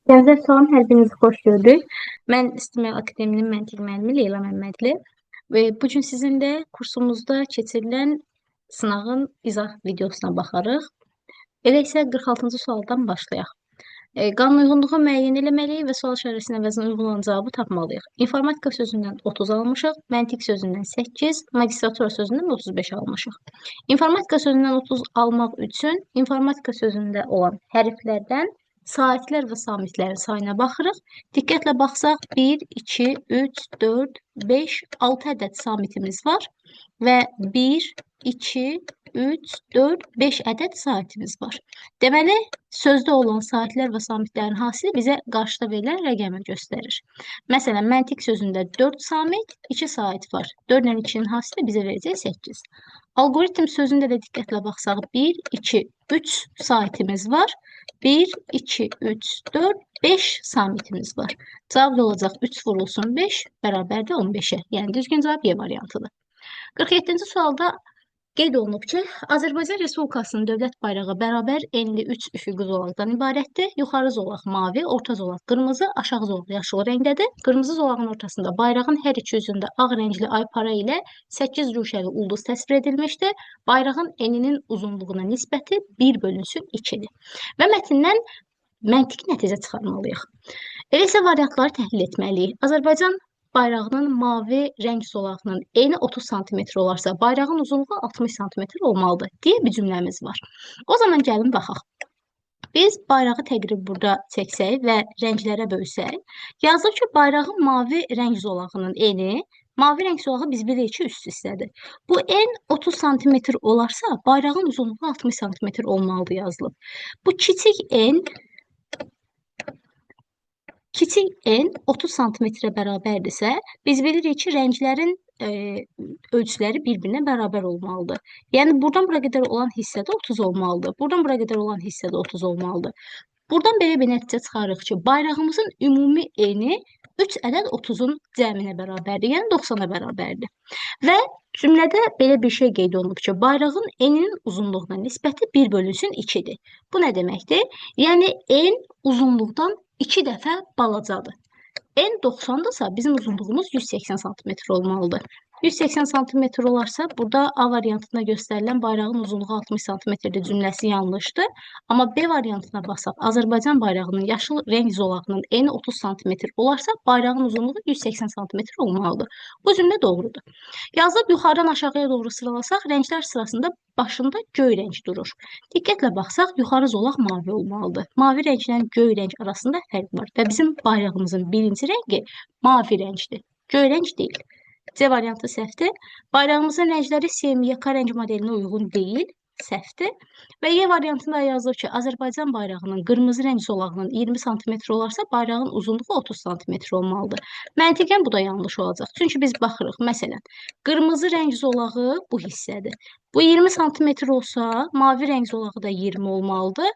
Gənclər salam, hər birinizi xoş gördük. Mən İstimə Akademinin məntiq müəllimi Leyla Məmmədli və bu gün sizinlə kursumuzda keçirilən sınağın izah videosuna baxarıq. Elə isə 46-cı sualdan başlayaq. Qanun uyğunluğu müəyyən etməliyik və sual işarəsinin əvəzinə uyğun olan cavabı tapmalıyıq. İnformatika sözündən 30 almışıq, məntiq sözündən 8, magistratura sözündən 35 almışıq. İnformatika sözündən 30 almaq üçün informatika sözündə olan hərflərdən saatlər və samitlərin sayına baxırıq. Diqqətlə baxsaq 1, 2, 3, 4, 5, 6 ədəd samitimiz var və 1, 2, 3, 4, 5 ədəd saatimiz var. Deməli, sözdə olan saatlər və samitlərin hasili bizə qarşıda verilən rəqəmi göstərir. Məsələn, məntiq sözündə 4 samit, 2 saat var. 4 ilə 2-nin hasili bizə verəcək 8. Algoritm sözündə də diqqətlə baxsaq 1, 2, 3 saatimiz var. 1, 2, 3, 4, 5 samitimiz var. Cavab da olacaq 3 vurulsun 5 bərabərdir 15-ə. Yəni düzgün cavab Y variantıdır. 47-ci sualda qeyd olunub ki, Azərbaycan Respublikasının dövlət bayrağı bərabər enli 3 üfüqi zolaqdan ibarətdir. Yuxarı zolaq mavi, orta zolaq qırmızı, aşağı zolaq yaşıl rəngdədir. Qırmızı zolağın ortasında bayrağın hər iki üzündə ağ rəngli ay para ilə 8 ruşəli ulduz təsvir edilmişdir. Bayrağın eninin uzunluğuna nisbəti 1/2-dir. Və mətndən məntiqi nəticə çıxarmalıyıq. Elə isə variantları təhlil etməliyik. Azərbaycan bayrağının mavi rəng zolağının eni 30 sm olarsa, bayrağın uzunluğu 60 sm olmalıdır deyə bir cümləmiz var. O zaman gəlin baxaq. Biz bayrağı təqrib burada çəksək və rənglərə bölsək, yazılır ki, bayrağın mavi rəng zolağının eni, mavi rəng zolağı biz bilirik ki, üst hissədir. Bu en 30 sm olarsa, bayrağın uzunluğu 60 sm olmalıdır yazılıb. Bu kiçik n 30 sm-ə bərabərdirsə, biz bilirik ki, rənglərin ölçüləri bir-birinə bərabər olmalıdır. Yəni, buradan bura qədər olan hissədə 30 olmalıdır. Buradan bura qədər olan hissədə 30 olmalıdır. Buradan belə bir nəticə çıxarırıq ki, bayrağımızın ümumi eni 3 ədəd 30-un cəminə bərabərdir, yəni 90-a bərabərdir. Və cümlədə belə bir şey qeyd olunub ki, bayrağın eninin uzunluğuna nisbəti 1/2-dir. Bu nə deməkdir? Yəni, en uzunluqdan 2 dəfə balacadır. En 90-dırsa bizim uzunluğumuz 180 sm olmalıdır. 180 sm olarsa, burada A variantında göstərilən bayrağın uzunluğu 60 sm-dir cümləsi yanlışdır. Amma B variantına baxsaq, Azərbaycan bayrağının yaşıl rəng zolağının eni 30 sm olarsa, bayrağın uzunluğu 180 sm olmalıdır. Bu cümlə doğrudur. Yazıb yuxarıdan aşağıya doğru sıralasaq, rənglər sırasında başında göy rəng durur. Diqqətlə baxsaq, yuxarı zolaq mavi olmalıdır. Mavi rənglə göy rəng arasında fərq var və bizim bayrağımızın birinci rəngi mavi rəngdir. Göy rəng deyil. C variantı səhvdir. Bayrağımızın rəngləri CMYK rəng modelinə uyğun deyil, səhvdir. Və Y variantında yazılır ki, Azərbaycan bayrağının qırmızı rəng zolağının 20 sm olarsa, bayrağın uzunluğu 30 sm olmalıdır. Məntiqən bu da yanlış olacaq. Çünki biz baxırıq, məsələn, qırmızı rəng zolağı bu hissədir. Bu 20 sm olsa, mavi rəng zolağı da 20 olmalıdır,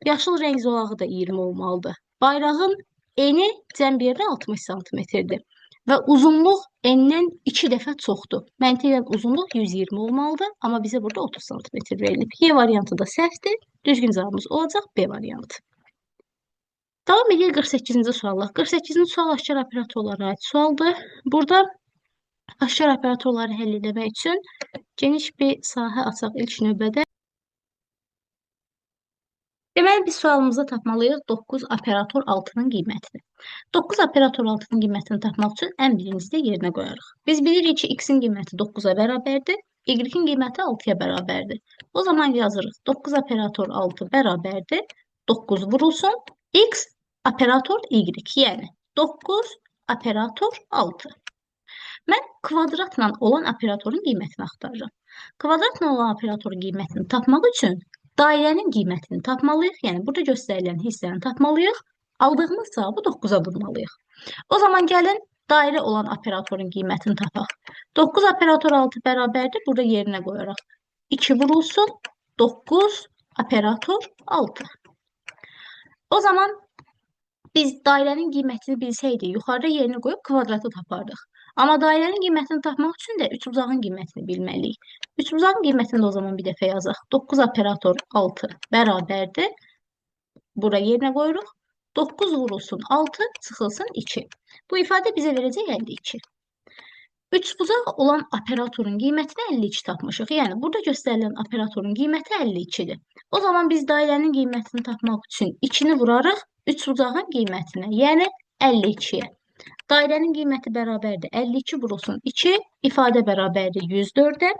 yaşıl rəng zolağı da 20 olmalıdır. Bayrağın eni cəm bir yerdə 60 sm-dir. Və uzunluq enindən 2 dəfə çoxdur. Məntiqən uzunluq 120 olmalıdır, amma bizə burada 30 sm verilib. Y variantı da səhvdir. Düzgün cavabımız olacaq B variantı. Davam edir 48-ci sualla. 48-ci sual aşkar operatorlara aid sualdır. Burada aşkar operatorları həll etmək üçün geniş bir sahə açaq ilk növbədə. Deməli, biz sualımızda tapmalıyıq 9 operator 6-nın qiymətini. 9 operator 6-nın qiymətini tapmaq üçün ən birincidə yerinə qoyarıq. Biz bilirik ki, x-in qiyməti 9-a bərabərdir, y-in qiyməti 6-ya bərabərdir. O zaman yazırıq 9 operator 6 bərabərdir, 9 vurulsun, x operator y, yəni 9 operator 6. Mən kvadratla olan operatorun qiymətini axtarıram. Kvadratla olan operatorun qiymətini tapmaq üçün dairənin qiymətini tapmalıyıq, yəni burada göstərilən hissəni tapmalıyıq, aldığımız cavabı 9-a vurmalıyıq. O zaman gəlin dairə olan operatorun qiymətini tapaq. 9 operator 6 bərabərdir, burada yerinə qoyaraq 2 vurulsun, 9 operator 6. O zaman biz dairənin qiymətini bilsəydik, yuxarıda yerini qoyub kvadratı tapardıq. Amma dairənin qiymətini tapmaq üçün də üçbucağın qiymətini bilməliyik. Üçbucağın qiymətini də o zaman bir dəfə yazaq. 9 operator 6 bərabərdir. Bura yerinə qoyuruq. 9 vurulsun 6 çıxılsın 2. Bu ifadə bizə verəcək 52. Üçbucaq olan operatorun qiymətini 52 tapmışıq. Yəni, burada göstərilən operatorun qiyməti 52-dir. O zaman biz dairənin qiymətini tapmaq üçün 2-ni vurarıq üçbucağın qiymətinə, yəni 52-yə. Dairənin qiyməti bərabərdir 52 vurulsun 2, ifadə bərabərdir 104-ə.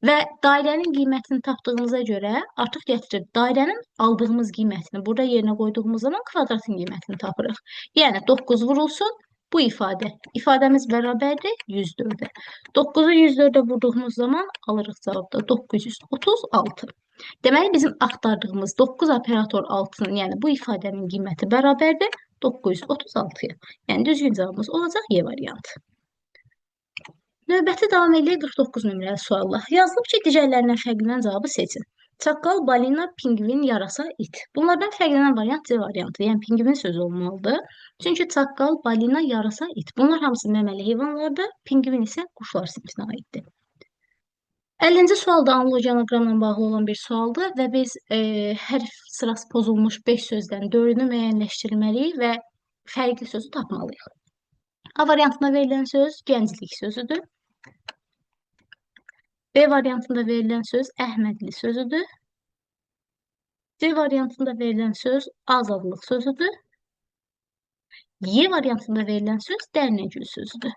Və dairənin qiymətini tapdığımıza görə artıq gətirib dairənin aldığımız qiymətini burada yerinə qoyduğumuz zaman kvadratın qiymətini tapırıq. Yəni 9 vurulsun bu ifadə. İfadəmiz bərabərdir 104-ə. 9-u 104-ə vurduğumuz zaman alırıq cavabda 936. Deməli bizim axtardığımız 9 operator 6-nın, yəni bu ifadənin qiyməti bərabərdir 936-ya. Yəni düzgün cavabımız olacaq Y variantı. Növbəti davam edir 49 nömrəli sualla. Yazılıb ki, digərlərindən fərqlənən cavabı seçin. Çaqqal, balina, pingvin, yarasa, it. Bunlardan fərqlənən variant C variantı, yəni pingvin sözü olmalıdır. Çünki çaqqal, balina, yarasa, it. Bunlar hamısı məməli heyvanlardır, pingvin isə quşlar sinfinə aiddir. 50-ci sual da analogiyanaqramla bağlı olan bir sualdır və biz hərf sırası pozulmuş 5 sözdən 4-ünü müəyyənləşdirməliyik və fərqli sözü tapmalıyıq. A variantında verilən söz gənclik sözüdür. B variantında verilən söz Əhmədli sözüdür. C variantında verilən söz azadlıq sözüdür. Y variantında verilən söz Dərnəgül sözüdür.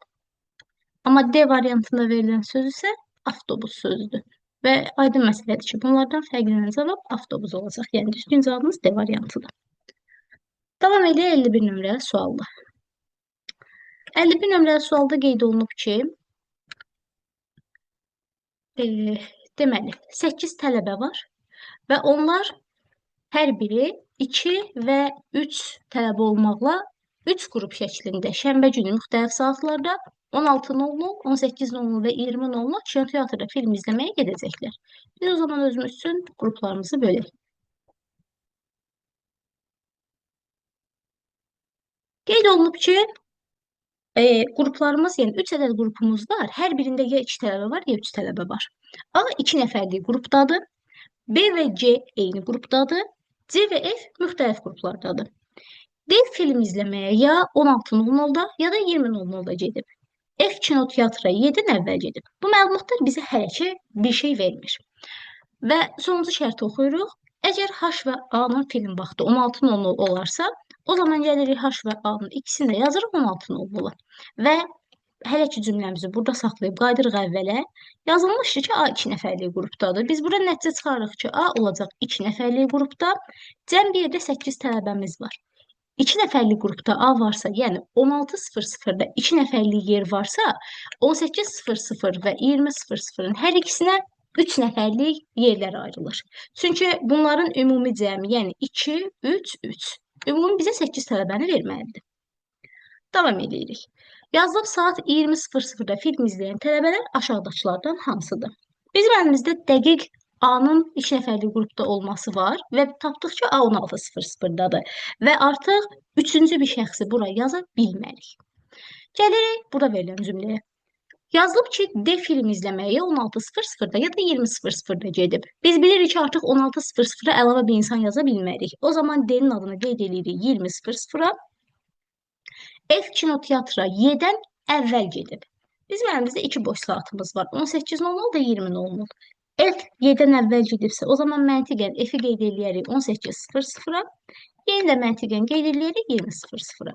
Amma D variantında verilən söz isə avtobus sözüdür. Və aydın məsələdir ki, bunlardan fərqlənən cavab avtobus olacaq. Yəni düzgün cavabımız D variantıdır. Davam edir 51 nömrəli sualla. 51 nömrəli sualda qeyd olunub ki, deməli, 8 tələbə var və onlar hər biri 2 və 3 tələbə olmaqla 3 qrup şəklində şənbə günü müxtəlif saatlarda 16:00, 18:00 və 20:00 kinoteatrda film izləməyə gedəcəklər. Biz o zaman özümüz üçün qruplarımızı bölək. Qeyd olunub ki, qruplarımız, yəni 3 ədəd qrupumuz var. Hər birində ya 2 tələbə var, ya 3 tələbə var. A 2 nəfərlik qrupdadır. B və C eyni qrupdadır. C və F müxtəlif qruplardadır. D film izləməyə ya 16:00-da, ya da 20:00-da gedib. F kinoteatra 7-dən əvvəl gedib. Bu məlumatlar bizə hələ ki bir şey vermir. Və sonuncu şərti oxuyuruq. Əgər H və A-nın film vaxtı 16:00 olarsa, o zaman gəlirik H və A-nın ikisini də yazırıq 16:00. Və hələ ki cümləmizi burada saxlayıb qaydırıq əvvələ. Yazılmışdır ki, A 2 nəfərlik qrupdadır. Biz burada nəticə çıxarırıq ki, A olacaq 2 nəfərlik qrupda. Cəm bir yerdə 8 tələbəmiz var. 2 nəfərlik qrupda A varsa, yəni 16:00-da 2 nəfərlik yer varsa, 18:00 və 20:00-ın hər ikisinə 3 nəfərlik yerlər ayrılır. Çünki bunların ümumi cəmi, yəni 2, 3, 3. Ümumi bizə 8 tələbəni verməlidir. Davam edirik. Yazılıb saat 20:00-da film izləyən tələbələr aşağıdakılardan hansıdır? Bizim əlimizdə dəqiq A-nın 2 nəfərlik qrupda olması var və tapdıq ki, A 16:00-dadır və artıq üçüncü bir şəxsi bura yaza bilmərik. Gəlirik burada verilən cümləyə. Yazılıb ki, D film izləməyə 16:00-da ya da 20:00-da gedib. Biz bilirik ki, artıq 16:00-a əlavə bir insan yaza bilmərik. O zaman D-nin adını qeyd edirik 20:00-a. F kinoteatra Y-dən əvvəl gedib. Bizim əlimizdə 2 boş saatımız var. 18:00 və 20:00. F Y-dən əvvəl gedibsə, o zaman məntiqən F-i qeyd eləyərik 18:00-a. Y ilə məntiqən qeyd eləyərik 20:00-a.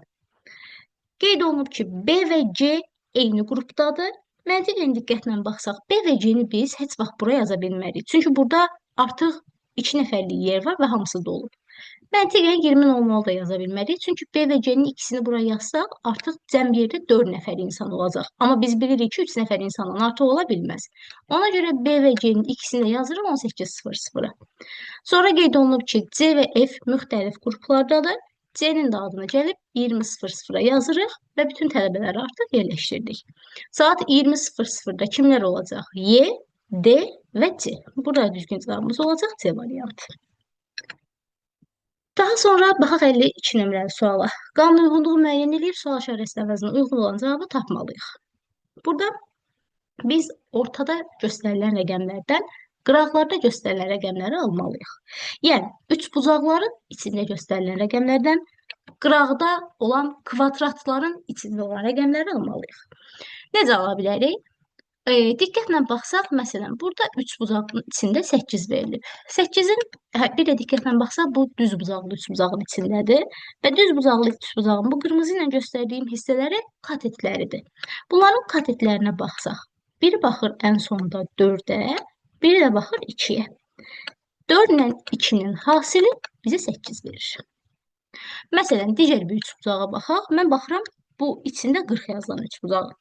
Qeyd olunub ki, B və C eyni qrupdadır. Məntiqən diqqətlə baxsaq, B və C-ni biz heç vaxt buraya yaza bilmərik. Çünki burada artıq 2 nəfərlik yer var və hamısı dolub. Məntiqən 20:00 da yaza bilmərik. Çünki B və C-nin ikisini buraya yazsaq, artıq cəm yerdə 4 nəfər insan olacaq. Amma biz bilirik ki, 3 nəfər insandan artıq ola bilməz. Ona görə B və C-nin ikisini də yazırıq 18:00-a. Sonra qeyd olunub ki, C və F müxtəlif qruplardadır. C-nin də adını gəlib 20:00-a yazırıq və bütün tələbələri artıq yerləşdirdik. Saat 20:00-da kimlər olacaq? Y, D və C. Burada düzgün cavabımız olacaq C variantı. Daha sonra baxaq 52 nömrəli suala. Qanun uyğunluğu müəyyən edib sual işarəsi əvəzinə uyğun olan cavabı tapmalıyıq. Burada biz ortada göstərilən rəqəmlərdən qıraqlarda göstərilən rəqəmləri almalıyıq. Yəni, üçbucaqların içində göstərilən rəqəmlərdən qıraqda olan kvadratların içində olan rəqəmləri almalıyıq. Necə ala bilərik? Diqqətlə baxsaq, məsələn, burada 3 bucağın içində 8 verilib. 8-in bir də diqqətlə baxsaq, bu düz bucaqlı 3 bucağın içindədir və düz bucaqlı 3 bucağın bu qırmızı ilə göstərdiyim hissələri katetləridir. Bunların katetlərinə baxsaq, biri baxır ən sonda 4-ə, biri də baxır 2-yə. 4 ilə 2-nin hasili bizə 8 verir. Məsələn, digər bir 3 bucağa baxaq. Mən baxıram, bu içində 40 yazılan 3 bucağı.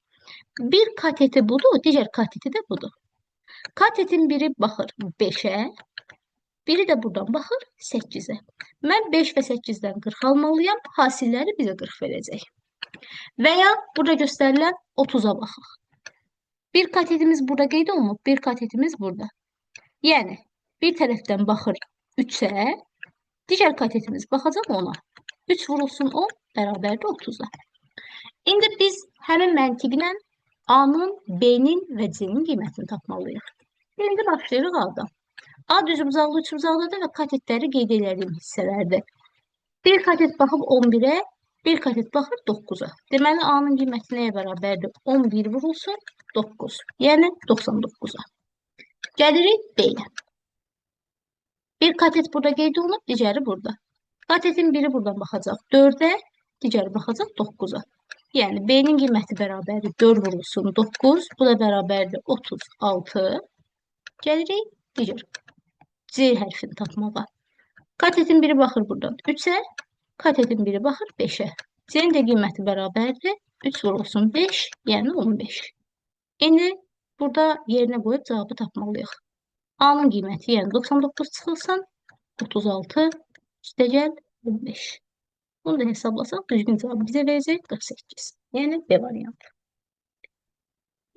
Bir kateti budur, digər kateti də budur. Katetin biri baxır 5-ə, biri də buradan baxır 8-ə. Mən 5 və 8-dən 40 almalıyam, hasilləri bizə 40 verəcək. Və ya burada göstərilən 30-a baxaq. Bir katetimiz burada qeyd olunub, bir katetimiz burada. Yəni, bir tərəfdən baxır 3-ə, digər katetimiz baxacaq 10-a. 3 vurulsun 10 bərabərdir 30-a. İndi biz həmin məntiqlə A-nın, B-nin və C-nin qiymətini tapmalıyıq. İndi başlayırıq A-dan. A düzbucaqlı, üçbucaqlıdır və katetləri qeyd edədiyim hissələrdir. Bir katet baxıb 11-ə, bir katet baxır 9-a. Deməli, A-nın qiyməti nəyə bərabərdir? 11 vurulsun 9, yəni 99-a. Gəlirik B-yə. Bir katet burada qeyd olunub, digəri burada. Katetin biri buradan baxacaq 4-ə, digəri baxacaq 9-a. Yəni, B-nin qiyməti bərabərdir 4 vurulsun 9, bu da bərabərdir 36. Gəlirik digər C hərfini tapmağa. Katetin biri baxır buradan 3-ə, katetin biri baxır 5-ə. C-nin də qiyməti bərabərdir 3 vurulsun 5, yəni 15. İndi burada yerinə qoyub cavabı tapmalıyıq. A-nın qiyməti, yəni 99 çıxılsın, 36, üstəgəl 15. Bunu da hesablasaq, düzgün cavabı bizə verəcək 48. Yəni B variantı.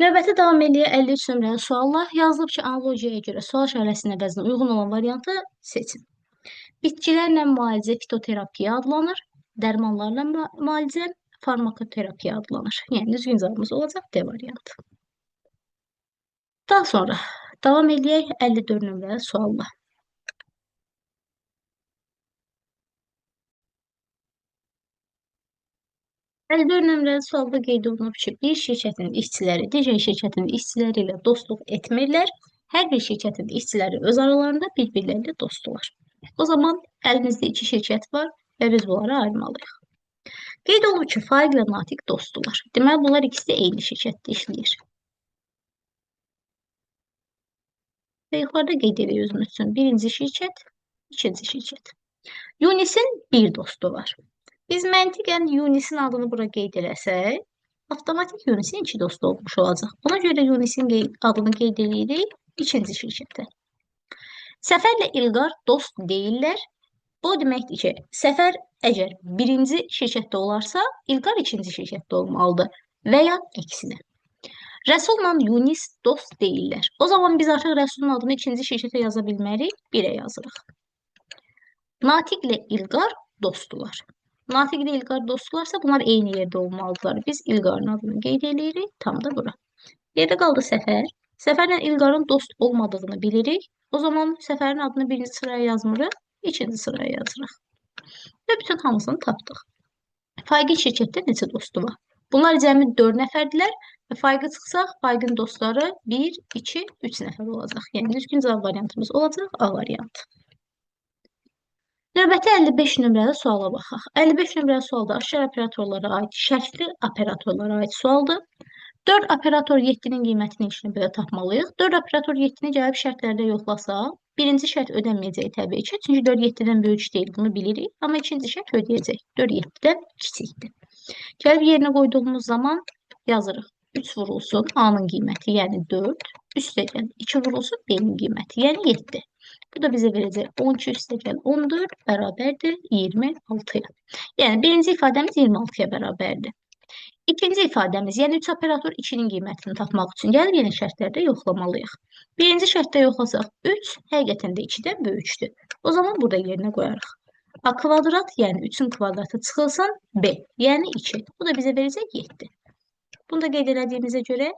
Növbəti davam edən 53 nömrəli suallar yazılıb ki, analogiyaya görə sual işarəsinin əvəzinə uyğun olan variantı seçin. Bitkilərlə müalicə fitoterapiya adlanır, dərmanlarla müalicə farmakoterapiya adlanır. Yəni düzgün cavabımız olacaq D variantı. Daha sonra davam edək 54 nömrəli sualla. 54 nömrəli sualda qeyd olunub ki, bir şirkətin işçiləri digər şirkətin işçiləri ilə dostluq etmirlər. Hər bir şirkətin işçiləri öz aralarında bir-birlərlə dostdular. O zaman əlimizdə 2 şirkət var və biz bunları ayırmalıyıq. Qeyd olunub ki, Faiq ilə Natiq dostdular. Deməli, bunlar ikisi də eyni şirkətdə işləyir. Və yuxarıda qeyd edirik özümüz üçün birinci şirkət, ikinci şirkət. Yunisin bir dostu var. Biz məntiqən Yunisin adını bura qeyd eləsək, avtomatik Yunisin 2 dostu olmuş olacaq. Buna görə Yunisin adını qeyd edirik ikinci şirkətdə. Səfərlə İlqar dost deyirlər. Bu deməkdir ki, Səfər əgər birinci şirkətdə olarsa, İlqar ikinci şirkətdə olmalıdır və ya əksinə. Rəsulla Yunis dost deyirlər. O zaman biz artıq Rəsulun adını ikinci şirkətə yaza bilmərik, 1-ə yazırıq. Natiqlə İlqar dostdular. Natiqlə İlqar dostdularsa, bunlar eyni yerdə olmalıdırlar. Biz İlqarın adını qeyd edirik, tam da bura. Yerdə qaldı Səfər. Səfərlə İlqarın dost olmadığını bilirik. O zaman Səfərin adını birinci sıraya yazmırıq, ikinci sıraya yazırıq. Və bütün hamısını tapdıq. Faiqin şirkətdə neçə dostu var? Bunlar cəmi 4 nəfərdirlər və Faiqə çıxsaq, Faiqin dostları 1, 2, 3 nəfər olacaq. Yəni, düzgün cavab variantımız olacaq A variantı. Növbəti 55 nömrəli suala baxaq. 55 nömrəli sualda aşağı operatorlara aid şərtli operatorlara aid sualdır. 4 operator 7-nin qiymətini işini belə tapmalıyıq. 4 operator 7-ni gəlib şərtlərdə yoxlasaq, birinci şərt ödənməyəcək təbii ki. Çünki 4 7-dən böyük deyil, bunu bilirik. Amma ikinci şərt ödəyəcək. 4 7-dən kiçikdir. Gəlib yerinə qoyduğumuz zaman yazırıq. 3 vurulsun A-nın qiyməti, yəni 4. Üstəgəl 2 vurulsun B-nin qiyməti, yəni 7. Bu da bizə verəcək 12 üstəgəl 14 bərabərdir 26-ya. Yəni, birinci ifadəmiz 26-ya bərabərdir. İkinci ifadəmiz, yəni 3 operator 2-nin qiymətini tapmaq üçün gəlib yeni şərtlərdə yoxlamalıyıq. Birinci şərtdə yoxlasaq 3, həqiqətən də 2-dən böyükdür. O zaman burada yerinə qoyarıq. A kvadrat, yəni 3-ün kvadratı çıxılsın B, yəni 2. Bu da bizə verəcək 7. Bunu da qeyd elədiyimizə görə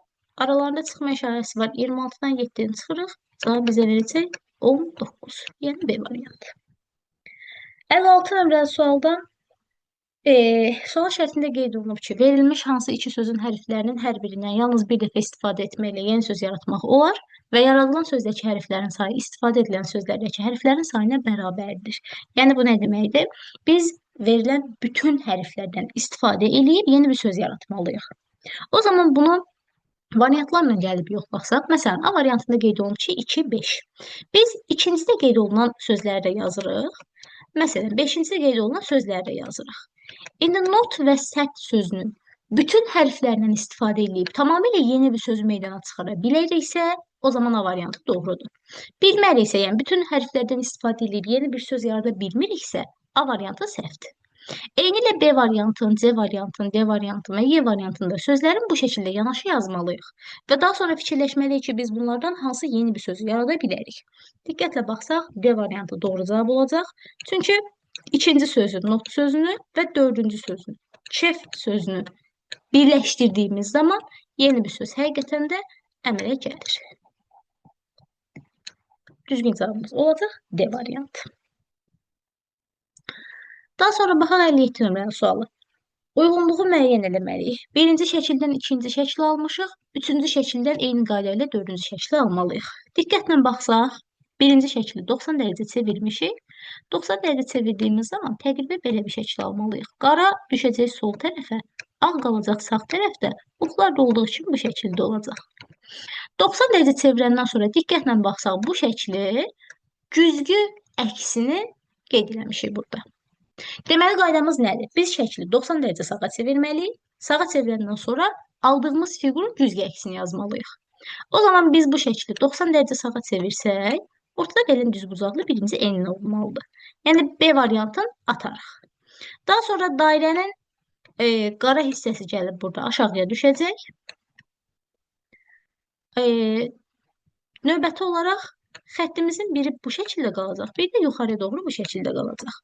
aralarında çıxma işarəsi var. 26-dan 7-ni çıxırıq. Cavab bizə verəcək 19. Yəni B variantı. 56 nömrəli sualda Sual şərtində qeyd olunub ki, verilmiş hansı iki sözün hərflərinin hər birindən yalnız bir dəfə istifadə etməklə yeni söz yaratmaq olar və yaradılan sözdəki hərflərin sayı istifadə edilən sözlərdəki hərflərin sayına bərabərdir. Yəni bu nə deməkdir? Biz verilən bütün hərflərdən istifadə edib yeni bir söz yaratmalıyıq. O zaman bunu variantlarla gəlib yoxlasaq, məsələn, A variantında qeyd olunub ki, 2, 5. Biz ikincidə qeyd olunan sözləri də yazırıq. Məsələn, beşincidə qeyd olunan sözləri də yazırıq. İndi not və sərt sözünün bütün hərflərindən istifadə edib tamamilə yeni bir söz meydana çıxara biliriksə, o zaman A variantı doğrudur. Bilməriksə, yəni bütün hərflərdən istifadə edib yeni bir söz yarada bilmiriksə, A variantı səhvdir. Eyni ilə B variantın, C variantın, D variantın və Y variantında sözlərin bu şəkildə yanaşı yazmalıyıq. Və daha sonra fikirləşməliyik ki, biz bunlardan hansı yeni bir sözü yarada bilərik. Diqqətlə baxsaq, D variantı doğru cavab olacaq. Çünki ikinci sözü, not sözünü və dördüncü sözünü, şef sözünü birləşdirdiyimiz zaman yeni bir söz həqiqətən də əmələ gəlir. Düzgün cavabımız olacaq D variantı. Daha sonra baxaq 57 nömrəli sualı. Uyğunluğu müəyyən eləməliyik. Birinci şəkildən ikinci şəkli almışıq. Üçüncü şəkildən eyni qayda ilə dördüncü şəkli almalıyıq. Diqqətlə baxsaq, birinci şəkli 90 dərəcə çevirmişik. 90 dərəcə çevirdiyimiz zaman təqribən belə bir şəkil almalıyıq. Qara düşəcək sol tərəfə, ağ qalacaq sağ tərəfdə. Uxlar da olduğu kimi bu şəkildə olacaq. 90 dərəcə çevirəndən sonra diqqətlə baxsaq, bu şəkli güzgü əksini qeyd eləmişik burada. Deməli, qaydamız nədir? Biz şəkli 90 dərəcə sağa çevirməliyik. Sağa çevirəndən sonra aldığımız fiqurun güzgü əksini yazmalıyıq. O zaman biz bu şəkli 90 dərəcə sağa çevirsək, ortada gələn düzbucaqlı birinci enli olmalıdır. Yəni, B variantını atarıq. Daha sonra dairənin qara hissəsi gəlib burada aşağıya düşəcək. Növbəti olaraq xəttimizin biri bu şəkildə qalacaq, bir də yuxarıya doğru bu şəkildə qalacaq.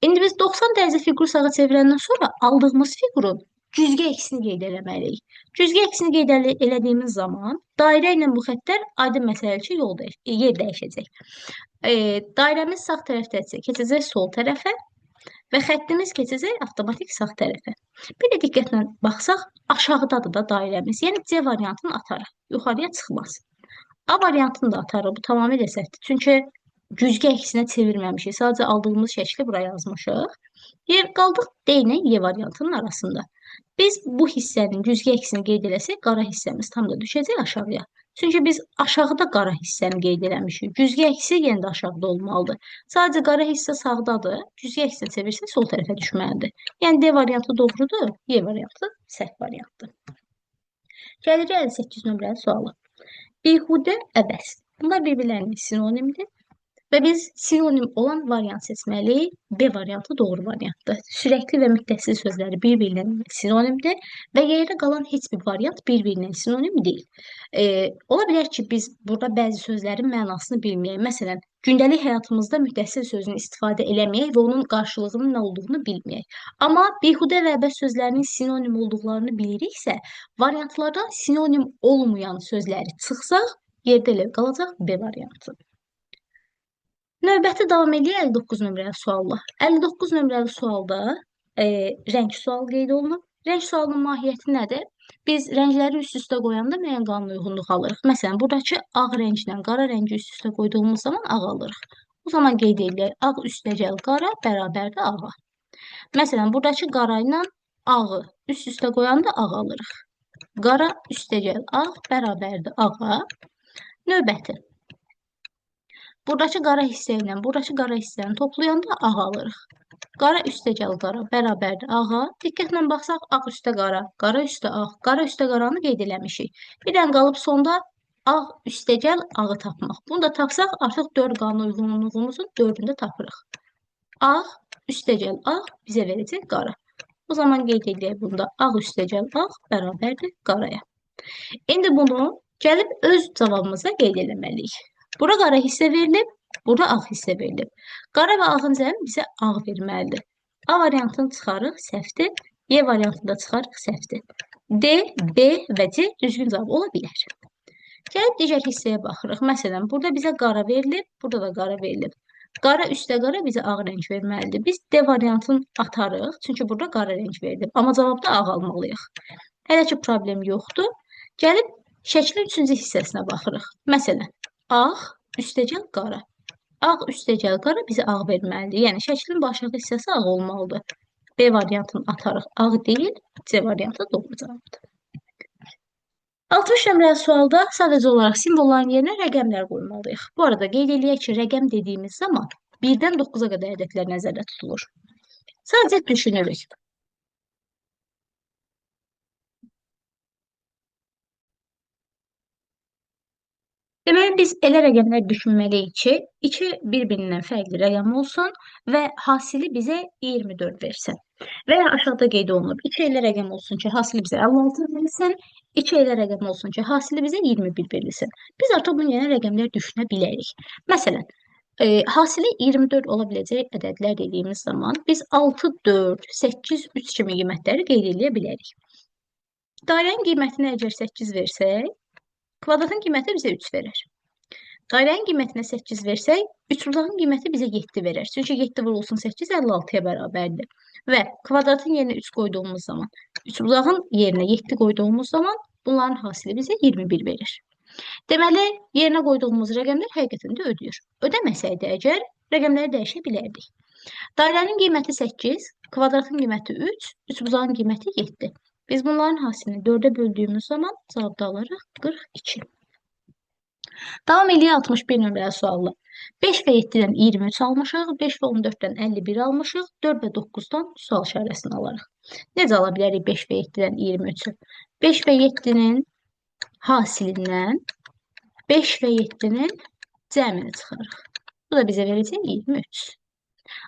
İndi biz 90 dərəcə fiquru sağa çevirəndən sonra aldığımız fiqurun güzgü əksini qeyd eləməliyik. Güzgü əksini qeyd elədiyimiz zaman dairə ilə bu xəttlər aydın məsələdir ki, yer dəyişəcək. Dairəmiz sağ tərəfdədirsə, keçəcək sol tərəfə və xəttimiz keçəcək avtomatik sağ tərəfə. Bir də diqqətlə baxsaq, aşağıdadır da dairəmiz. Yəni C variantını atarıq, yuxarıya çıxmaz. A variantını da atarıq, bu tamamilə səhvdir. Çünki güzgü əksinə çevirməmişik, sadəcə aldığımız şəkli buraya yazmışıq. Qaldıq D ilə Y variantının arasında. Biz bu hissənin güzgü əksini qeyd eləsək, qara hissəmiz tam da düşəcək aşağıya. Çünki biz aşağıda qara hissəni qeyd eləmişik. Güzgü əksi yenə də aşağıda olmalıdır. Sadəcə qara hissə sağdadır, güzgü əksinə çevirsək sol tərəfə düşməlidir. Yəni D variantı doğrudur, Y variantı səhv variantdır. Gəlirik 58 nömrəli sualı. Behudə, əbəs. Bunlar bir-birlərinin sinonimidir və biz sinonim olan variant seçməliyik. B variantı doğru variantdır. Sürəkli və müddətli sözləri bir-birinin sinonimdir və yerdə qalan heç bir variant bir-birinin sinonim deyil. Ola bilər ki, biz burada bəzi sözlərin mənasını bilməyək. Məsələn, gündəlik həyatımızda müddətli sözünü istifadə eləməyək və onun qarşılığının nə olduğunu bilməyək. Amma behudə və əbəs sözlərinin sinonim olduqlarını biliriksə, variantlardan sinonim olmayan sözləri çıxsaq, yerdə elə qalacaq B variantı. Növbəti davam edir 59 nömrəli sualla. 59 nömrəli sualda rəng sual qeyd olunub. Rəng sualının mahiyyəti nədir? Biz rəngləri üst-üstə qoyanda müəyyən qanuna uyğunluq alırıq. Məsələn, buradakı ağ rənglə qara rəngi üst-üstə qoyduğumuz zaman ağ alırıq. O zaman qeyd edilir, ağ üstəgəl qara bərabərdir ağa. Məsələn, buradakı qara ilə ağı üst-üstə qoyanda ağ alırıq. Qara üstəgəl ağ bərabərdir ağa. Növbəti. Buradakı qara hissə ilə buradakı qara hissəni toplayanda ağ alırıq. Qara üstəgəl qara bərabərdir ağa. Diqqətlə baxsaq, ağ üstə qara, qara üstə ağ, qara üstə qaranı qeyd eləmişik. Bir dənə qalıb sonda ağ üstəgəl ağı tapmaq. Bunu da tapsaq, artıq 4 qanuna uyğunluğumuzun 4-ünü tapırıq. Ağ üstəgəl ağ bizə verəcək qara. O zaman qeyd edək bunda ağ üstəgəl ağ bərabərdir qaraya. İndi bunu gəlib öz cavabımıza qeyd eləməliyik. Bura qara hissə verilib, burada ağ hissə verilib. Qara və ağın cəmi bizə ağ verməlidir. A variantını çıxarıq, səhvdir. Y variantını da çıxarıq, səhvdir. D, B və C düzgün cavab ola bilər. Gəlib digər hissəyə baxırıq. Məsələn, burada bizə qara verilib, burada da qara verilib. Qara üstə qara bizə ağ rəng verməlidir. Biz D variantını atarıq, çünki burada qara rəng verdim. Amma cavabda ağ almalıyıq. Hələ ki problem yoxdur. Gəlib şəklin 3-cü hissəsinə baxırıq. Məsələn, ağ üstəgəl qara. Ağ üstəgəl qara bizə ağ verməlidir. Yəni şəklin başlığı hissəsi ağ olmalıdır. B variantını atarıq. Ağ deyil, C variantı doğru cavabdır. 60 nömrəli sualda sadəcə olaraq simvolların yerinə rəqəmlər qoymalıyıq. Bu arada qeyd eləyək ki, rəqəm dediyimiz zaman 1-dən 9-a qədər ədədlər nəzərdə tutulur. Sadəcə düşünürük. Deməli, biz elə rəqəmlər düşünməliyik ki, iki bir-birindən fərqli rəqəm olsun və hasili bizə 24 versin. Və ya aşağıda qeyd olunub, iki elə rəqəm olsun ki, hasili bizə 56 verilsin, iki elə rəqəm olsun ki, hasili bizə 21 verilsin. Biz artıq bunun yerinə rəqəmlər düşünə bilərik. Məsələn, hasili 24 ola biləcək ədədlər dediyimiz zaman biz 6, 4, 8, 3 kimi qiymətləri qeyd edə bilərik. Dairənin qiymətini əgər 8 versək, kvadratın qiyməti bizə 3 verir. Dairənin qiymətinə 8 versək, üçbucağın qiyməti bizə 7 verir. Çünki 7 vurulsun 8 56-ya bərabərdir. Və kvadratın yerinə 3 qoyduğumuz zaman, üçbucağın yerinə 7 qoyduğumuz zaman bunların hasili bizə 21 verir. Deməli, yerinə qoyduğumuz rəqəmlər həqiqətən də ödəyir. Ödəməsəydi əgər, rəqəmləri dəyişə bilərdik. Dairənin qiyməti 8, kvadratın qiyməti 3, üçbucağın qiyməti 7. Biz bunların hasilini 4-ə böldüyümüz zaman cavabda alırıq 42. Davam eləyək 61 nömrəli sualla. 5 və 7-dən 23 almışıq, 5 və 14-dən 51 almışıq, 4 və 9-dan sual işarəsini alarıq. Necə ala bilərik 5 və 7-dən 23-ü? 5 və 7-nin hasilindən 5 və 7-nin cəmini çıxarıq. Bu da bizə verəcək 23.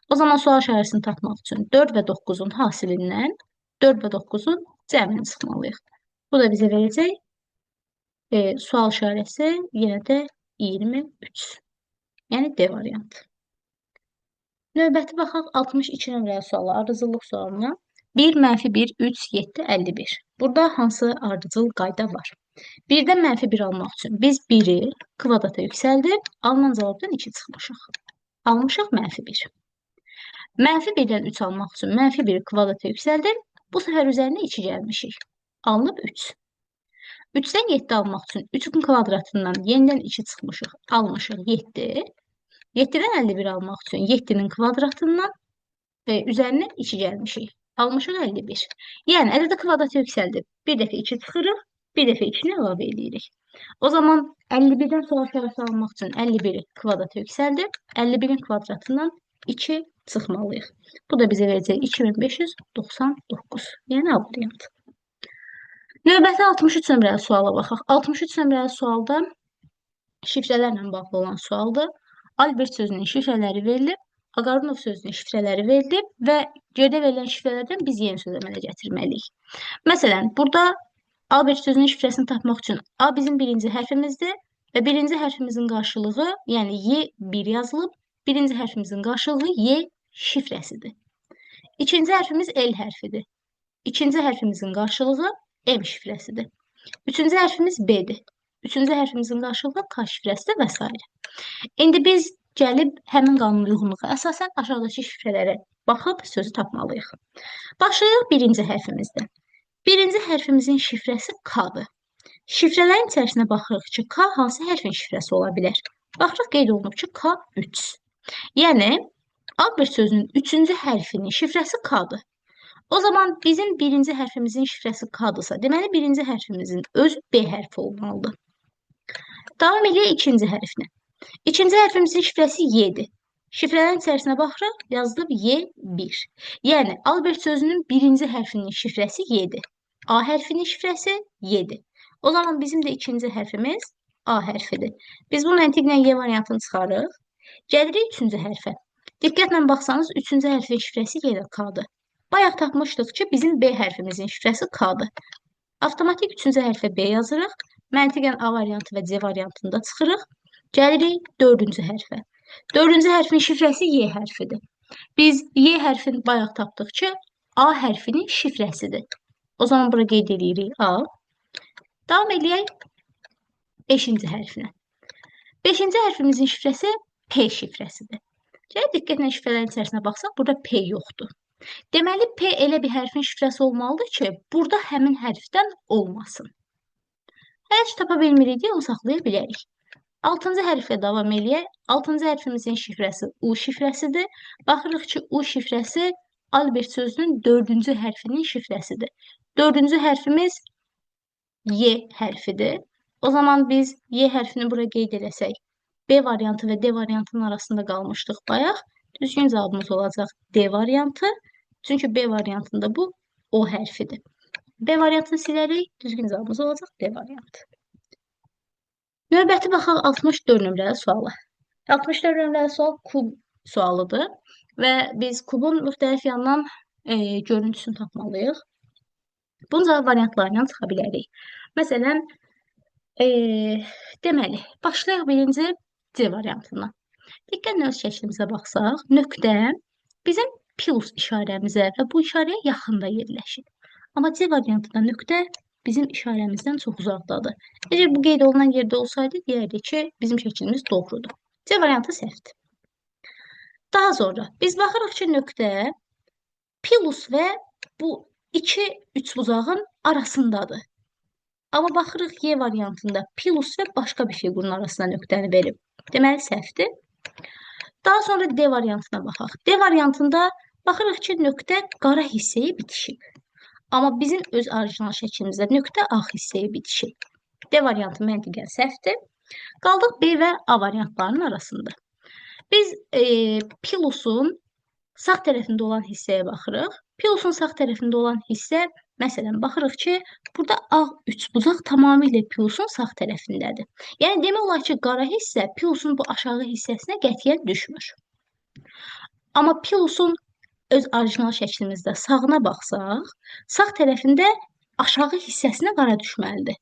O zaman sual işarəsini tapmaq üçün 4 və 9-un hasilindən 4 və 9-un cəmini çıxmalıyıq. Bu da bizə verəcək sual işarəsi yenə də 23. Yəni D variantı. Növbəti baxaq 62 nömrəli suala, ardıcıllıq sualına. 1, -1, 3, 7, 51. Burada hansı ardıcıl qayda var? 1-dən -1 almaq üçün biz 1-i kvadrata yüksəldib, alınan cavabdan 2 çıxmışıq. Almışıq -1. -1-dən 3 almaq üçün -1-i kvadrata yüksəldib, bu səfər üzərinə 2 gəlmişik. Alınıb 3. 3-dən 7 almaq üçün 3-ün kvadratından yenidən 2 çıxmışıq. Almışıq 7. 7-dən 51 almaq üçün 7-nin kvadratından üzərinə 2 gəlmişik. Almışıq 51. Yəni, ədədə kvadrata yüksəldib. Bir dəfə 2 çıxırıq, bir dəfə 2-ni əlavə edirik. O zaman 51-dən sual işarəsi almaq üçün 51-i kvadrata yüksəldib, 51-in kvadratından 2 çıxmalıyıq. Bu da bizə verəcək 2599. Yəni A variantı. Növbəti 63 nömrəli suala baxaq. 63 nömrəli sualda şifrələrlə bağlı olan sualdır. Albert sözünün şifrələri verilib, Aqarunov sözünün şifrələri verilib və geridə verilən şifrələrdən biz yeni söz əmələ gətirməliyik. Məsələn, burada Albert sözünün şifrəsini tapmaq üçün A bizim birinci hərfimizdir və birinci hərfimizin qarşılığı, yəni Y1 yazılıb, birinci hərfimizin qarşılığı Y şifrəsidir. İkinci hərfimiz L hərfidir. İkinci hərfimizin qarşılığı M şifrəsidir. Üçüncü hərfimiz B-dir. Üçüncü hərfimizin qarşılığı K şifrəsidir və s. İndi biz gəlib həmin qanun uyğunluğa əsasən aşağıdakı şifrələrə baxıb sözü tapmalıyıq. Başlayaq birinci hərfimizdən. Birinci hərfimizin şifrəsi K-dır. Şifrələrin içərisinə baxırıq ki, K hansı hərfin şifrəsi ola bilər? Baxırıq qeyd olunub ki, K 3. Yəni, Albert sözünün 3-cü hərfinin şifrəsi K-dır. O zaman bizim birinci hərfimizin şifrəsi K-dırsa, deməli birinci hərfimizin özü B hərfi olmalıdır. Davam edək ikinci hərfinə. İkinci hərfimizin şifrəsi Y-dir. Şifrələrin içərisinə baxırıq, yazılıb Y1. Yəni, Albert sözünün birinci hərfinin şifrəsi Y-dir. A hərfinin şifrəsi Y-dir. O zaman bizim də ikinci hərfimiz A hərfidir. Biz bu məntiqlə Y variantını çıxarıq. Gəlirik üçüncü hərfə. Diqqətlə baxsanız, üçüncü hərfin şifrəsi yenə K-dır. Bayaq tapmışdıq ki, bizim B hərfimizin şifrəsi K-dır. Avtomatik üçüncü hərfə B yazırıq. Məntiqən A variantı və C variantında çıxırıq. Gəlirik dördüncü hərfə. Dördüncü hərfin şifrəsi Y hərfidir. Biz Y hərfini bayaq tapdıq ki, A hərfinin şifrəsidir. O zaman bura qeyd edirik A. Davam edək 5-ci hərfinə. 5-ci hərfimizin şifrəsi P şifrəsidir. Gəl diqqətlə şifrələrin içərisinə baxsaq, burada P yoxdur. Deməli, P elə bir hərfin şifrəsi olmalıdır ki, burada həmin hərfdən olmasın. Əgər ki, tapa bilmirik deyə onu saxlaya bilərik. 6-cı hərflə davam eləyək. 6-cı hərfimizin şifrəsi U şifrəsidir. Baxırıq ki, U şifrəsi Albert sözünün 4-cü hərfinin şifrəsidir. 4-cü hərfimiz Y hərfidir. O zaman biz Y hərfini bura qeyd eləsək, B variantı və D variantının arasında qalmışdıq bayaq. Düzgün cavabımız olacaq D variantı. Çünki B variantında bu O hərfidir. B variantını silərik. Düzgün cavabımız olacaq D variantı. Növbəti baxaq 64 nömrəli suala. 64 nömrəli sual kub sualıdır və biz kubun müxtəlif yandan görüntüsünü tapmalıyıq. Bunun cavab variantlarından çıxa bilərik. Məsələn, deməli, başlayaq birinci C variantından. Diqqətlə öz şəklimizə baxsaq, nöqtə bizim plus işarəmizə və bu işarəyə yaxında yerləşir. Amma C variantında nöqtə bizim işarəmizdən çox uzaqdadır. Əgər bu qeyd olunan yerdə olsaydı, deyərdik ki, bizim şəklimiz doğrudur. C variantı səhvdir. Daha sonra biz baxırıq ki, nöqtə plus və bu iki üçbucağın arasındadır. Amma baxırıq Y variantında plus və başqa bir fiqurun arasına nöqtəni verib. Deməli, səhvdir. Daha sonra D variantına baxaq. D variantında baxırıq ki, nöqtə qara hissəyə bitişib. Amma bizim öz orijinal şəklimizdə nöqtə ağ hissəyə bitişib. D variantı məntiqən səhvdir. Qaldıq B və A variantlarının arasında. Biz plusun sağ tərəfində olan hissəyə baxırıq. Plusun sağ tərəfində olan hissə, məsələn, baxırıq ki, burada ağ üçbucaq tamamilə plusun sağ tərəfindədir. Yəni, demək olar ki, qara hissə plusun bu aşağı hissəsinə qətiyyən düşmür. Amma plusun öz orijinal şəklimizdə sağına baxsaq, sağ tərəfində aşağı hissəsinə qara düşməlidir.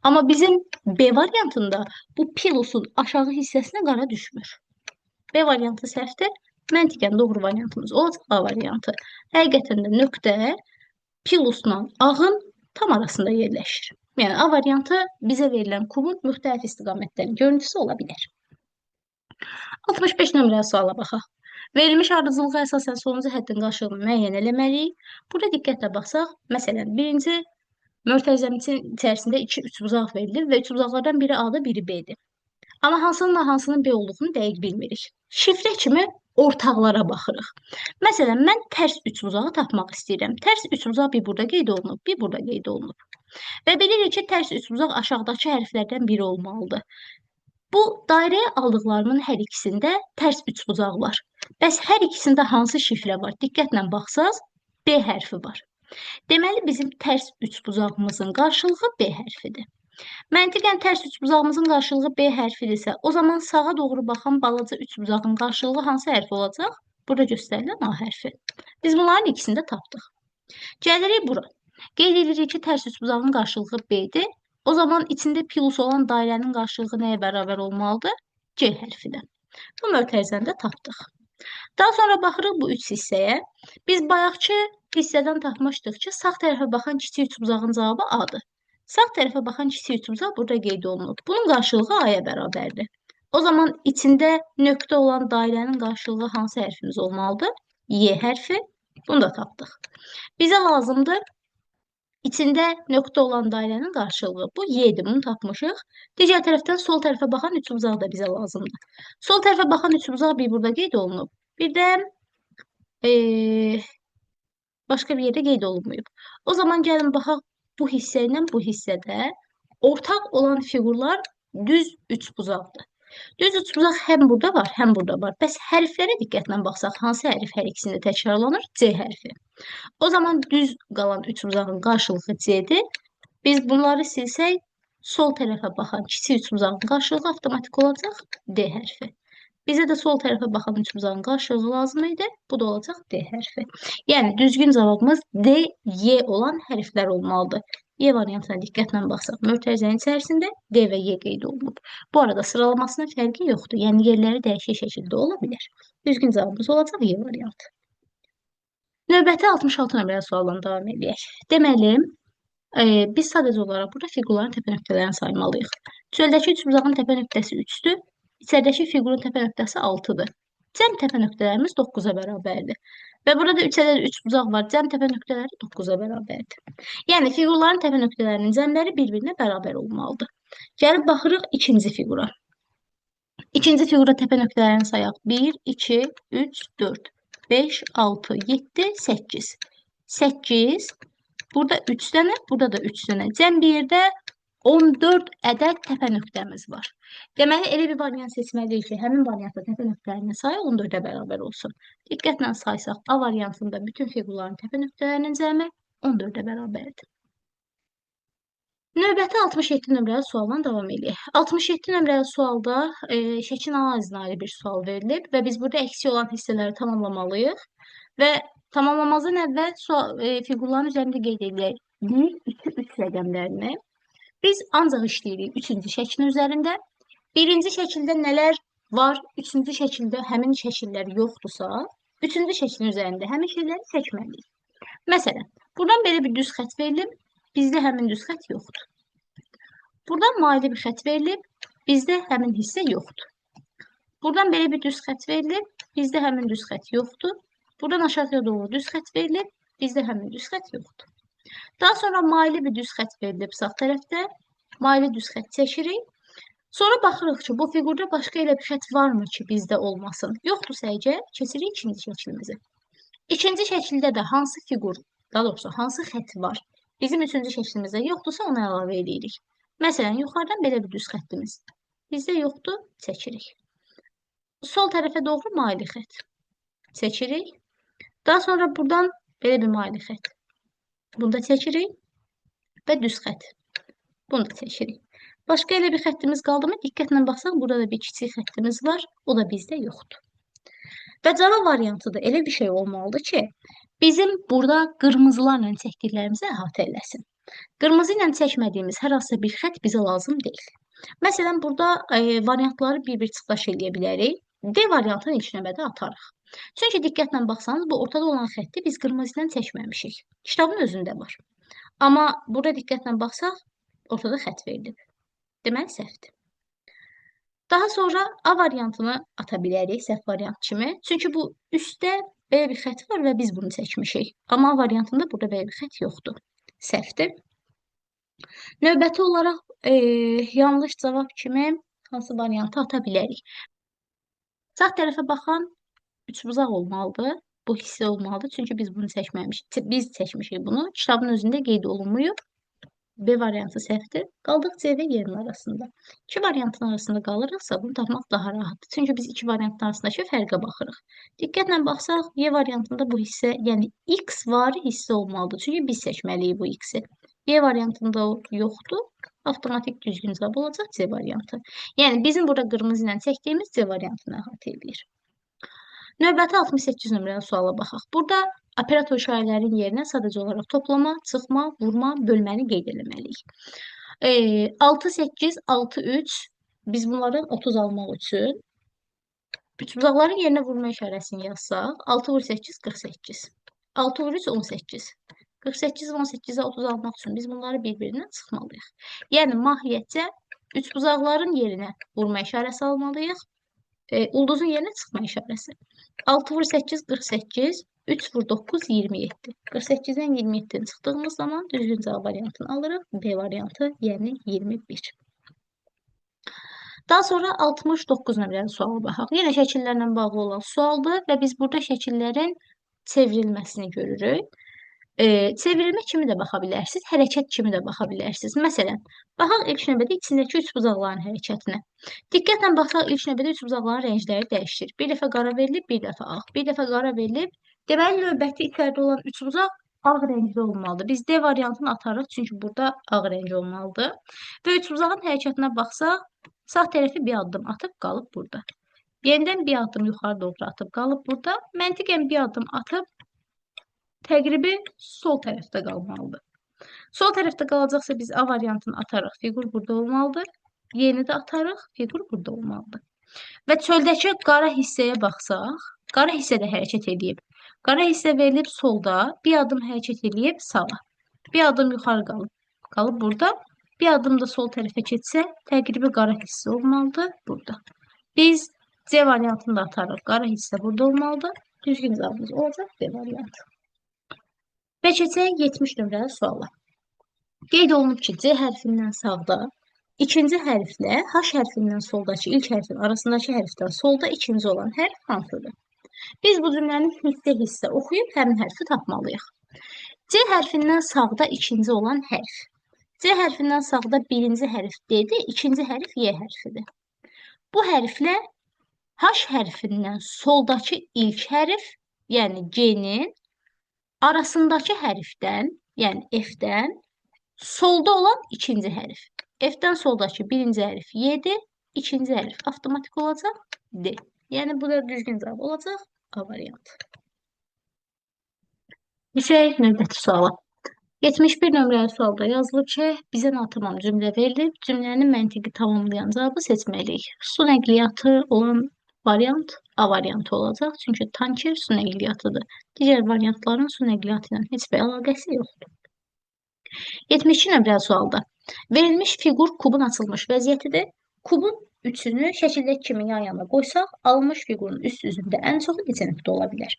Amma bizim B variantında bu plusun aşağı hissəsinə qara düşmür. B variantı səhvdir. Məntiqən doğru variantımız olacaq A variantı. Həqiqətən də nöqtə plusla ağın tam arasında yerləşir. Yəni A variantı bizə verilən kubun müxtəlif istiqamətlərin görüntüsü ola bilər. 65 nömrəli suala baxaq. Verilmiş ardıcılığa əsasən sonuncu həddin qarşılığını müəyyən eləməliyik. Burada diqqətlə baxsaq, məsələn, birinci mötərizəmizin içərisində iki üçbucaq verilir və üçbucaqlardan biri A-dır, biri B-dir. Amma hansının B olduğunu dəqiq bilmirik. Şifrə kimi ortaqlara baxırıq. Məsələn, mən tərs üçbucağı tapmaq istəyirəm. Tərs üçbucaq bir burada qeyd olunub, bir burada qeyd olunub. Və bilirik ki, tərs üçbucaq aşağıdakı hərflərdən biri olmalıdır. Bu dairəyə aldıqlarımın hər ikisində tərs üçbucaq var. Bəs hər ikisində hansı şifrə var? Diqqətlə baxsaq, B hərfi var. Deməli, bizim tərs üçbucağımızın qarşılığı B hərfidir. Məntiqən tərs üçbucağımızın qarşılığı B hərfidirsə, o zaman sağa doğru baxan balaca üçbucağın qarşılığı hansı hərf olacaq? Burada göstərilən A hərfi. Biz bunların ikisini də tapdıq. Gəlirik bura. Qeyd edirik ki, tərs üçbucağın qarşılığı B-dir. O zaman içində plus olan dairənin qarşılığı nəyə bərabər olmalıdır? C hərfinə. Bu mötərizəni də tapdıq. Daha sonra baxırıq bu üç hissəyə. Biz bayaqçı hissədən tapmışdıq ki, sağ tərəfə baxan kiçik üçbucağın cavabı A-dır. Sağ tərəfə baxan kiçik üçbucaq burada qeyd olunub. Bunun qarşılığı A-ya bərabərdir. O zaman içində nöqtə olan dairənin qarşılığı hansı hərfimiz olmalıdır? Y hərfi. Bunu da tapdıq. Bizə lazımdır İçində nöqtə olan dairənin qarşılığı. Bu Y-dir, bunu tapmışıq. Digər tərəfdən sol tərəfə baxan üçbucaq da bizə lazımdır. Sol tərəfə baxan üçbucaq bir burada qeyd olunub. Bir də başqa bir yerdə qeyd olunmayıb. O zaman gəlin baxaq bu hissə ilə bu hissədə ortaq olan fiqurlar düz üçbucaqdır. Düz üçbucaq həm burada var, həm burada var. Bəs hərflərə diqqətlə baxsaq, hansı hərf hər ikisində təkrarlanır? C hərfi. O zaman düz qalan üçbucağın qarşılığı C-dir. Biz bunları silsək, sol tərəfə baxan kiçik üçbucağın qarşılığı avtomatik olacaq D hərfi. Bizə də sol tərəfə baxan üçbucağın qarşılığı lazım idi. Bu da olacaq D hərfi. Yəni, düzgün cavabımız D, Y olan hərflər olmalıdır. Y variantına diqqətlə baxsaq, mötərizənin içərisində D və Y qeyd olunub. Bu arada sıralamasının fərqi yoxdur. Yəni, yerləri dəyişik şəkildə ola bilər. Düzgün cavabımız olacaq Y variantı. Növbəti 66 nömrəli sualdan davam edək. Deməli, biz sadəcə olaraq burada fiqurların təpə nöqtələrini saymalıyıq. Çöldəki üçbucağın təpə nöqtəsi 3-dür. İçəridəki fiqurun təpə nöqtəsi 6-dır. Cəm təpə nöqtələrimiz 9-a bərabərdir. Və burada 3 ədəd 3 bucaq var. Cəm təpə nöqtələri 9-a bərabərdir. Yəni fiqurların təpə nöqtələrinin cəmləri bir-birinə bərabər olmalıdır. Gəlib baxırıq ikinci fiqura. İkinci fiqura təpə nöqtələrini sayaq. 1, 2, 3, 4, 5, 6, 7, 8. 8, burada 3 dənə, burada da 3 dənə. Cəm bir yerdə 14 ədəd təpə nöqtəmiz var. Deməli, elə bir variant seçməliyik ki, həmin variantda təpə nöqtələrinin sayı 14-ə bərabər olsun. Diqqətlə saysaq, A variantında bütün fiqurların təpə nöqtələrinin cəmi 14-ə bərabərdir. Növbəti 67 nömrəli sualla davam edək. 67 nömrəli sualda şəklin analizinə aid bir sual verilib və biz burada əksik olan hissələri tamamlamalıyıq və tamamlamazdan əvvəl fiqurların üzərində qeyd edək 1, 2, 3 rəqəmlərini. Biz ancaq işləyirik 3-cü şəklin üzərində. Birinci şəkildə nələr var, 3-cü şəkildə həmin şəkillər yoxdursa, 3-cü şəklin üzərində həmin şeyləri seçməliyik. Məsələn, buradan belə bir düz xətt verilib, bizdə həmin düz xətt yoxdur. Buradan maili bir xətt verilib, bizdə həmin hissə yoxdur. Buradan belə bir düz xətt verilib, bizdə həmin düz xətt yoxdur. Buradan aşağıya doğru düz xətt verilib, bizdə həmin düz xətt yoxdur. Daha sonra maili bir düz xətt verilib sağ tərəfdə. Maili düz xətt seçirik. Sonra baxırıq ki, bu fiqurda başqa elə bir xətt varmı ki, bizdə olmasın? Yoxdursa əgər, keçirik ikinci şəklimizi. İkinci şəkildə də hansı fiqur, daha doğrusu hansı xətt var? Bizim üçüncü şəklimizdə yoxdursa onu əlavə edirik. Məsələn, yuxarıdan belə bir düz xəttimiz. Bizdə yoxdur, seçirik. Sol tərəfə doğru maili xətt. Seçirik. Daha sonra buradan belə bir maili xətt. Bunu da seçirik və düz xətt. Bunu da seçirik. Başqa elə bir xəttimiz qaldı mı? Diqqətlə baxsaq, burada da bir kiçik xəttimiz var. O da bizdə yoxdur. Və cavab variantı da elə bir şey olmalıdır ki, bizim burada qırmızılarla çəkdiklərimizi əhatə eləsin. Qırmızı ilə çəkmədiyimiz hər hansısa bir xətt bizə lazım deyil. Məsələn, burada variantları bir-bir çıxdaş eləyə bilərik. D variantını ilk növbədə atarıq. Çünki diqqətlə baxsanız, bu ortada olan xətti biz qırmızı ilə çəkməmişik. Kitabın özündə var. Amma burada diqqətlə baxsaq, ortada xətt verilib. Deməli, səhvdir. Daha sonra A variantını ata bilərik, səhv variant kimi. Çünki bu üstdə belə bir xətt var və biz bunu seçmişik. Amma A variantında burada belə bir xətt yoxdur. Səhvdir. Növbəti olaraq yanlış cavab kimi hansı variantı ata bilərik? Sağ tərəfə baxan üçbucaq olmalıdır. Bu hissə olmalıdır. Çünki biz bunu seçməmişik. Biz seçmişik bunu. Kitabın özündə qeyd olunmuyub. B variantı səhvdir. Qaldıq C və Y-nin arasında. İki variantın arasında qalırıqsa bunu tapmaq daha rahatdır. Çünki biz iki variantın arasındakı fərqə baxırıq. Diqqətlə baxsaq, Y variantında bu hissə, yəni X vari hissə olmalıdır. Çünki biz seçməliyik bu X-i. Y variantında yoxdur. Avtomatik düzgün cavab olacaq C variantı. Yəni bizim burada qırmızı ilə çəkdiyimiz C variantını əhatə edir. Növbəti 68 nömrəli suala baxaq. Burada operator şairlərin yerinə sadəcə olaraq toplama, çıxma, vurma, bölməni qeyd etməliyik. 6, 8, 6, 3 biz bunların 30 almaq üçün üçbucaqların yerinə vurma işarəsini yazsaq 6 vur 8, 48. 6 vur 3, 18. 48 və 18-ə 30 almaq üçün biz bunları bir-birindən çıxmalıyıq. Yəni, mahiyyətcə üçbucaqların yerinə vurma işarəsi almalıyıq. Ulduzun yerinə çıxma işarəsi. 6 vur 8, 48. 3 vur 9, 27. 48-dən 27-ni çıxdığımız zaman düzgün cavab variantını alırıq. B variantı, yəni 21. Daha sonra 69 nömrəli suala baxaq. Yenə şəkillərlə bağlı olan sualdır və biz burada şəkillərin çevrilməsini görürük. Çevrilmə kimi də baxa bilərsiniz, hərəkət kimi də baxa bilərsiniz. Məsələn, baxaq ilk növbədə içindəki üçbucaqların hərəkətinə. Diqqətlə baxsaq, ilk növbədə üçbucaqların rəngləri dəyişir. Bir dəfə qara verilib, bir dəfə ağ. Bir dəfə qara verilib. Deməli, növbəti içəridə olan üçbucaq ağ rəngli olmalıdır. Biz D variantını atarıq, çünki burada ağ rəngli olmalıdır. Və üçbucağın hərəkətinə baxsaq, sağ tərəfi bir addım atıb qalıb burada. Yenidən bir addım yuxarı doğru atıb qalıb burada. Məntiqən bir addım atıb təqribi sol tərəfdə qalmalıdır. Sol tərəfdə qalacaqsa biz A variantını atarıq, fiqur burada olmalıdır. Yeni də atarıq, fiqur burada olmalıdır. Və çöldəki qara hissəyə baxsaq, qara hissə də hərəkət edib. Qara hissə verilib solda, bir adım hərəkət edib sağa. Bir adım yuxarı qalıb burada. Bir adım da sol tərəfə keçsə, təqribi qara hissə olmalıdır burada. Biz C variantını da atarıq. Qara hissə burada olmalıdır. Düzgün cavabımız olacaq B variantı. Və keçək 70 nömrəli suala. Qeyd olunub ki, C hərfindən sağda ikinci hərflə H hərfindən soldakı ilk hərfin arasındakı hərfdən solda ikinci olan hərf hansıdır? Biz bu cümləni hissə-hissə oxuyub həmin hərfi tapmalıyıq. C hərfindən sağda ikinci olan hərf. C hərfindən sağda birinci hərf D-dir, ikinci hərf Y hərfidir. Bu hərflə H hərfindən soldakı ilk hərf, yəni G-nin arasındakı hərfdən, yəni F-dən solda olan ikinci hərf. F-dən soldakı birinci hərf Y-dir, ikinci hərf avtomatik olacaq D. Yəni bu da düzgün cavab olacaq A variantı. Keçək növbəti suala. 71 nömrəli sualda yazılıb ki, bizə natamam cümlə verilib. Cümlənin məntiqi tamamlayan cavabı seçməliyik. Su nəqliyyatı olan variant A variantı olacaq. Çünki tanker su nəqliyyatıdır. Digər variantların su nəqliyyatı ilə heç bir əlaqəsi yoxdur. 72 nömrəli sualda verilmiş fiqur kubun açılmış vəziyyətidir. Kubun üçünü şəkildəki kimi yan-yana qoysaq, alınmış fiqurun üst üzündə ən çoxu neçə nöqtə ola bilər?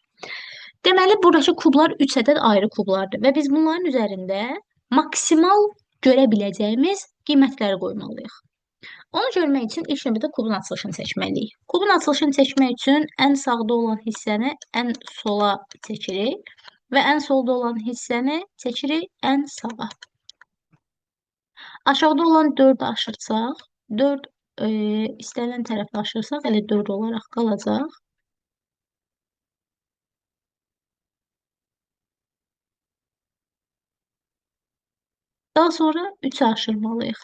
Deməli, buradakı kublar 3 ədəd ayrı kublardır və biz bunların üzərində maksimal görə biləcəyimiz qiymətləri qoymalıyıq. Onu görmək üçün ilk növbədə kubun açılışını seçməliyik. Kubun açılışını seçmək üçün ən sağda olan hissəni ən sola çəkirik və ən solda olan hissəni çəkirik ən sağa. Aşağıda olan 4-ü aşırsaq, 4 istənilən tərəfə aşırsaq, elə 4 olaraq qalacaq. Daha sonra 3'ü aşırmalıyıq.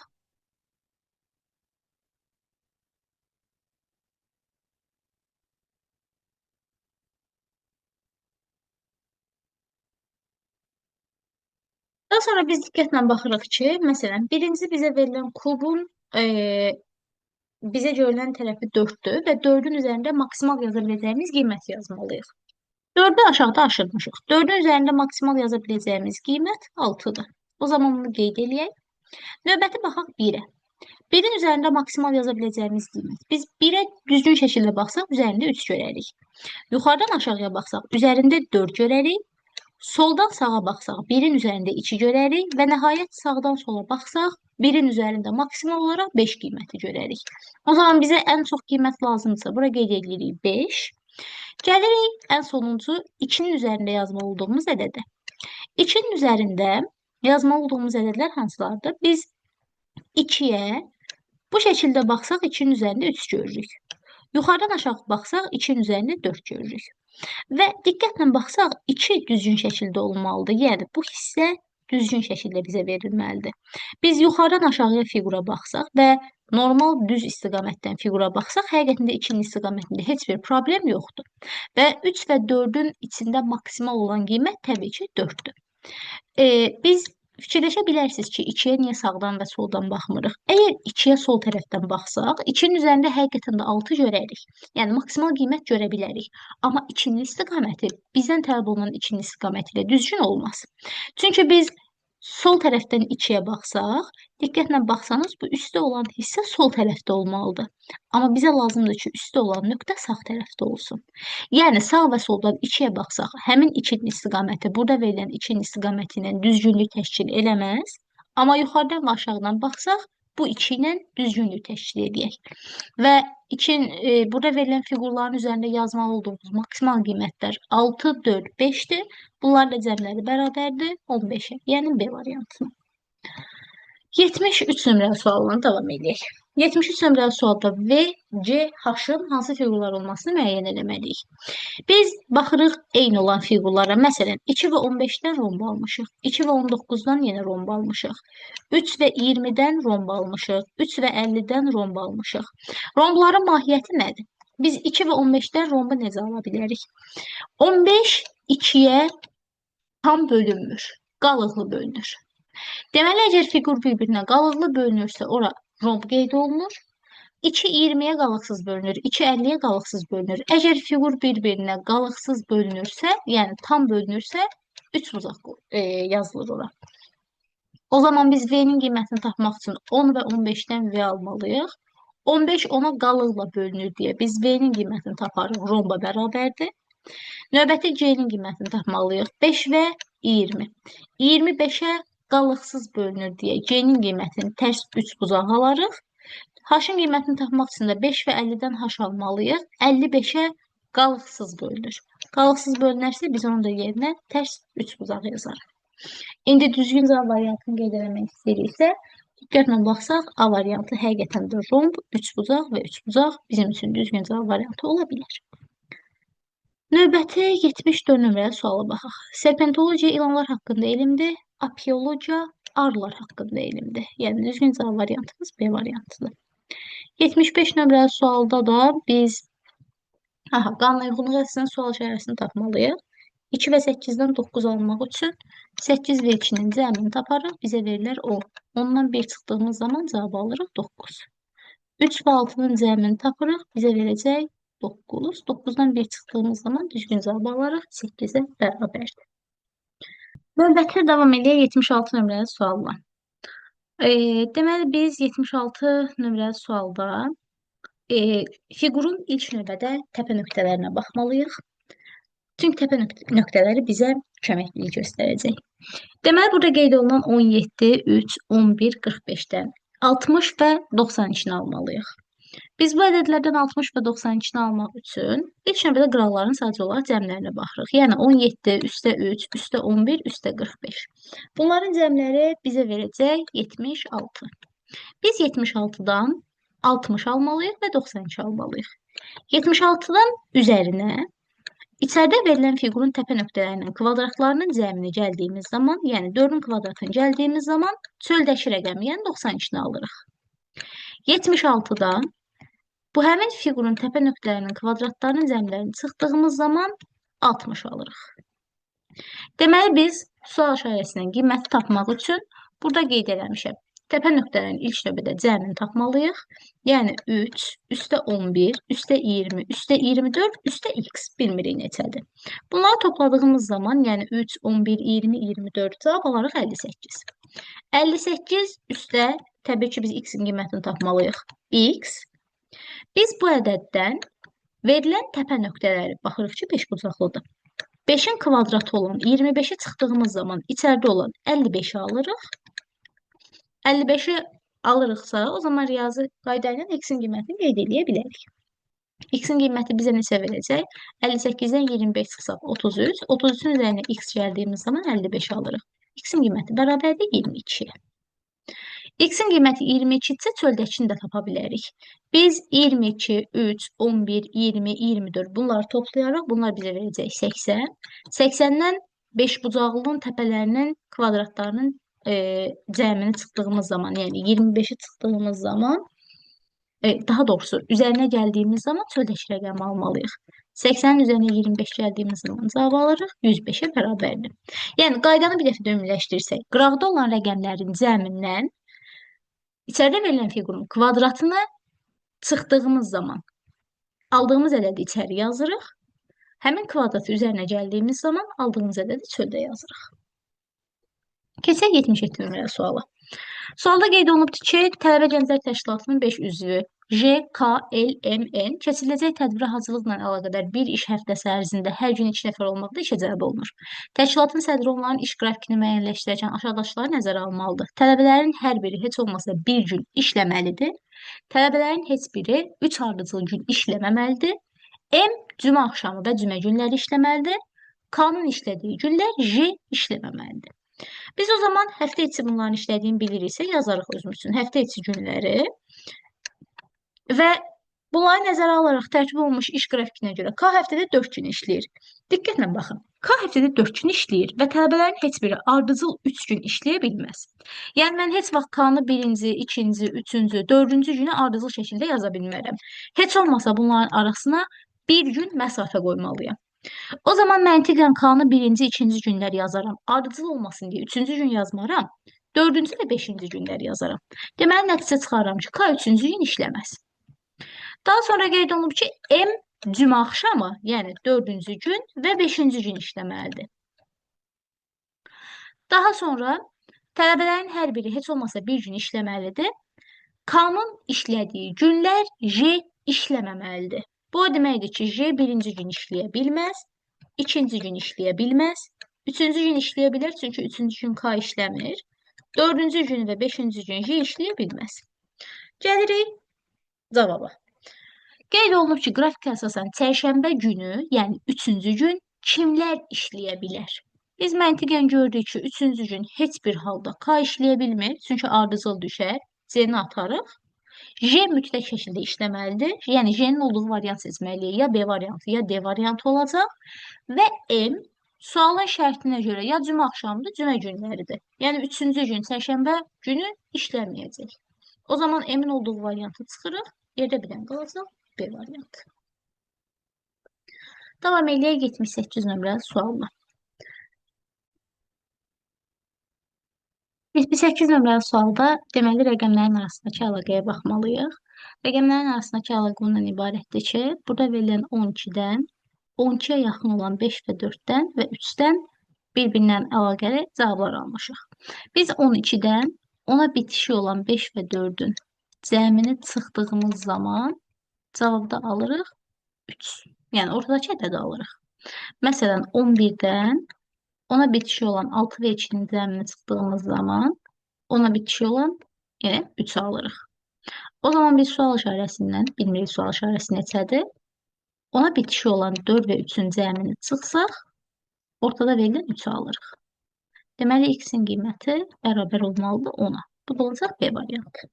Daha sonra biz diqqətlə baxırıq ki, məsələn, birinci bizə verilən kubun bizə görülən tərəfi 4'dür və 4'ün üzərində maksimal yaza biləcəyimiz qiyməti yazmalıyıq. 4'ü aşağıda aşırmışıq. 4'ün üzərində maksimal yaza biləcəyimiz qiymət 6'dır. O zaman bunu qeyd eləyək. Növbəti baxaq 1'ə. 1'in üzərində maksimal yaza biləcəyimiz qiymət. Biz 1'ə düzgün şəkildə baxsaq, üzərində 3 görərik. Yuxarıdan aşağıya baxsaq, üzərində 4 görərik. Soldan sağa baxsaq, 1'in üzərində 2 görərik və nəhayət sağdan sola baxsaq, 1'in üzərində maksimal olaraq 5 qiyməti görərik. O zaman bizə ən çox qiymət lazımdırsa, bura qeyd edirik 5. Gəlirik ən sonuncu 2'nin üzərində yazmalı olduğumuz ədədə. 2'nin üzərində yazmalı olduğumuz ədədlər hansılardır? Biz 2'yə bu şəkildə baxsaq 2'nin üzərində 3 görürük. Yuxarıdan aşağı baxsaq 2'nin üzərində 4 görürük. Və diqqətlə baxsaq 2 düzgün şəkildə olmalıdır. Yəni bu hissə düzgün şəkildə bizə verilməlidir. Biz yuxarıdan aşağıya fiqura baxsaq və normal düz istiqamətdən fiqura baxsaq, həqiqətində 2'nin istiqamətində heç bir problem yoxdur. Və 3 və 4'ün içində maksimal olan qiymət təbii ki 4'dür. Biz fikirləşə bilərsiniz ki, 2'yə niyə sağdan və soldan baxmırıq? Əgər 2'yə sol tərəfdən baxsaq, 2'nin üzərində həqiqətən də 6 görərik. Yəni maksimal qiymət görə bilərik. Amma 2'nin istiqaməti bizdən tələb olunan 2'nin istiqaməti ilə düzgün olmaz. Çünki biz sol tərəfdən 2'yə baxsaq, diqqətlə baxsanız bu üstdə olan hissə sol tərəfdə olmalıdır. Amma bizə lazımdır ki, üstdə olan nöqtə sağ tərəfdə olsun. Yəni sağ və soldan 2'yə baxsaq, həmin 2'nin istiqaməti burada verilən 2'nin istiqaməti ilə düzgünlük təşkil eləməz. Amma yuxarıdan və aşağıdan baxsaq, bu 2 ilə düzgünlük təşkil edək. Və burada verilən fiqurların üzərində yazmalı olduğumuz maksimal qiymətlər 6, 4, 5'dir. Bunlar da cəmləri bərabərdir 15'ə, yəni B variantı. 73 nömrəli sualına davam edək. 73 nömrəli sualda V, C, H-ın hansı fiqurlar olmasını müəyyən eləməliyik. Biz baxırıq eyni olan fiqurlara. Məsələn, 2 və 15'dən romb almışıq. 2 və 19'dan yenə romb almışıq. 3 və 20'dən romb almışıq. 3 və 50'dən romb almışıq. Rombların mahiyyəti nədir? Biz 2 və 15'dən rombu necə ala bilərik? 15 2'yə tam bölünmür. Qalıqlı bölünür. Deməli, əgər fiqur bir-birinə qalıqlı bölünürsə, ora romb qeyd olunur. 2 20'yə qalıqsız bölünür, 2 50'yə qalıqsız bölünür. Əgər fiqur bir-birinə qalıqsız bölünürsə, yəni tam bölünürsə, 3 uzaq yazılır ora. O zaman biz V'nin qiymətini tapmaq üçün 10 və 15'dən V almalıyıq. 15 10-a qalıqla bölünür deyə biz V-nin qiymətini taparıq. Romba bərabərdir. Növbəti C-nin qiymətini tapmalıyıq. 5 və 20. 25-ə qalıqsız bölünür deyə C-nin qiymətini tərs 3 bucaq alarıq. H-ın qiymətini tapmaq üçün də 5 və 50-dən H almalıyıq. 55-ə qalıqsız bölünür. Qalıqsız bölünərsə biz onun da yerinə tərs 3 bucaq yazarıq. İndi düzgün cavab variantını qeyd etmək istəyiriksə, diqqətlə baxsaq, A variantı həqiqətən də romb, 3 bucaq və 3 bucaq bizim üçün düzgün cavab variantı ola bilər. Növbəti 74 nömrəli suala baxaq. Serpentologiya ilanlar haqqında elmdir, apiologiya arılar haqqında elmdir. Yəni düzgün cavab variantımız B variantıdır. 75 nömrəli sualda da biz qanla uyğunluq əsasında sual işarəsini tapmalıyıq. 2 və 8-dən 9 almaq üçün 8 və 2-nin cəmini taparıq. Bizə verirlər 10. 10-dan 1 çıxdığımız zaman cavab alırıq 9. 3 və 6-nın cəmini tapırıq. Bizə verəcək 9. 9-dan 1 çıxdığımız zaman düzgün cavab alarıq. 8-ə bərabərdir. Növbəti davam edək 76 nömrəli sualla. Deməli, biz 76 nömrəli sualda fiqurun ilk növbədə təpə nöqtələrinə baxmalıyıq. Çünki təpə nöqtələri bizə köməkliyi göstərəcək. Deməli, burada qeyd olunan 17, 3, 11, 45-dən 60 və 92-ni almalıyıq. Biz bu ədədlərdən 60 və 92-ni almaq üçün ilk növbədə qıraqların sadəcə olaraq cəmlərinə baxırıq. Yəni 17, üstə 3, üstə 11, üstə 45. Bunların cəmləri bizə verəcək 76. Biz 76-dan 60 almalıyıq və 92 almalıyıq. 76-dan üzərinə İçəridə verilən fiqurun təpə nöqtələrinin kvadratlarının cəmini gəldiyimiz zaman, yəni 4-ün kvadratını gəldiyimiz zaman çöldəki rəqəmi, yəni 92-ni alırıq. 76-dan bu həmin fiqurun təpə nöqtələrinin kvadratlarının cəmlərini çıxdığımız zaman 60 alırıq. Deməli, biz sual işarəsindən qiyməti tapmaq üçün burada qeyd eləmişəm. Təpə nöqtələrin ilk növbədə cəmini tapmalıyıq. Yəni 3, üstə 11, üstə 20, üstə 24, üstə x bilmirik neçədir. Bunları topladığımız zaman, yəni 3, 11, 20, 24 cavab alarıq 58. 58 üstə, təbii ki, biz x-in qiymətini tapmalıyıq. X. Biz bu ədəddən verilən təpə nöqtələri baxırıq ki, 5 bucaqlıdır. 5-in kvadratı olan 25-i çıxdığımız zaman içəridə olan 55-i alırıq. 55-i alırıqsa, o zaman riyazi qayda ilə x-in qiymətini qeyd edə bilərik. X-in qiyməti bizə neçə verəcək? 58-dən 25 çıxsaq 33. 33-ün üzərinə x gəldiyimiz zaman 55 alırıq. X-in qiyməti bərabərdir 22-yə. X-in qiyməti 22-dirsə, çöldəkini də tapa bilərik. Biz 22, 3, 11, 20, 24 bunları toplayaraq, bunlar bizə verəcək 80. 80-dən 5 bucaqlının təpələrinin kvadratlarının cəmini çıxdığımız zaman, yəni 25-i çıxdığımız zaman, daha doğrusu üzərinə gəldiyimiz zaman çöldəki rəqəmi almalıyıq. 80-in üzərinə 25 gəldiyimiz zaman cavab alırıq, 105-ə bərabərdir. Yəni, qaydanı bir dəfə ümumiləşdirsək, qıraqda olan rəqəmlərin cəmindən içəridə verilən fiqurun kvadratını çıxdığımız zaman aldığımız ədədi içəri yazırıq. Həmin kvadratı üzərinə gəldiyimiz zaman aldığımız ədədi çöldə yazırıq. Keçək 77 nömrəli suala. Sualda qeyd olunubdur ki, Tələbə Gənclər Təşkilatının 5 üzvü J, K, L, M, N keçiriləcək tədbirə hazırlıqla əlaqədar bir iş həftəsi ərzində hər gün 2 nəfər olmaqda işə cəlb olunur. Təşkilatın sədri onların iş qrafikini müəyyənləşdirərkən aşağıdakıları nəzərə almalıdır. Tələbələrin hər biri heç olmasa bir gün işləməlidir. Tələbələrin heç biri 3 ardıcıl gün işləməməlidir. M cümə axşamı və cümə günləri işləməlidir. K-nın işlədiyi günlər J işləməməlidir. Biz o zaman həftə içi bunların işlədiyini biliriksə, yazarıq özümüz üçün həftə içi günləri və bunları nəzərə alaraq tərtib olunmuş iş qrafikinə görə K həftədə 4 gün işləyir. Diqqətlə baxın, K həftədə 4 gün işləyir və tələbələrin heç biri ardıcıl 3 gün işləyə bilməz. Yəni, mən heç vaxt K-nı 1-ci, 2-ci, 3-cü, 4-cü günə ardıcıl şəkildə yaza bilmərəm. Heç olmasa bunların arasına bir gün məsafə qoymalıyam. O zaman məntiqən K-nı 1-ci, 2-ci günlər yazaram. Ardıcıl olmasın deyə 3-cü gün yazmaram. 4-cü və 5-ci günlər yazaram. Deməli, nəticə çıxarıram ki, K 3-cü gün işləməz. Daha sonra qeyd olunub ki, M cümə axşamı, yəni 4-cü gün və 5-ci gün işləməlidir. Daha sonra tələbələrin hər biri heç olmasa bir gün işləməlidir. K-nın işlədiyi günlər J işləməməlidir. Bu o deməkdir ki, J birinci gün işləyə bilməz, ikinci gün işləyə bilməz, üçüncü gün işləyə bilər, çünki üçüncü gün K işləmir. Dördüncü gün və beşinci gün J işləyə bilməz. Gəlirik cavaba. Qeyd olunub ki, qrafikə əsasən çərşənbə günü, yəni üçüncü gün kimlər işləyə bilər? Biz məntiqən gördük ki, üçüncü gün heç bir halda K işləyə bilmir, çünki ardıcıl düşər. C-ni atarıq. J mütləq şəkildə işləməlidir. Yəni J-nin olduğu variant seçməliyik. Ya B variantı, ya D variantı olacaq. Və M sualın şərtinə görə ya cümə axşamıdır, cümə günləridir. Yəni üçüncü gün, çərşənbə günü işləməyəcək. O zaman M-in olduğu variantı çıxırıq. Yerdə bir dənə qalacaq B variantı. Davam eləyək 78 nömrəli sualla. 78 nömrəli sualda deməli rəqəmlərin arasındakı əlaqəyə baxmalıyıq. Rəqəmlərin arasındakı əlaqə ondan ibarətdir ki, burada verilən 12-dən 12-yə yaxın olan 5 və 4-dən və 3-dən bir-birindən əlaqəli cavablar almışıq. Biz 12-dən ona bitişi olan 5 və 4-ün cəmini çıxdığımız zaman cavabda alırıq 3. Yəni ortadakı ədədi alırıq. Məsələn, 11-dən ona bitişi olan 6 və 2-nin cəmini çıxdığımız zaman ona bitişi olan yəni 3 alırıq. O zaman biz sual işarəsindən, bilmirik sual işarəsi neçədir. Ona bitişi olan 4 və 3-ün cəmini çıxsaq, ortada verilən 3 alırıq. Deməli, x-in qiyməti bərabər olmalıdır 10-a. Bu da olacaq B variantı.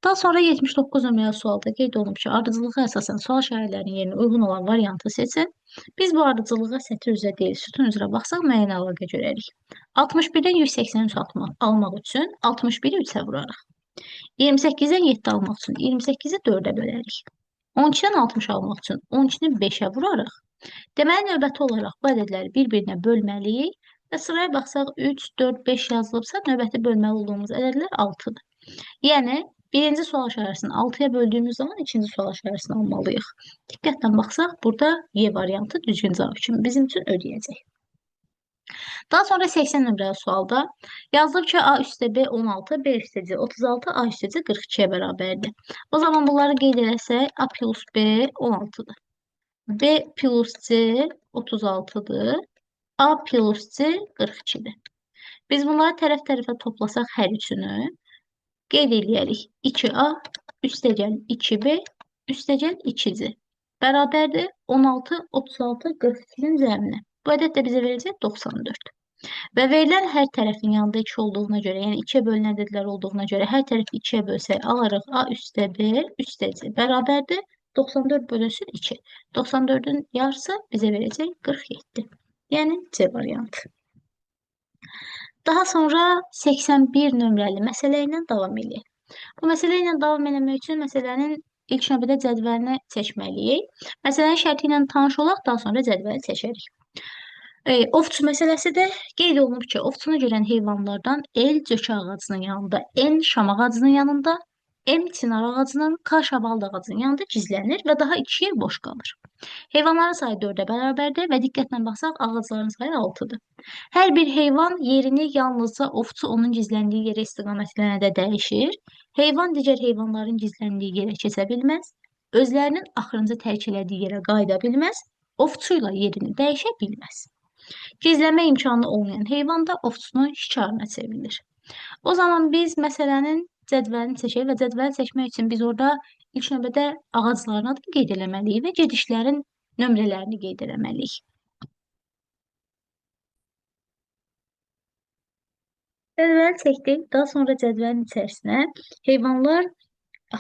Daha sonra 79 nömrəli sualda qeyd olunub ki, ardıcılığa əsasən sual şəhərlərinin yerinə uyğun olan variantı seçin. Biz bu ardıcılığa sətr üzrə deyil, sütun üzrə baxsaq müəyyən əlaqə görərik. 61-dən 183 almaq üçün 61-i 3-ə vurarıq. 28-dən 7 almaq üçün 28-i 4-ə bölərik. 12-dən 60 almaq üçün 12-ni 5-ə vurarıq. Deməli, növbəti olaraq bu ədədləri bir-birinə bölməliyik və sıraya baxsaq 3, 4, 5 yazılıbsa, növbəti bölməli olduğumuz ədədlər 6-dır. Yəni, birinci sual işarəsini 6-ya böldüyümüz zaman ikinci sual işarəsini almalıyıq. Diqqətlə baxsaq, burada Y variantı düzgün cavab kimi bizim üçün ödəyəcək. Daha sonra 80 nömrəli sualda yazılıb ki, A üstə B 16, B üstə C 36, A üstə C 42-yə bərabərdir. O zaman bunları qeyd eləsək, A plus B 16-dır. B plus C 36-dır. A plus C 42-dir. Biz bunları tərəf-tərəfə toplasaq hər üçünü, qeyd eləyərik. 2A üstəgəl 2B üstəgəl 2C bərabərdir 16, 36, 42-nin cəmini. Bu ədəd də bizə verəcək 94. Və verilən hər tərəfin yanında 2 olduğuna görə, yəni 2-yə bölünən ədədlər olduğuna görə hər tərəfi 2-yə bölsək alırıq A üstə B üstə C bərabərdir 94 bölünsün 2. 94-ün yarısı bizə verəcək 47. Yəni C variantı. Daha sonra 81 nömrəli məsələ ilə davam edək. Bu məsələ ilə davam etmək üçün məsələnin ilk növbədə cədvəlini seçməliyik. Məsələnin şərti ilə tanış olaq, daha sonra cədvəli seçərik. Ovçu məsələsi də qeyd olunub ki, ovçunu görən heyvanlardan L cökə ağacının yanında, N şam ağacının yanında, M çinar ağacının, K şabalıd ağacının yanında gizlənir və daha 2 yer boş qalır. Heyvanların sayı 4-ə bərabərdir və diqqətlə baxsaq ağacların sayı 6-dır. Hər bir heyvan yerini yalnızca ovçu onun gizləndiyi yerə istiqamətlənəndə dəyişir. Heyvan digər heyvanların gizləndiyi yerə keçə bilməz, özlərinin axırıncı tərk elədiyi yerə qayıda bilməz, ovçu ilə yerini dəyişə bilməz. Gizlənmə imkanı olmayan heyvan da ovçunun şikarına çevrilir. O zaman biz məsələnin cədvəlini seçək və cədvəli seçmək üçün biz orada ilk növbədə ağacların adını qeyd eləməliyik və gedişlərin nömrələrini qeyd eləməliyik. Cədvəli çəkdik. Daha sonra cədvəlin içərisinə heyvanlar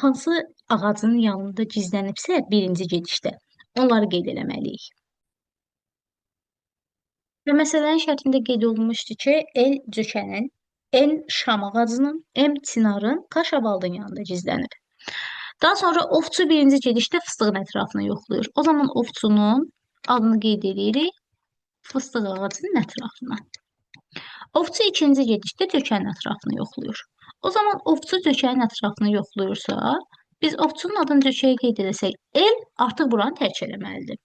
hansı ağacın yanında gizlənibsə birinci gedişdə onları qeyd eləməliyik. Və məsələnin şərtində qeyd olunmuşdu ki, L cökənin, N şam ağacının, M çinarın, K şabaldın yanında gizlənib. Daha sonra ovçu birinci gedişdə fıstığın ətrafını yoxlayır. O zaman ovçunun adını qeyd edirik fıstıq ağacının ətrafına. Ovçu ikinci gedişdə cökənin ətrafını yoxlayır. O zaman ovçu cökənin ətrafını yoxlayırsa, biz ovçunun adını cökəyə qeyd edəsək, L artıq buranı tərk eləməlidir.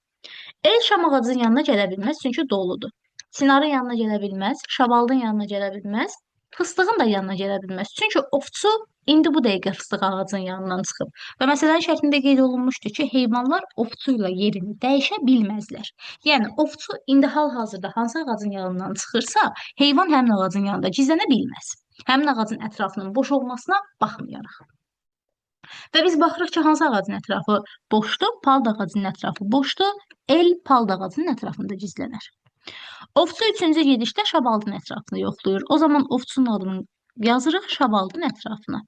L şam ağacının yanına gələ bilməz, çünki doludur. Çinarın yanına gələ bilməz, şabaldın yanına gələ bilməz, fıstığın da yanına gələ bilməz. Çünki ovçu İndi bu dəqiqə fıstıq ağacının yanından çıxıb. Və məsələnin şərtində qeyd olunmuşdu ki, heyvanlar ovçu ilə yerini dəyişə bilməzlər. Yəni ovçu indi hal-hazırda hansı ağacın yanından çıxırsa, heyvan həmin ağacın yanında gizlənə bilməz. Həmin ağacın ətrafının boş olmasına baxmayaraq. Və biz baxırıq ki, hansı ağacın ətrafı boşdur? Palıd ağacının ətrafı boşdur. El palıd ağacının ətrafında gizlənər. Ovçu üçüncü gedişdə şabaldın ətrafını yoxlayır. O zaman ovçunun adını yazırıq şabaldın ətrafına.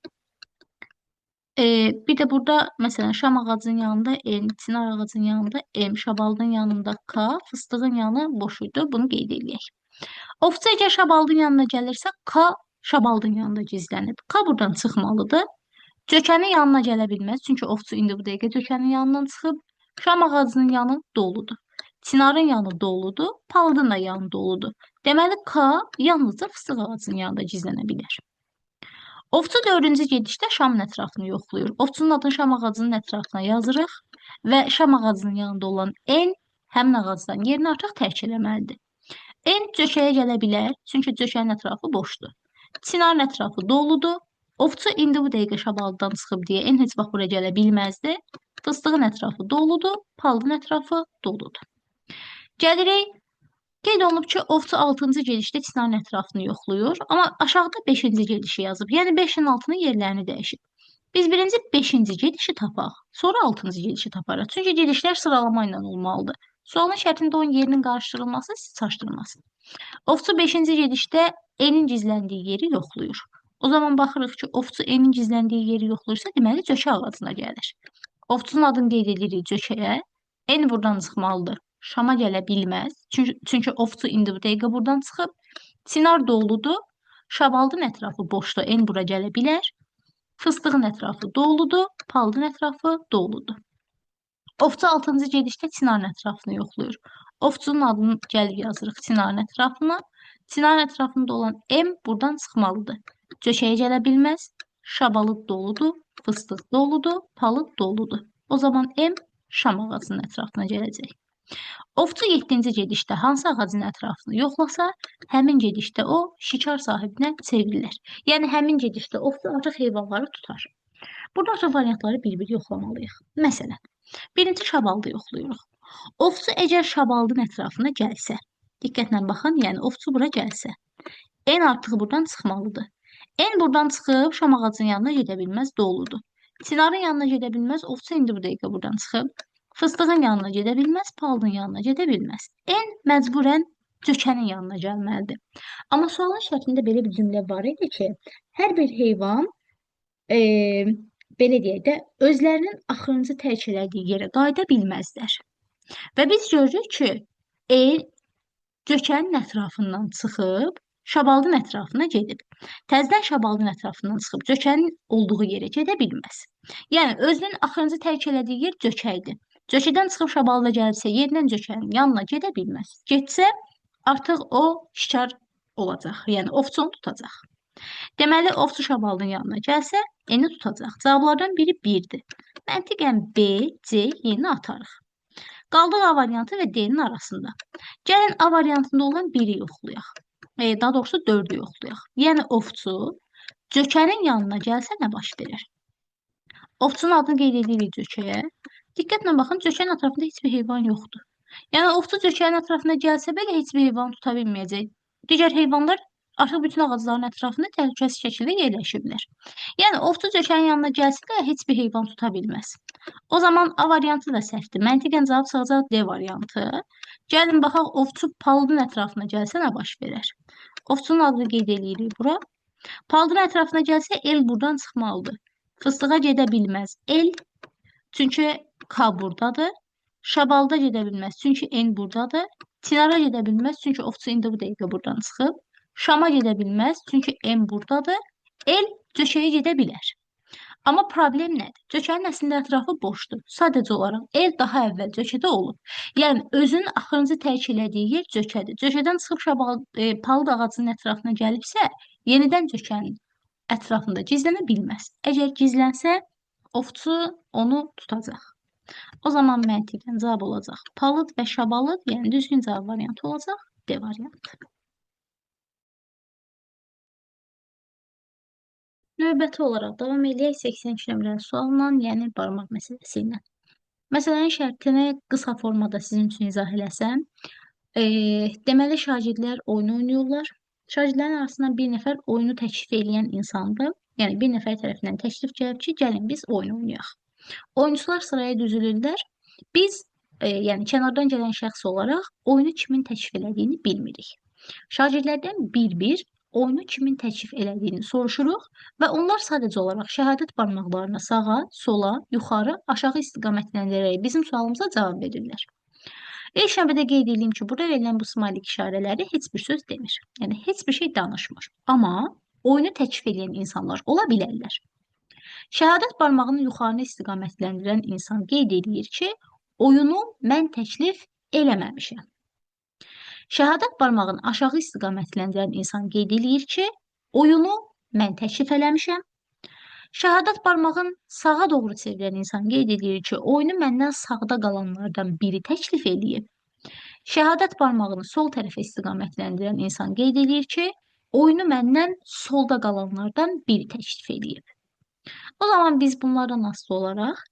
Bir də burada məsələn şam ağacının yanında N, çinar ağacının yanında M, şabaldın yanında K, fıstığın yanı boş idi. Bunu qeyd edək. Ovçu əgər şabaldın yanına gəlirsə, K şabaldın yanında gizlənib. K buradan çıxmalıdır. Cökənin yanına gələ bilməz, çünki ovçu indi bu dəqiqə cökənin yanından çıxıb. Şam ağacının yanı doludur. Çinarın yanı doludur, palıdın da yanı doludur. Deməli, K yalnızca fıstıq ağacının yanında gizlənə bilər. Ovçu dördüncü gedişdə şamın ətrafını yoxlayır. Ovçunun adını şam ağacının ətrafına yazırıq və şam ağacının yanında olan N həmin ağacdan yerini artıq tərk eləməlidir. N cökəyə gələ bilər, çünki cökənin ətrafı boşdur. Çinarın ətrafı doludur. Ovçu indi bu dəqiqə şabaldan çıxıb deyə N heç vaxt bura gələ bilməzdi. Fıstığın ətrafı doludur, palıdın ətrafı doludur. Gəlirik. Qeyd olunub ki, ovçu 6-cı gedişdə çinarın ətrafını yoxlayır, amma aşağıda 5-ci gedişi yazıb. Yəni 5-in altının yerlərini dəyişib. Biz birinci 5-ci gedişi tapaq, sonra 6-cı gedişi taparıq. Çünki gedişlər sıralama ilə olmalıdır. Sualın şərtində onun yerinin qarışdırılması sizi çaşdırmasın. Ovçu 5-ci gedişdə N-in gizləndiyi yeri yoxlayır. O zaman baxırıq ki, ovçu N-in gizləndiyi yeri yoxlayırsa, deməli cökə ağacına gəlir. Ovçunun adını qeyd edirik cökəyə. N buradan çıxmalıdır. Şama gələ bilməz. Çünki ovçu indi bu dəqiqə buradan çıxıb. Çinar doludur. Şabaldın ətrafı boşdur. N bura gələ bilər. Fıstığın ətrafı doludur. Palıdın ətrafı doludur. Ovçu 6-cı gedişdə çinarın ətrafını yoxlayır. Ovçunun adını gəlib yazırıq çinarın ətrafına. Çinarın ətrafında olan M buradan çıxmalıdır. Cökəyə gələ bilməz. Şabalıd doludur. Fıstıq doludur. Palıd doludur. O zaman M şam ağacının ətrafına gələcək. Ovçu 7-ci gedişdə hansı ağacın ətrafını yoxlasa, həmin gedişdə o şikar sahibinə çevrilir. Yəni həmin gedişdə ovçu artıq heyvanları tutar. Burada artıq variantları bir-bir yoxlamalıyıq. Məsələn, birinci şabaldı yoxlayırıq. Ovçu əgər şabaldın ətrafına gəlsə, diqqətlə baxın, yəni ovçu bura gəlsə, N artıq buradan çıxmalıdır. N buradan çıxıb şam ağacının yanına gedə bilməz, doludur. Çinarın yanına gedə bilməz, ovçu indi bu dəqiqə buradan çıxıb. Fıstığın yanına gedə bilməz, palıdın yanına gedə bilməz. N məcburən cökənin yanına gəlməlidir. Amma sualın şəklində belə bir cümlə var idi ki, hər bir heyvan belə deyək də, özlərinin axırıncı tərk elədiyi yerə qayıda bilməzlər. Və biz görürük ki, cökənin ətrafından çıxıb, şabaldın ətrafına gedib. Təzədən şabaldın ətrafından çıxıb, cökənin olduğu yerə gedə bilməz. Yəni, özünün axırıncı tərk elədiyi yer cökəydir. Cökədən çıxıb şabalda gəlsə, yerindən cökənin yanına gedə bilməz. Getsə, artıq o şikar olacaq. Yəni, ovçu onu tutacaq. Deməli, ovçu şabaldın yanına gəlsə, N-i tutacaq. Cavablardan biri 1-dir. Məntiqən B, C yerini atarıq. Qaldıq A variantı və D-nin arasında. Gəlin A variantında olan 1-i yoxlayaq. Daha doğrusu 4-ü yoxlayaq. Yəni, ovçu cökənin yanına gəlsə nə baş verir? Ovçunun adını qeyd edirik cökəyə. Diqqətlə baxın, cökənin ətrafında heç bir heyvan yoxdur. Yəni, ovçu cökənin ətrafına gəlsə belə heç bir heyvan tuta bilməyəcək. Digər heyvanlar artıq bütün ağacların ətrafında təhlükəsiz şəkildə yerləşiblər. Yəni, ovçu cökənin yanına gəlsə də heç bir heyvan tuta bilməz. O zaman A variantı da səhvdir. Məntiqən cavab çıxacaq D variantı. Gəlin, baxaq, ovçu palıdın ətrafına gəlsə nə baş verir? Ovçunun adını qeyd edirik bura. Palıdın ətrafına gəlsə, el buradan çıxmalıdır. Fıstığa gedə bilməz. El, çünki K buradadır. Şabalda gedə bilməz, çünki N buradadır. Çinara gedə bilməz, çünki ovçu indi bu dəqiqə buradan çıxıb. Şama gedə bilməz, çünki M buradadır. El cökəyə gedə bilər. Amma problem nədir? Cökənin əslində ətrafı boşdur. Sadəcə olaraq el daha əvvəl cökədə olub. Yəni, özünün axırıncı tərk elədiyi yer cökədir. Cökədən çıxıb palıd ağacının ətrafına gəlibsə, yenidən cökənin ətrafında gizlənə bilməz. Əgər gizlənsə, ovçu onu tutacaq. O zaman məntiqən cavab olacaq palıd və şabalıq, yəni düzgün cavab variantı olacaq D variantı. Növbəti olaraq davam eləyək 82 nömrəli sualla, yəni barmaq məsələsi ilə. Məsələnin şərtini qısa formada sizin üçün izah eləsəm, deməli şagirdlər oyun oynayırlar. Şagirdlərin arasından bir nəfər oyunu təklif eləyən insandır. Yəni bir nəfər tərəfindən təklif gəlib ki, gəlin biz oyun oynayaq. Oyunçular sıraya düzülürlər. Biz, yəni kənardan gələn şəxs olaraq oyunu kimin təklif elədiyini bilmirik. Şagirdlərdən bir-bir oyunu kimin təklif elədiyini soruşuruq və onlar sadəcə olaraq şəhadət barmaqlarını sağa, sola, yuxarı, aşağı istiqamətləndirərək bizim sualımıza cavab verirlər. İlk növbədə qeyd edeyim ki, burada verilən bu smaylik işarələri heç bir söz demir. Yəni heç bir şey danışmır. Amma oyunu təklif edən insanlar ola bilərlər. Şəhadət barmağını yuxarı istiqamətləndirən insan qeyd edir ki, oyunu mən təklif eləməmişəm. Şəhadət barmağını aşağı istiqamətləndirən insan qeyd eləyir ki, oyunu mən təklif eləmişəm. Şəhadət barmağını sağa doğru çevirən insan qeyd eləyir ki, oyunu məndən sağda qalanlardan biri təklif eləyib. Şəhadət barmağını sol tərəfə istiqamətləndirən insan qeyd eləyir ki, oyunu məndən solda qalanlardan biri təklif eləyib. O zaman biz bunlardan asılı olaraq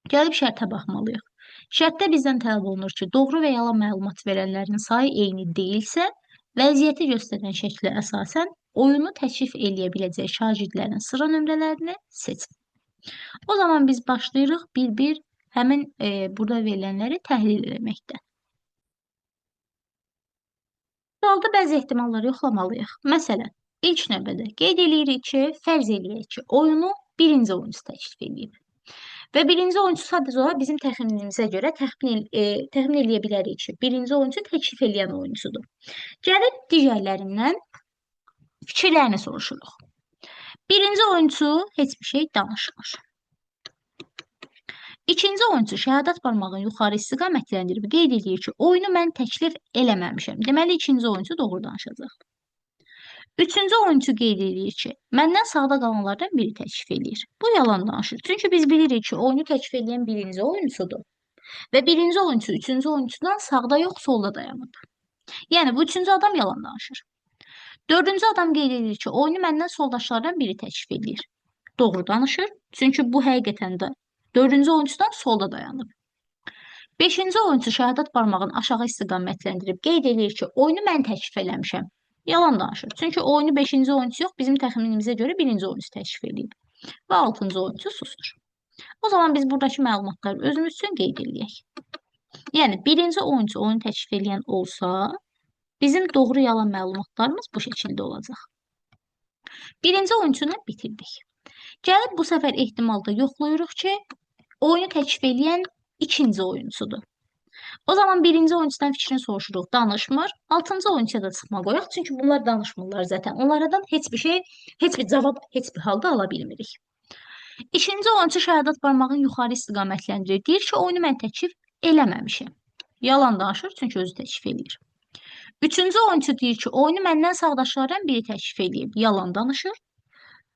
gəlib şərtə baxmalıyıq. Şərtdə bizdən tələb olunur ki, doğru və yalan məlumat verənlərin sayı eyni deyilsə, vəziyyəti göstərən şəklə əsasən oyunu təklif eləyə biləcək şagirdlərin sıra nömrələrini seçin. O zaman biz başlayırıq bir-bir həmin burada verilənləri təhlil etməkdə. Sualda bəzi ehtimalları yoxlamalıyıq. Məsələn, ilk növbədə qeyd eləyirik ki, fərz eləyək ki, oyunu birinci oyuncu təklif edib. Və birinci oyuncu sadəcə olaraq bizim təxminimizə görə təxmin eləyə bilərik ki, birinci oyuncu təklif eləyən oyuncudur. Gəlib digərlərindən fikirlərini soruşuruq. Birinci oyuncu heç bir şey danışmır. İkinci oyuncu şəhadət barmağını yuxarı istiqamətləndirib qeyd edir ki, oyunu mən təklif eləməmişəm. Deməli, ikinci oyuncu doğru danışacaq. Üçüncü oyuncu qeyd edir ki, məndən sağda qalanlardan biri təklif edir. Bu yalan danışır. Çünki biz bilirik ki, oyunu təklif edən birinci oyuncudur. Və birinci oyuncu üçüncü oyuncudan sağda yox, solda dayanıb. Yəni, bu üçüncü adam yalan danışır. Dördüncü adam qeyd edir ki, oyunu məndən soldaşlardan biri təklif edir. Doğru danışır. Çünki bu həqiqətən də dördüncü oyuncudan solda dayanıb. Beşinci oyuncu şəhadət barmağını aşağı istiqamətləndirib qeyd edir ki, oyunu mən təklif eləmişəm. Yalan danışır. Çünki oyunu 5-ci oyuncu yox, bizim təxminimizə görə 1-ci oyuncu təklif edib. Və 6-cı oyuncu susdur. O zaman biz buradakı məlumatları özümüz üçün qeyd edək. Yəni, 1-ci oyuncu oyunu təklif edən olsa, bizim doğru yalan məlumatlarımız bu şəkildə olacaq. 1-ci oyuncunu bitirdik. Gəlib bu səfər ehtimalda yoxlayırıq ki, oyunu təklif edən ikinci oyuncudur. O zaman birinci oyuncudan fikrini soruşuruq, danışmır. 6-cı oyuncuya da çıxma qoyaq, çünki bunlar danışmırlar zaten. Onlardan heç bir cavab heç bir halda ala bilmirik. İkinci oyuncu şəhadət barmağını yuxarı istiqamətləndirir. Deyir ki, oyunu mən təklif eləməmişəm. Yalan danışır, çünki özü təklif eləyir. Üçüncü oyuncu deyir ki, oyunu məndən sağdaşlardan biri təklif eləyib. Yalan danışır.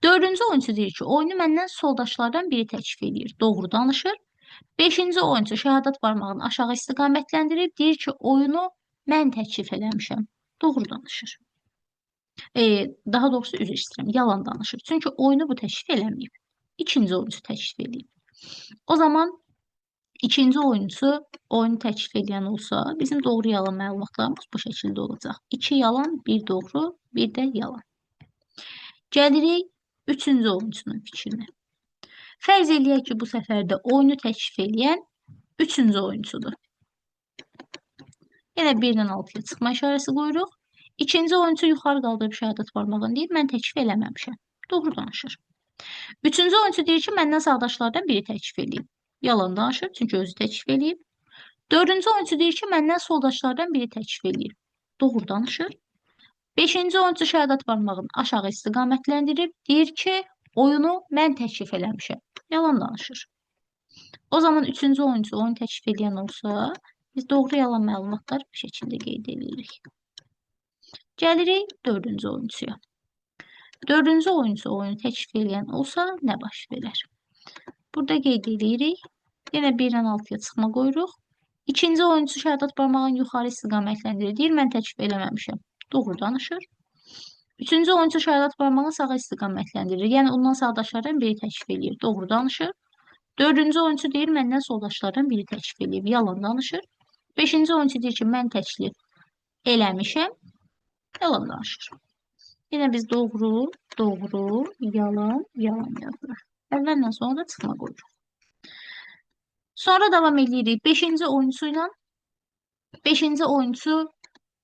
Dördüncü oyuncu deyir ki, oyunu məndən soldaşlardan biri təklif eləyir. Doğru danışır. Beşinci oyuncu şəhadət barmağını aşağı istiqamətləndirib, deyir ki, oyunu mən təklif eləmişəm. Doğru danışır. Daha doğrusu üzr istəyirəm, yalan danışır. Çünki oyunu bu təklif eləməyib. İkinci oyuncu təklif eləyib. O zaman ikinci oyuncu oyunu təklif edən olsa, bizim doğru yalan məlumatlarımız bu şəkildə olacaq. 2 yalan, 1 doğru, 1 də yalan. Gəlirik üçüncü oyuncunun fikrinə. Fərz eləyək ki, bu səfər də oyunu təklif eləyən üçüncü oyuncudur. Yenə 1-dən 6-ya çıxma işarəsi qoyuruq. İkinci oyuncu yuxarı qaldırıb şəhadət barmağını deyir, mən təklif eləməmişəm. Doğru danışır. Üçüncü oyuncu deyir ki, məndən sağdaşlardan biri təklif eləyib. Yalan danışır, çünki özü təklif eləyib. Dördüncü oyuncu deyir ki, məndən soldaşlardan biri təklif eləyib. Doğru danışır. Beşinci oyuncu şəhadət barmağını aşağı istiqamətləndirib, deyir ki, oyunu mən təklif eləmişəm. Yalan danışır. O zaman üçüncü oyuncu oyunu təklif edən olsa, biz doğru yalan məlumatlar bu şəkildə qeyd edirik. Gəlirik dördüncü oyuncuya. Dördüncü oyuncu oyunu təklif edən olsa, nə baş verər? Burada qeyd edirik. Yenə 1-dən 6-ya çıxma qoyuruq. İkinci oyuncu şəhadət barmağını yuxarı istiqamətləndirir. Deyir, mən təklif eləməmişəm. Doğru danışır. Üçüncü oyuncu şəhadət barmağı sağa istiqamətləndirir. Yəni ondan sağdaşlardan biri təklif eləyir, doğru danışır. Dördüncü oyuncu deyir, məndən soldaşlardan biri təklif eləyib, yalan danışır. Beşinci oyuncu deyir ki, mən təklif eləmişəm, yalan danışır. Yine biz doğru, doğru, yalan, yalan yazırıq. Əvvəllə sonra da çıxma qoyuruq. Sonra davam edirik. Beşinci oyuncuyla. Beşinci oyuncu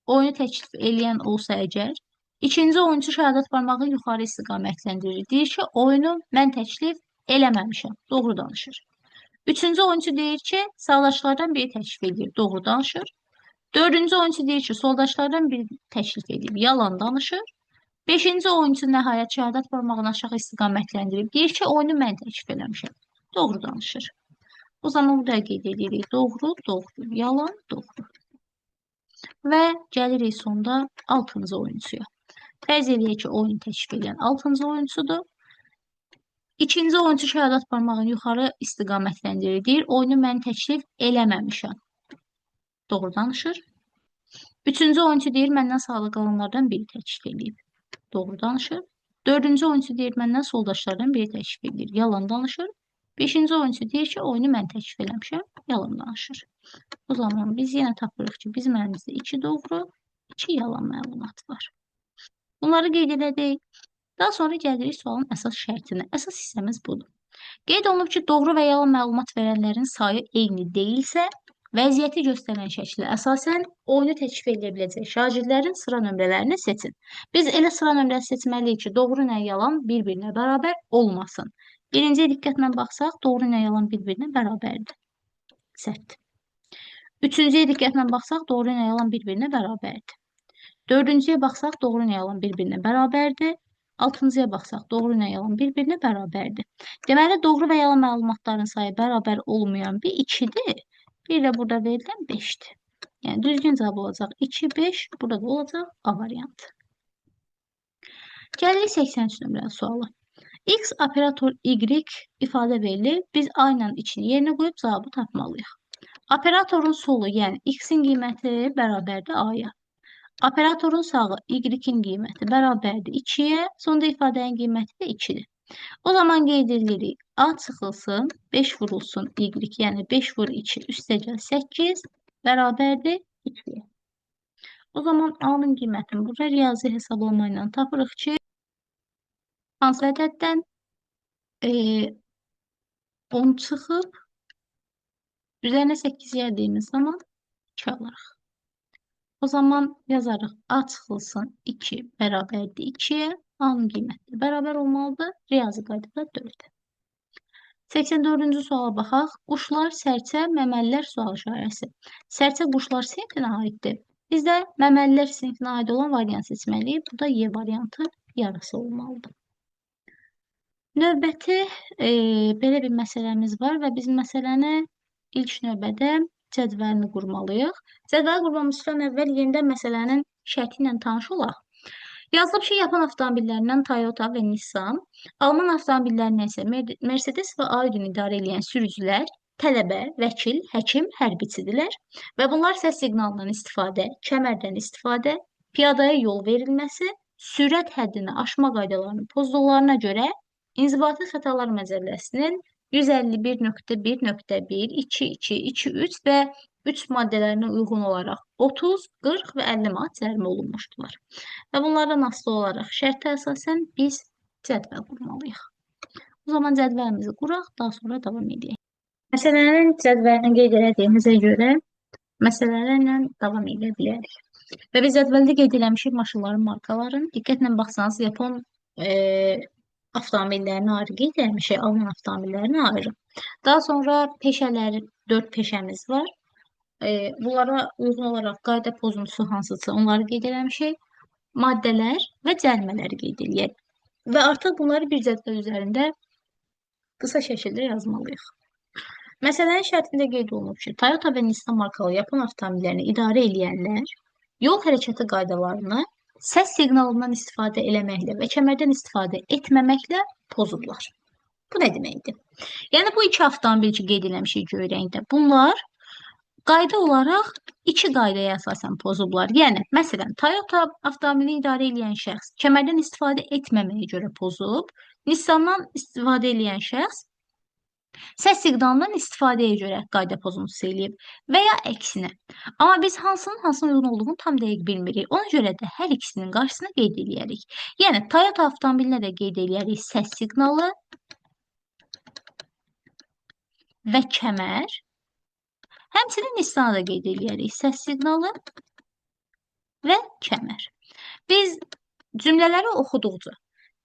oyunu təklif eləyən olsa əgər, ikinci oyuncu şəhadət barmağı yuxarı istiqamətləndirir. Deyir ki, oyunu mən təklif eləməmişəm. Doğru danışır. Üçüncü oyuncu deyir ki, sağdaşlardan biri təklif edir. Doğru danışır. Dördüncü oyuncu deyir ki, soldaşlardan biri təklif edib. Yalan danışır. Beşinci oyuncu nəhayət şəhadət barmağını aşağı istiqamətləndirib. Deyir ki, oyunu mən təklif eləmişəm. Doğru danışır. O zaman buraya qeyd edirik. Doğru, doğru, yalan, doğru. Və gəlirik sonda 6-cı oyuncuya. Fərz eləyək ki, oyunu təklif edən 6-cı oyuncudur. İkinci oyuncu şəhadət barmağını yuxarı istiqamətləndirir. Deyir, oyunu mən təklif eləməmişəm. Doğru danışır. Üçüncü oyuncu deyir, məndən sağlı qalanlardan biri təklif eləyib. Doğru danışır. Dördüncü oyuncu deyir, məndən soldaşlardan biri təklif edir. Yalan danışır. Beşinci oyuncu deyir ki, oyunu mən təklif eləmişəm. Yalan danışır. O zaman biz yenə tapırıq ki, bizim əlimizdə 2 doğru, 2 yalan məlumat var. Bunları qeyd edək. Daha sonra gəlirik sualın əsas şərtinə. Əsas hissəmiz budur. Qeyd olunub ki, doğru və yalan məlumat verənlərin sayı eyni deyilsə, vəziyyəti göstərən şəklə əsasən oyunu təklif edə biləcək şagirdlərin sıra nömrələrini seçin. Biz elə sıra nömrəsi seçməliyik ki, doğru ilə yalan bir-birinə bərabər olmasın. Birinciyə diqqətlə baxsaq, doğru ilə yalan bir-birinə bərabərdir. Səhvdir. Üçüncüyə diqqətlə baxsaq, doğru ilə yalan bir-birinə bərabərdir. Dördüncüyə baxsaq, doğru ilə yalan bir-birinə bərabərdir. Altıncıya baxsaq, doğru ilə yalan bir-birinə bərabərdir. Deməli, doğru və yalan məlumatların sayı bərabər olmayan bir 2-dir. Bir də burada verilən 5-dir. Yəni, düzgün cavab olacaq 2, 5. Burada da olacaq A variantı. Gəlirik 83 nömrəli suala. X operator Y ifadə verilir. Biz A ilə içini yerinə qoyub cavabı tapmalıyıq. Operatorun solu, yəni X-in qiyməti bərabərdir A-ya. Operatorun sağı Y-in qiyməti bərabərdir 2-yə, sonda ifadənin qiyməti də 2-dir. O zaman qeyd edirik, A çıxılsın, 5 vurulsun Y, yəni 5 vur 2 üstəgəl 8 bərabərdir 2-yə. O zaman A-nın qiymətini burada riyazi hesablama ilə tapırıq ki, hansı ədəddən 10 çıxıb, üzərinə 8 yerdiyimiz zaman 2 alırıq. O zaman yazarıq A çıxılsın 2 bərabərdir 2-yə, A-nın qiyməti bərabər olmalıdır, riyazi qaydada 4-də. 84-cü suala baxaq. Quşlar, sərçə, məməlilər sual işarəsi. Sərçə quşlar sinfinə aiddir. Biz də məməlilər sinfinə aid olan variant seçməliyik. Bu da Y variantı yarısı olmalıdır. Növbəti belə bir məsələmiz var və biz məsələni ilk növbədə cədvəlini qurmalıyıq. Cədvəli qurmamızdan əvvəl yenidən məsələnin şəkli ilə tanış olaq. Yazılıb ki, Yapan avtomobillərindən Toyota və Nissan, Alman avtomobillərindən isə Mercedes və Audi idarə edən sürücülər, tələbə, vəkil, həkim, hərbiçidirlər və bunlar səs siqnalından istifadə, kəmərdən istifadə, piyadaya yol verilməsi, sürət həddini aşma qaydalarını pozduqlarına görə İnzibati Xətalar Məcəlləsinin 151.1.1, 2, 2, 2, 3 və 3 maddələrinə uyğun olaraq 30, 40 və 50 manat cərimə olunmuşdular. Və bunlardan asılı olaraq şərtə əsasən biz cədvəl qurmalıyıq. O zaman cədvəlimizi quraq, daha sonra davam edək. Məsələnin cədvəlini qeyd etdiyimizə görə məsələlərlə davam edə bilərik. Və biz cədvəldə qeyd eləmişik maşınların markalarını. Diqqətlə baxsanız, Yapon avtomobillərini ayrı qeyd eləmişik, Alman avtomobillərini ayrı. Daha sonra peşələri, 4 peşəmiz var. Bunlara uyğun olaraq qayda pozuntusu hansısa onları qeyd eləmişik. Maddələr və cərimələri qeyd edək. Və artıq bunları bir cədvəl üzərində qısa şəkildə yazmalıyıq. Məsələnin şərtində qeyd olunub ki, Toyota və Nissan markalı Yapon avtomobillərini idarə edənlər yol hərəkəti qaydalarını səs siqnalından istifadə eləməklə və kəmərdən istifadə etməməklə pozublar. Bu nə deməkdir? Yəni, bu iki avtomobil ki, qeyd eləmişik göy rəngdə. Bunlar qayda olaraq iki qaydaya əsasən pozublar. Yəni, məsələn, Toyota avtomobilini idarə edən şəxs kəmərdən istifadə etməməyə görə pozub, Nissandan istifadə edən şəxs səs siqnalından istifadəyə görə qayda pozuntusu eləyib və ya əksinə. Amma biz hansının uyğun olduğunu tam dəqiq bilmirik. Ona görə də hər ikisinin qarşısına qeyd eləyərik. Yəni, Toyota avtomobilinə də qeyd eləyərik səs siqnalı və kəmər. Həmçinin Nissana da qeyd eləyərik səs siqnalı və kəmər. Biz cümlələri oxuduqca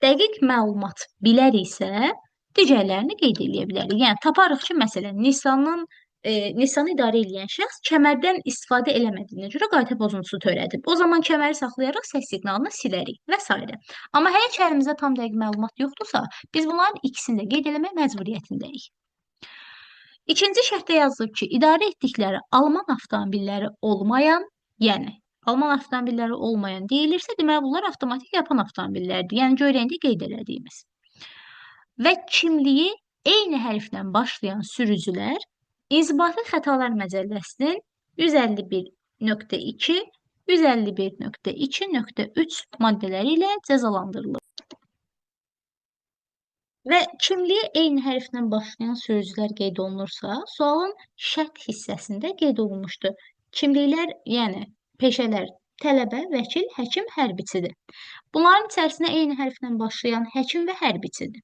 dəqiq məlumat biləriksə, digərlərini qeyd eləyə bilərik. Yəni, taparıq ki, məsələn, Nissanı idarə edən şəxs kəmərdən istifadə eləmədiyinə görə qayda pozuntusu törədib. O zaman kəməri saxlayaraq səs siqnalını silərik və s. Amma hələ ki, əlimizdə tam dəqiq məlumat yoxdursa, biz bunların ikisini də qeyd eləmək məcburiyyətindəyik. İkinci şərtdə yazılıb ki, idarə etdikləri Alman avtomobilləri olmayan, yəni Alman avtomobilləri olmayan deyilirsə, deməli bunlar avtomatik yapan avtomobillərdir. Yəni göyrəyində qeyd elədiyimiz. Və kimliyi eyni hərflə başlayan sürücülər İnzibati Xətalar Məcəlləsinin 151.2, 151.2.3 maddələri ilə cəzalandırılır. Və kimliyi eyni hərflə başlayan sürücülər qeyd olunursa, sualın şərt hissəsində qeyd olunmuşdu. Kimliklər, yəni peşələr tələbə, vəkil, həkim, hərbiçidir. Bunların içərisində eyni hərflə başlayan həkim və hərbiçidir.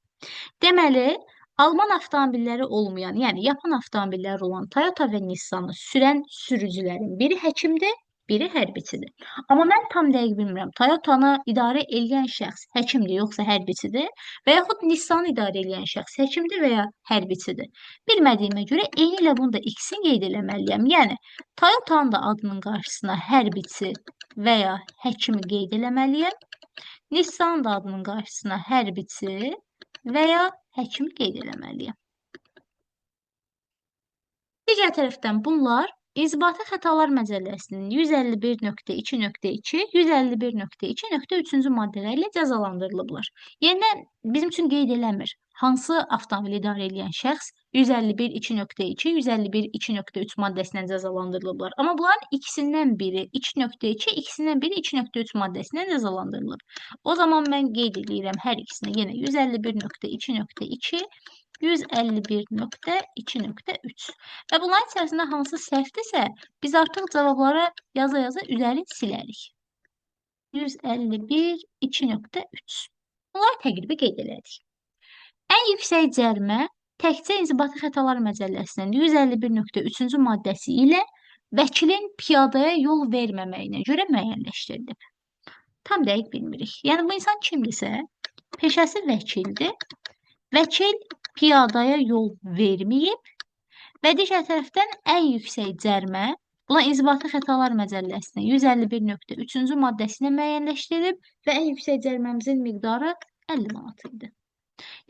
Deməli, Alman avtomobilləri olmayan, yəni yapan avtomobillər olan Toyota və Nissanı sürən sürücülərin biri həkimdir, biri hərbiçidir. Amma mən tam dəqiq bilmirəm, Toyotanı idarə edən şəxs həkimdir, yoxsa hərbiçidir və yaxud Nissanı idarə edən şəxs həkimdir və ya hərbiçidir. Bilmədiyimə görə eyni ilə bunu da ikisini qeyd eləməliyəm. Yəni, Toyotanın da adının qarşısına hərbiçi və ya həkimi qeyd eləməliyəm. Nissanın da adının qarşısına hərbiçi və ya həkimi qeyd eləməliyəm. Digər tərəfdən bunlar İnzibati Xətalar Məcəlləsinin 151.2.2, 151.2.3-cü maddələri ilə cəzalandırılıblar. Yenidən bizim üçün qeyd eləmir. Hansı avtomobili idarə edən şəxs 151.2.2, 151.2.3 maddəsindən cəzalandırılıblar. Amma bunların ikisindən biri 2.2, ikisindən biri 2.3 maddəsindən cəzalandırılıb. O zaman mən qeyd edirəm hər ikisini yenə 151.2.2, 151.2.3 və bunların içərisində hansı səhvdirsə, biz artıq cavabları yaza-yaza üzərini silərik. 151.2.3 Bunları təqribi qeyd elədik. Ən yüksək cərimə təkcə İnzibati Xətalar Məcəlləsinin 151.3-cü maddəsi ilə vəkilin piyadaya yol verməməyinə görə müəyyənləşdirilib. Tam dəqiq bilmirik. Yəni, bu insan kimdirsə, peşəsi vəkildir. Vəkil piyadaya yol verməyib və digər tərəfdən ən yüksək cərimə, buna İnzibati Xətalar Məcəlləsinin 151.3-cü maddəsi ilə müəyyənləşdirilib və ən yüksək cəriməmizin miqdarı 50 manat idi.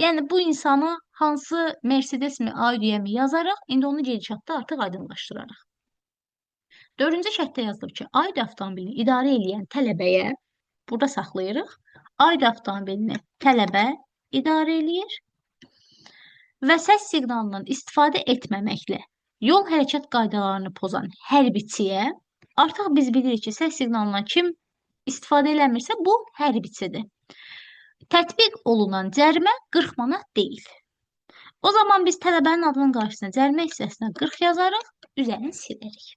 Yəni, bu insanı hansı Mercedes-mi, Audi-mi yazaraq, indi onu gedişatda artıq aydınlaşdırarıq. 4-cü şərtdə yazılıb ki, Audi avtomobilini idarə edən tələbəyə, burada saxlayırıq, Audi avtomobilini tələbə idarə eləyir və səs siqnalından istifadə etməməklə yol hərəkət qaydalarını pozan hərbiçiyə, artıq biz bilirik ki, səs siqnalından kim istifadə eləmirsə, bu hərbiçidir. Tətbiq olunan cərimə 40 manat deyil. O zaman biz tələbənin adının qarşısına cərimə hissəsinə 40 yazarıq, üzərini silərik.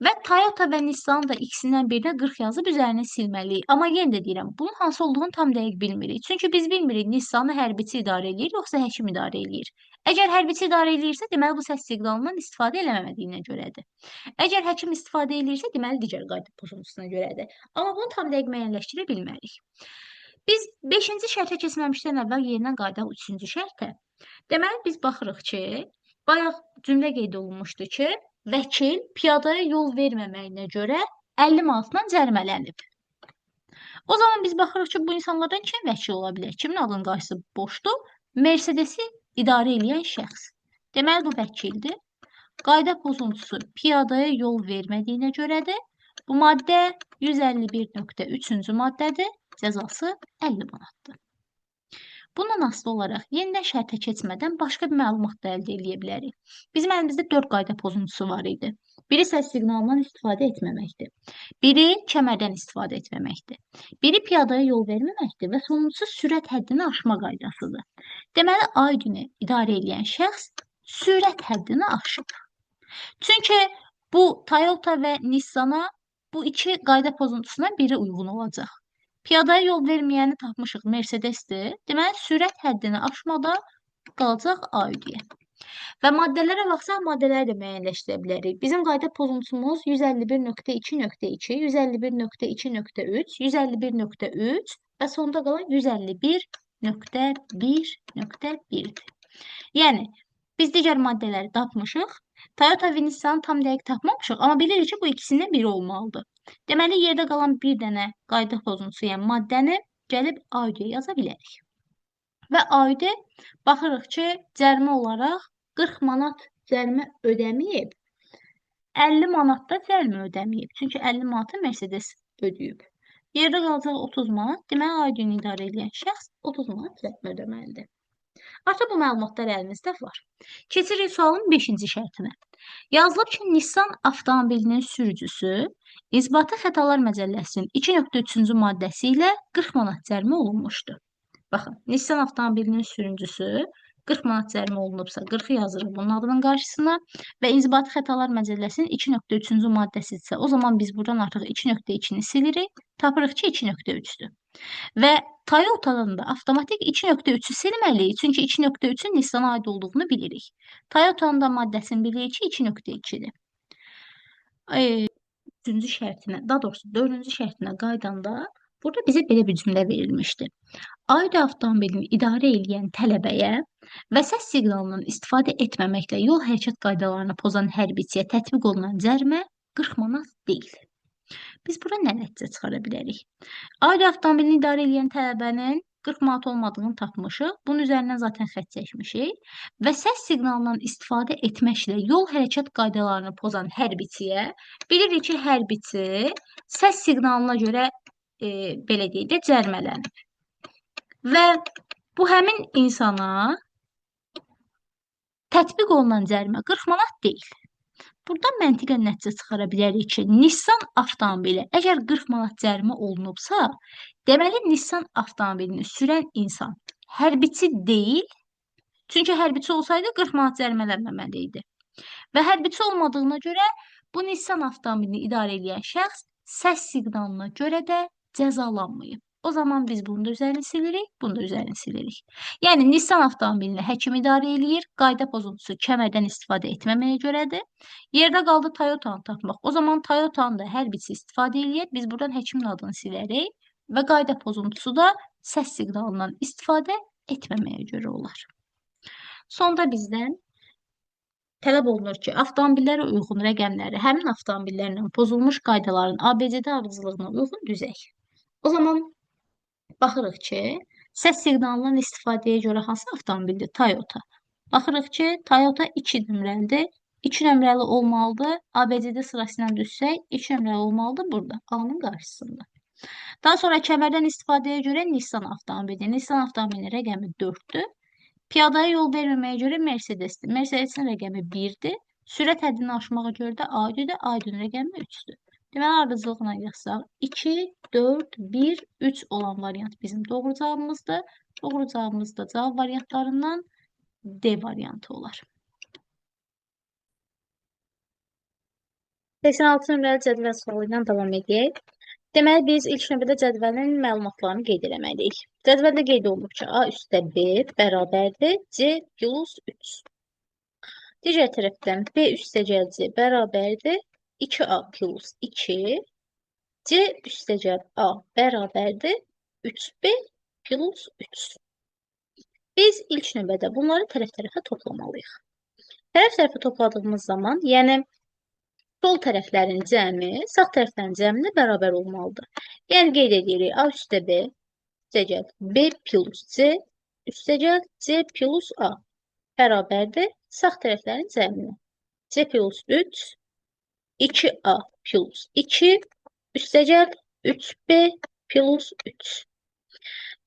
Və Toyota və Nissan da ikisindən birinə 40 yazıb üzərini silməliyik. Amma yenə də deyirəm, bunun hansı olduğunu tam dəqiq bilmirik. Çünki biz bilmirik Nissanı hərbiçi idarə eləyir, yoxsa həkim idarə eləyir. Əgər hərbiçi idarə eləyirsə, deməli bu səs siqnalından istifadə eləməmədiyinə görədir. Əgər həkim istifadə eləyirsə, deməli digər qayda pozuntusuna görədir. Amma bunu tam dəqiq müəyyənləşdirə bilmərik. Biz 5-ci şərtə keçməmişdən əvvəl yenidən qayıdaq 3-cü şərtə. Deməli, biz baxırıq ki, bayaq cümlə qeyd olunmuşdu ki, vəkil piyadaya yol verməməyinə görə 50 manatdan cərimələnib. O zaman biz baxırıq ki, bu insanlardan kim vəkil ola bilər? Kimin adının qarşısı boşdur? Mercedes-i idarə edən şəxs. Deməli, bu vəkildir. Qayda pozuntusu piyadaya yol vermədiyinə görədir. Bu maddə 151.3-cü maddədir. Cəzası 50 manatdır. Bundan asılı olaraq yenidən şərtə keçmədən başqa bir məlumat da əldə edə bilərik. Bizim əlimizdə 4 qayda pozuntusu var idi. Biri səs siqnalından istifadə etməməkdir. Biri kəmərdən istifadə etməməkdir. Biri piyadaya yol verməməkdir və sonuncusu sürət həddini aşma qaydasıdır. Deməli, Aydını idarə edən şəxs sürət həddini aşıb. Çünki bu Toyota və Nissan-a bu iki qayda pozuntusuna biri uyğun olacaq. Piyadaya yol verməyəni tapmışıq Mercedes-dir. Deməli, sürət həddini aşmada qalacaq A-üdüyə. Və maddələrə baxsaq, maddələri də müəyyənləşdirə bilərik. Bizim qayda pozuntusumuz 151.2.2, 151.2.3, 151.3 və sonda qalan 151.1.1-dir. Yəni, biz digər maddələri tapmışıq. Toyota və Nissan tam dəqiq tapmamışıq, amma bilirik ki, bu ikisindən biri olmalıdır. Deməli, yerdə qalan bir dənə qayda pozuntusu, yəni maddəni gəlib A-üdüyə yaza bilərik. Və A-üdə baxırıq ki, cərimə olaraq 40 manat cərimə ödəməyib, 50 manat da cərimə ödəməyib. Çünki 50 manatı Mercedes ödəyib. Yerdə qalacaq 30 manat, deməli A-üdünü idarə edən şəxs 30 manat cərimə ödəməlidir. Artıq bu məlumatlar əlimizdə var. Keçirik sualın 5-ci şərtinə. Yazılıb ki, Nissan avtomobilinin sürücüsü İnzibati Xətalar Məcəlləsinin 2.3-cü maddəsi ilə 40 manat cərimə olunmuşdur. Baxın, Nissan avtomobilinin sürücüsü 40 manat cərimə olunubsa, 40-ı yazırıq bunun adının qarşısına və İnzibati Xətalar Məcəlləsinin 2.3-cü maddəsidirsə, o zaman biz buradan artıq 2.2-ni silirik, tapırıq ki, 2.3-dür. Və Toyota'nın da avtomatik 2.3-ü silməliyik, çünki 2.3-ün Nissan-a aid olduğunu bilirik. Toyota'nın da maddəsini bilirik ki, 2.2-dir. 3-cü şərtinə, daha doğrusu 4-cü şərtinə qaydanda burada bizə belə bir cümlə verilmişdi. Aid avtomobilini idarə edən tələbəyə və səs siqnalından istifadə etməməklə yol hərəkət qaydalarını pozan hərbiçiyə tətbiq olunan cərimə 40 manat deyil. Biz bura nə nəticə çıxara bilərik? Aid avtomobilini idarə edən tələbənin 40 manat olmadığını tapmışıq. Bunun üzərindən zaten xətt çəkmişik. Və səs siqnalından istifadə etməklə yol hərəkət qaydalarını pozan hərbiçiyə bilirik ki, hərbiçi səs siqnalına görə belə deyək də cərimələnib. Və bu həmin insana tətbiq olunan cərimə 40 manat deyil. Buradan məntiqən nəticə çıxara bilərik ki, Nissan avtomobili əgər 40 manat cərimə olunubsa, deməli Nissan avtomobilini sürən insan hərbiçi deyil, çünki hərbiçi olsaydı 40 manat cərimələnməməli idi. Və hərbiçi olmadığına görə bu Nissan avtomobilini idarə edən şəxs səs siqnalına görə də cəzalanmayıb. O zaman biz bunu da üzərini silirik, bunu da üzərini silirik. Yəni, Nissan avtomobilini həkim idarə eləyir, qayda pozuntusu kəmərdən istifadə etməməyə görədir. Yerdə qaldı Toyota'nı tapmaq. O zaman Toyota'nı da hərbiçi istifadə eləyir, biz buradan həkimin adını silərik və qayda pozuntusu da səs siqnalından istifadə etməməyə görə olar. Sonda bizdən tələb olunur ki, avtomobillərə uyğun rəqəmləri həmin avtomobillərlə pozulmuş qaydaların ABCD ardıcıllığına uyğun düzək. O zaman baxırıq ki, səs siqnalından istifadəyə görə hansı avtomobildir? Toyota. Baxırıq ki, Toyota 2 nömrəlidir. 2 nömrəli olmalıdır. ABCD sırasıyla düşsək, 2 nömrəli olmalıdır burada, A-nın qarşısında. Daha sonra kəmərdən istifadəyə görə Nissan avtomobili. Nissan avtomobilinin rəqəmi 4-dür. Piyadaya yol verməməyə görə Mercedes-dir. Mercedes-in rəqəmi 1-dir. Sürət həddini aşmağa görə də A-üdür. A-üdün rəqəmi 3-dür. Deməli, ardıcılıqla yazsaq 2, 4, 1, 3 olan variant bizim doğru cavabımızdır. Doğru cavabımız da cavab variantlarından D variantı olar. 86 nömrəli cədvəl sualı ilə davam edək. Deməli, biz ilk növbədə cədvəlin məlumatlarını qeyd eləməliyik. Cədvəldə qeyd olunub ki, A üstə B bərabərdir C plus 3. Digər tərəfdən B üstəgəl C bərabərdir 2A plus 2. C üstəgəl A bərabərdir 3B plus 3. Biz ilk növbədə bunları tərəf-tərəfə toplamalıyıq. Tərəf-tərəfə topladığımız zaman, yəni sol tərəflərin cəmi sağ tərəflərin cəminə bərabər olmalıdır. Yəni qeyd edirik A üstə B üstəgəl B plus C üstəgəl C plus A bərabərdir sağ tərəflərin cəminə. C plus 3 2A plus 2 üstəgəl 3B plus 3.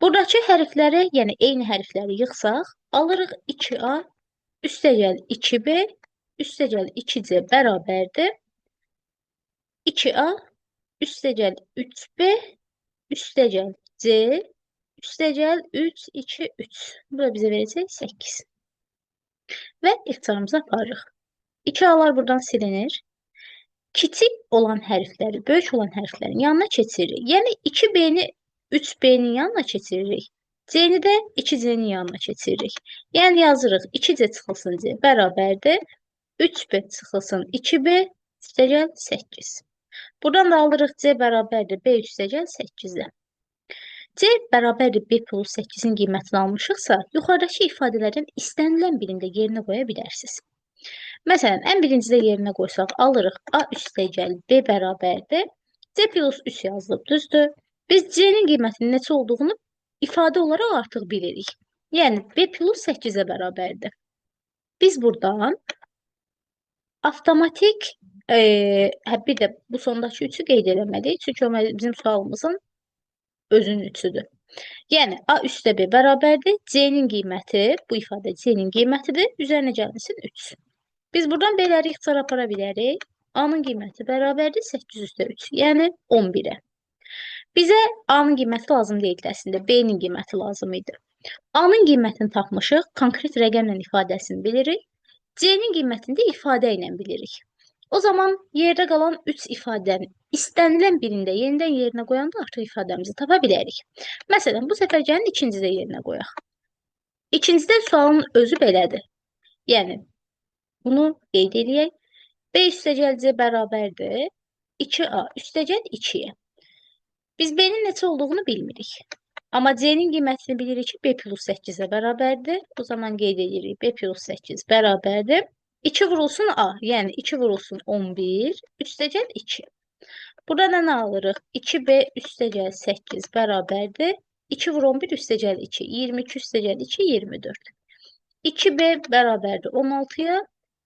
Buradakı hərfləri, yəni eyni hərfləri yığsaq, alırıq 2A üstəgəl 2B üstəgəl 2C bərabərdir 2A üstəgəl 3B üstəgəl C üstəgəl 3, 2, 3. Bu da bizə verəcək 8. Və ixtisarımızı aparırıq. 2A'lar buradan silinir. Kiçik olan hərfləri, böyük olan hərflərin yanına keçiririk. Yəni 2B-ni 3B-nin yanına keçiririk. C-ni də 2C-nin yanına keçiririk. Yəni yazırıq 2C çıxılsın C bərabərdir 3B çıxılsın 2B üstəgəl 8. Buradan da alırıq C bərabərdir B üstəgəl 8-də. C bərabərdir B plus 8-in qiymətini almışıqsa, yuxarıdakı ifadələrin istənilən birində yerinə qoya bilərsiniz. Məsələn, ən birincidə yerinə qoysaq, alırıq A üstəgəl B bərabərdir. C plus 3 yazılıb, düzdür? Biz C-nin qiymətinin neçə olduğunu ifadə olaraq artıq bilirik. Yəni, B plus 8-ə bərabərdir. Biz buradan avtomatik, bir də bu sondakı 3-ü qeyd eləməliyik. Çünki o bizim sualımızın özünün 3-üdür. Yəni, A üstə B bərabərdir. C-nin qiyməti, bu ifadə C-nin qiymətidir. Üzərinə gəlmişsin 3. Biz buradan B'ləri ixtisara apara bilərik. A-nın qiyməti bərabərdir 8 üstə 3, yəni 11-ə. Bizə A-nın qiyməti lazım deyildi əslində, B-nin qiyməti lazım idi. A-nın qiymətini tapmışıq, konkret rəqəmlə ifadəsini bilirik. C-nin qiymətini də ifadə ilə bilirik. O zaman yerdə qalan 3 ifadənin istənilən birində yenidən yerinə qoyanda artıq ifadəmizi tapa bilərik. Məsələn, bu səfər gəlin ikincidə yerinə qoyaq. İkincidə sualın özü belədir. Yəni, bunu qeyd edək. B üstəgəl C bərabərdir 2A üstəgəl 2-yə. Biz B-nin neçə olduğunu bilmirik. Amma C-nin qiymətini bilirik ki, B plus 8-ə bərabərdir. O zaman qeyd edirik. B plus 8 bərabərdir 2 vurulsun A, yəni 2 vurulsun 11 üstəgəl 2. Burada nə alırıq? 2B üstəgəl 8 bərabərdir 2 vur 11 üstəgəl 2, 22 üstəgəl 2, 24. 2B bərabərdir 16-ya,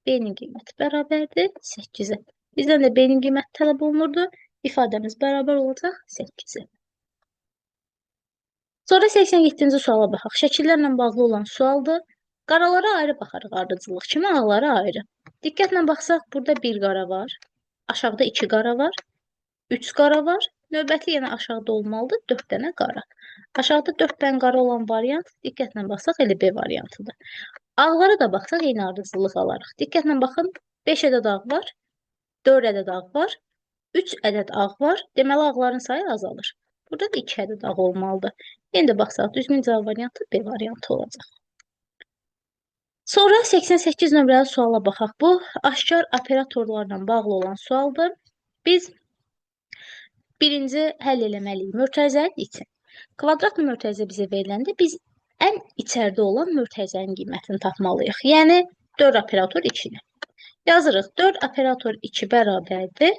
B-nin qiyməti bərabərdir 8-ə. Bizdən də B-nin qiyməti tələb olunurdu. İfadəmiz bərabər olacaq 8-ə. Sonra 87-ci suala baxaq. Şəkillərlə bağlı olan sualdır. Qaralara ayrı baxarıq ardıcıllıq kimi, ağlara ayrı. Diqqətlə baxsaq, burada 1 qara var. Aşağıda 2 qara var. 3 qara var. Növbəti yenə aşağıda olmalıdır 4 dənə qara. Aşağıda 4 dənə qara olan variant, diqqətlə baxsaq, elə B variantıdır. Ağlara da baxsaq, eyni ardıcıllıq alarıq. Diqqətlə baxın, 5 ədəd ağ var, 4 ədəd ağ var, 3 ədəd ağ var. Deməli, ağların sayı azalır. Burada da 2 ədəd ağ olmalıdır. Yenə də baxsaq, düzgün cavab variantı B variantı olacaq. Sonra 88 nömrəli suala baxaq. Bu, aşkar operatorlarla bağlı olan sualdır. Biz birinci həll eləməliyik mötərizənin için. Kvadrat mötərizə bizə veriləndə biz ən içərdə olan mötərizənin qiymətini tapmalıyıq. Yəni 4 operator 2-ni. Yazırıq 4 operator 2 bərabərdir.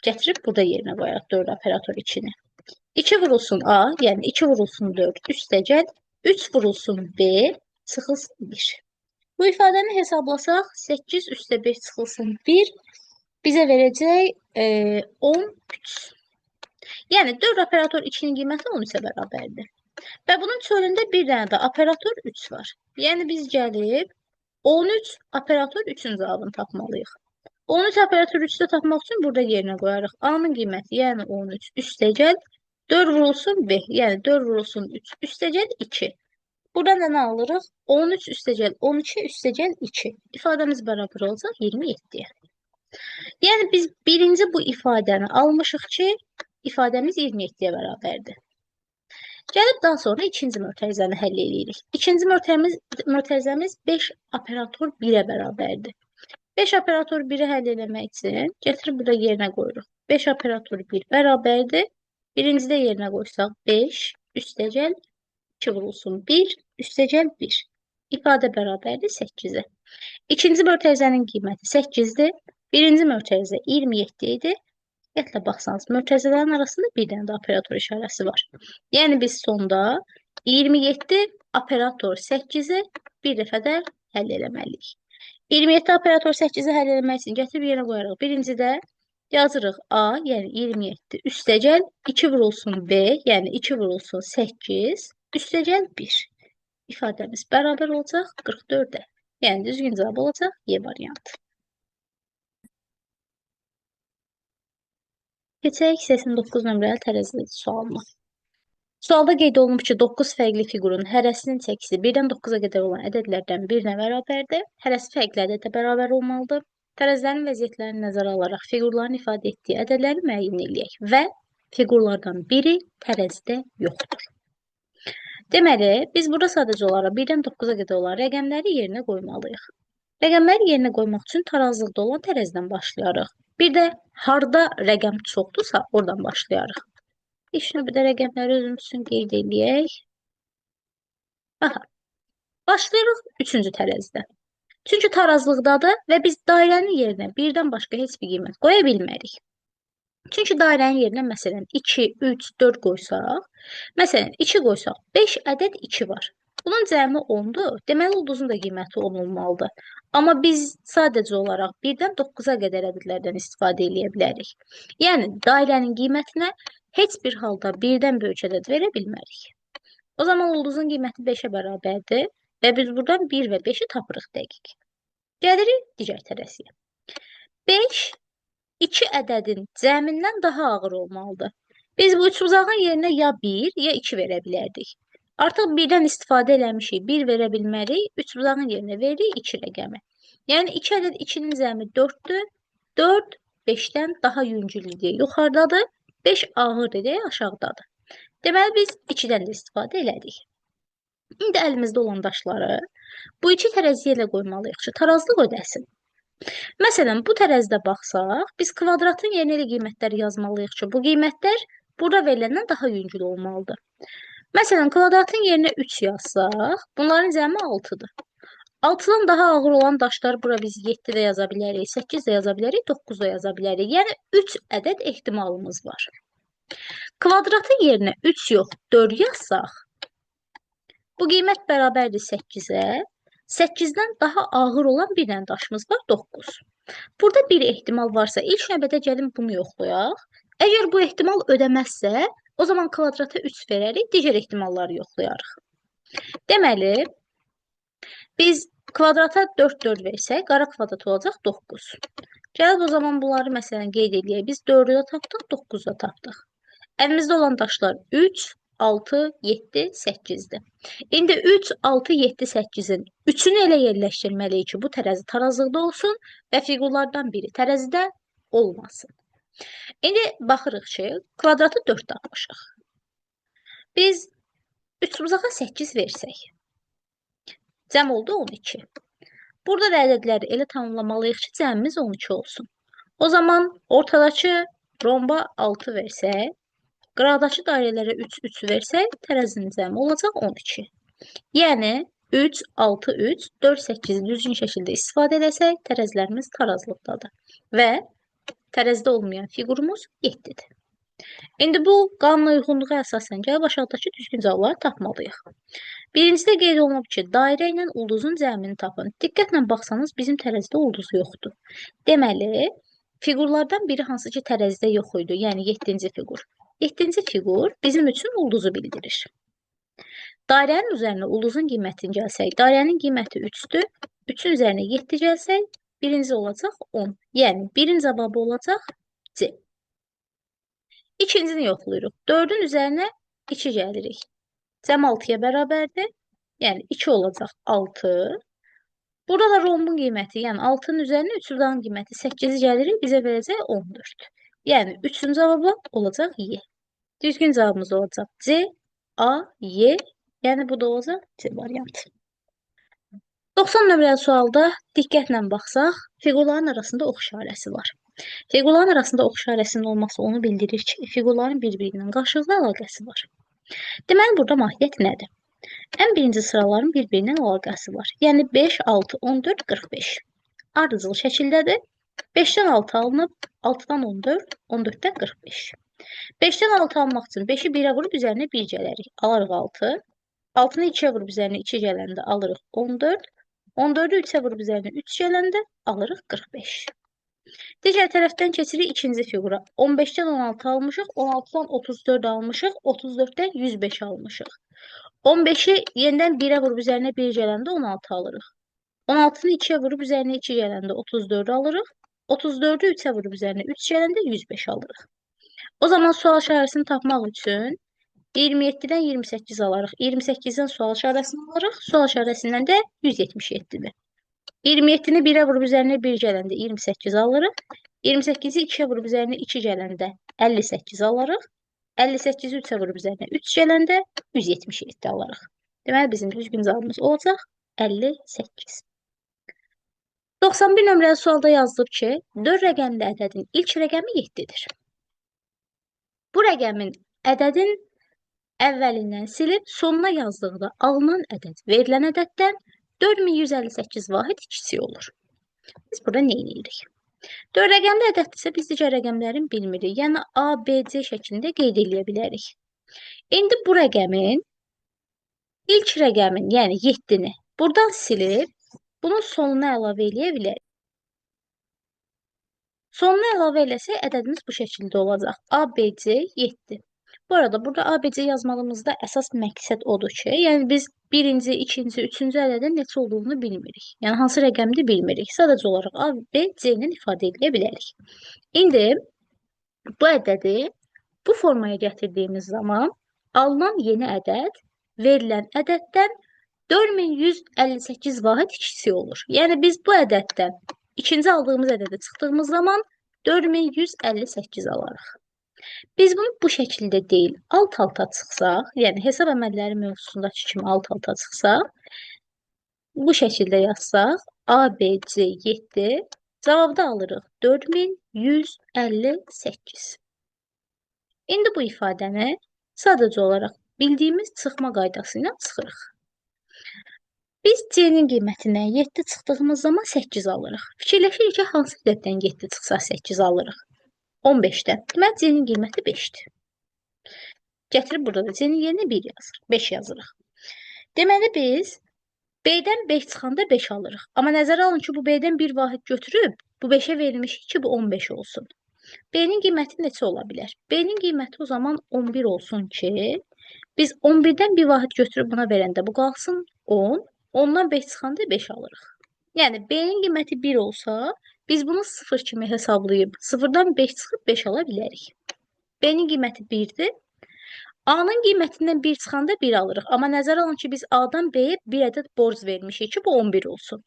Gətirib burada yerinə qoyarıq 4 operator 2-ni. 2 vurulsun A, yəni 2 vurulsun 4 üstəgəl 3 vurulsun B çıxılsın 1. Bu ifadəni hesablasaq 8 üstə 5 çıxılsın 1 bizə verəcək 13. Yəni 4 operator 2-nin qiyməti 13-ə bərabərdir. Və bunun çölündə bir dənə də operator 3 var. Yəni biz gəlib 13 operator 3-ün cavabını tapmalıyıq. 13 operator 3-də tapmaq üçün burada yerinə qoyarıq. A-nın qiyməti, yəni 13 üstəgəl 4 vurulsun B, yəni 4 vurulsun 3 üstəgəl 2. Buradan da nə alırıq? 13 üstəgəl 12 üstəgəl 2. İfadəmiz bərabər olacaq 27-yə. Yəni biz birinci bu ifadəni almışıq ki, ifadəmiz 27-yə bərabərdir. Gəlib daha sonra ikinci mötərizəni həll edirik. İkinci mötərizəmiz 5 operator 1-ə bərabərdir. 5 operator 1-i həll eləmək üçün gətirib burada yerinə qoyuruq. 5 operator 1 bərabərdir. Birincidə yerinə qoysaq 5 üstəgəl 2 vurulsun 1 üstəgəl 1. İfadə bərabərdir 8-ə. İkinci mötərizənin qiyməti 8-dir. Birinci mötərizə 27 idi. Diqqətlə baxsanız, mötərizələrin arasında bir dənə də operator işarəsi var. Yəni biz sonda 27 operator 8-i bir dəfə də həll eləməliyik. 27 operator 8-i həll eləmək üçün gətirib yerə qoyarıq. Birincidə Yazırıq A, yəni 27 üstəgəl 2 vurulsun B, yəni 2 vurulsun 8 üstəgəl 1. İfadəmiz bərabər olacaq 44-ə. Yəni düzgün cavab olacaq Y variantı. Keçək 89 nömrəli tərəzi sualına. Sualda qeyd olunub ki, 9 fərqli fiqurun hərəsinin çəkisi 1-dən 9-a qədər olan ədədlərdən birinə bərabərdir. Hərəsi fərqli ədədə bərabər olmalıdır. Tərəzilərin vəziyyətlərini nəzərə alaraq fiqurların ifadə etdiyi ədədləri müəyyən edək və fiqurlardan biri tərəzidə yoxdur. Deməli, biz burada sadəcə olaraq 1-dən 9-a qədər olan rəqəmləri yerinə qoymalıyıq. Rəqəmləri yerinə qoymaq üçün tarazlıqda olan tərəzidən başlayarıq. Bir də harda rəqəm çoxdursa, oradan başlayarıq. İlk növbədə rəqəmləri özümüz üçün qeyd edək. Aha, başlayırıq 3-cü tərəzidə. Çünki tarazlıqdadır və biz dairənin yerinə birdən başqa heç bir qiymət qoya bilmərik. Çünki dairənin yerinə məsələn 2, 3, 4 qoysaq, məsələn 2 qoysaq 5 ədəd 2 var. Bunun cəmi 10-dur. Deməli ulduzun da qiyməti 10 olmalıdır. Amma biz sadəcə olaraq 1-dən 9-a qədər ədədlərdən istifadə edə bilərik. Yəni dairənin qiymətinə heç bir halda 1-dən böyük ədəd verə bilmərik. O zaman ulduzun qiyməti 5-ə bərabərdir və biz buradan 1 və 5-i tapırıq dəqiq. Gəlirik digər tərəziyə. 5 2 ədədin cəmindən daha ağır olmalıdır. Biz bu üçbucağın yerinə ya 1, ya 2 verə bilərdik. Artıq 1-dən istifadə eləmişik, 1 verə bilmərik, üçbucağın yerinə veririk 2 rəqəmi. Yəni 2 ədəd 2-nin cəmi 4-dür. 4 5-dən daha yüngüldür deyə yuxarıdadır, 5 ağırdır deyə aşağıdadır. Deməli biz 2-dən də istifadə elədik. İndi əlimizdə olan daşları bu iki tərəziyə ilə qoymalıyıq ki, tarazlıq ödəsin. Məsələn, bu tərəzidə baxsaq, biz kvadratın yerinə elə qiymətlər yazmalıyıq ki, bu qiymətlər burada veriləndən daha yüngül olmalıdır. Məsələn, kvadratın yerinə 3 yazsaq, bunların cəmi 6-dır. 6-dan daha ağır olan daşlar bura biz 7 də yaza bilərik, 8 də yaza bilərik, 9 da yaza bilərik. Yəni 3 ədəd ehtimalımız var. Kvadratın yerinə 3 yox, 4 yazsaq, bu qiymət bərabərdir 8-ə. 8-dən daha ağır olan bir dənə daşımız var, 9. Burada bir ehtimal varsa, ilk növbədə gəlin bunu yoxlayaq. Əgər bu ehtimal ödəməzsə, o zaman kvadrata 3 verərik, digər ehtimalları yoxlayarıq. Deməli, biz kvadrata 4, 4 versək, qara kvadrat olacaq 9. Gəlib o zaman bunları məsələn qeyd edək. Biz 4-ü də tapdıq, 9-u da tapdıq. Əlimizdə olan daşlar 3, 6, 7, 8-dir. İndi 3, 6, 7, 8-in 3-ünü elə yerləşdirməliyik ki, bu tərəzi tarazlıqda olsun və fiqurlardan biri tərəzidə olmasın. İndi baxırıq ki, kvadratı 4 tapmışıq. Biz üçbucağa 8 versək, cəm oldu 12. Burada da ədədləri elə tamamlamalıyıq ki, cəmimiz 12 olsun. O zaman ortadakı romba 6 versək, qıradakı dairələrə 3, 3 versək, tərəzinin cəmi olacaq 12. Yəni 3, 6, 3, 4, 8-i düzgün şəkildə istifadə edəsək, tərəzilərimiz tarazlıqdadır. Və tərəzidə olmayan fiqurumuz 7-dir. İndi bu qanuna uyğunluğa əsasən gəlib aşağıdakı düzgün cavabları tapmalıyıq. Birincidə qeyd olunub ki, dairə ilə ulduzun cəmini tapın. Diqqətlə baxsanız, bizim tərəzidə ulduz yoxdur. Deməli, fiqurlardan biri hansı ki tərəzidə yox idi, yəni 7-ci fiqur. 7-ci fiqur bizim üçün ulduzu bildirir. Dairənin üzərinə ulduzun qiymətini gəlsək, dairənin qiyməti 3-dür. 3-ün üzərinə 7 gəlsək, birinci olacaq 10. Yəni, birin cavabı olacaq C. İkincini yoxlayırıq. 4-ün üzərinə 2 gəlirik. Cəm 6-ya bərabərdir. Yəni, 2 olacaq 6. Burada da rombun qiyməti, yəni 6-nın üzərinə 3-ün qiyməti 8-i gəlirik, bizə verəcək 14. Yəni, 3-ün cavabı olacaq Y. Düzgün cavabımız olacaq C, A, Y. Yəni, bu da olacaq C variantı. 90 nömrəli sualda diqqətlə baxsaq, fiqurların arasında ox işarəsi var. Fiqurların arasında ox işarəsinin olması onu bildirir ki, fiqurların bir-birinin qarşılıqlı əlaqəsi var. Deməli, burada mahiyyət nədir? Ən birinci sıraların bir-birinin əlaqəsi var. Yəni 5, 6, 14, 45. Ardıcıl şəkildədir. 5-dən 6 alınıb, 6-dan 14, 14-dən 45. 5-dən 6 almaq üçün 5-i 1-ə vurub üzərinə 1 gələrik. Alırıq 6. 6-nı 2-yə vurub üzərinə 2 gələndə alırıq 14. 14-ü 3-ə vurub üzərinə 3 gələndə alırıq 45. Digər tərəfdən keçirik ikinci fiqura. 15-dən 16 almışıq, 16-dan 34 almışıq, 34-dən 105 almışıq. 15-i yenidən 1-ə vurub üzərinə 1 gələndə 16 alırıq. 16-nı 2-yə vurub üzərinə 2 gələndə 34 alırıq. 34-ü 3-ə vurub üzərinə 3 gələndə 105 alırıq. O zaman sual işarəsini tapmaq üçün 27-dən 28 alarıq. 28-dən sual işarəsini alırıq. Sual işarəsindən də 177-dir. 27-ni 1-ə vurub üzərinə 1 gələndə 28 alırıq. 28-i 2-yə vurub üzərinə 2 gələndə 58 alırıq. 58-i 3-ə vurub üzərinə 3 gələndə 177 alırıq. Deməli, bizim düzgün cavabımız olacaq 58. 91 nömrəli sualda yazılıb ki, 4 rəqəmli ədədin ilk rəqəmi 7-dir. Bu rəqəmin ədədin əvvəlindən silib sonuna yazdıqda alınan ədəd verilən ədəddən 4158 vahid kiçik olur. Biz burada nə edirik? 4 rəqəmli ədəddirsə biz digər rəqəmlərin bilmirik. Yəni A, B, C şəklində qeyd edə bilərik. İndi bu rəqəmin ilk rəqəmin, yəni 7-ni buradan silib bunun sonuna əlavə eləyə bilərik. Sonuna əlavə eləsək ədədimiz bu şəkildə olacaq. A, B, C 7. Bu arada burada A, B, C yazmağımızda əsas məqsəd odur ki, yəni biz birinci, ikinci, üçüncü ədədin neçə olduğunu bilmirik. Yəni hansı rəqəmdir bilmirik. Sadəcə olaraq A, B, C ilə ifadə edə bilərik. İndi bu ədədi bu formaya gətirdiyimiz zaman alınan yeni ədəd verilən ədəddən 4158 vahid kiçik olur. Yəni biz bu ədəddən ikinci aldığımız ədədə çıxdığımız zaman 4158 alarıq. Biz bunu bu şəkildə deyil, alt-alta çıxsaq, yəni hesab əməlləri mövzusundakı kimi alt-alta çıxsaq, bu şəkildə yazsaq, A, B, C 7, cavabda alırıq 4158. İndi bu ifadəni sadəcə olaraq bildiyimiz çıxma qaydası ilə çıxırıq. Biz C-nin qiymətinə 7 çıxdığımız zaman 8 alırıq. Fikirləşirik ki, hansı ədəddən 7 çıxsa 8 alırıq? 15-dən. Deməli, C-nin qiyməti 5-dir. Gətirib burada da C-nin yerinə 1 yazırıq. 5 yazırıq. Deməli, biz B-dən 5 çıxanda 5 alırıq. Amma nəzərə alın ki, bu B-dən bir vahid götürüb, bu 5-ə verilmişik ki, bu 15 olsun. B-nin qiyməti neçə ola bilər? B-nin qiyməti o zaman 11 olsun ki, biz 11-dən bir vahid götürüb buna verəndə bu qalsın 10. Ondan 5 çıxanda 5 alırıq. Yəni, B-nin qiyməti 1 olsa, biz bunu 0 kimi hesablayıb, 0-dan 5 çıxıb 5 ala bilərik. B-nin qiyməti 1-dir. A-nın qiymətindən 1 çıxanda 1 alırıq. Amma nəzərə alın ki, biz A-dan B-yə bir ədəd borc vermişik ki, bu 11 olsun.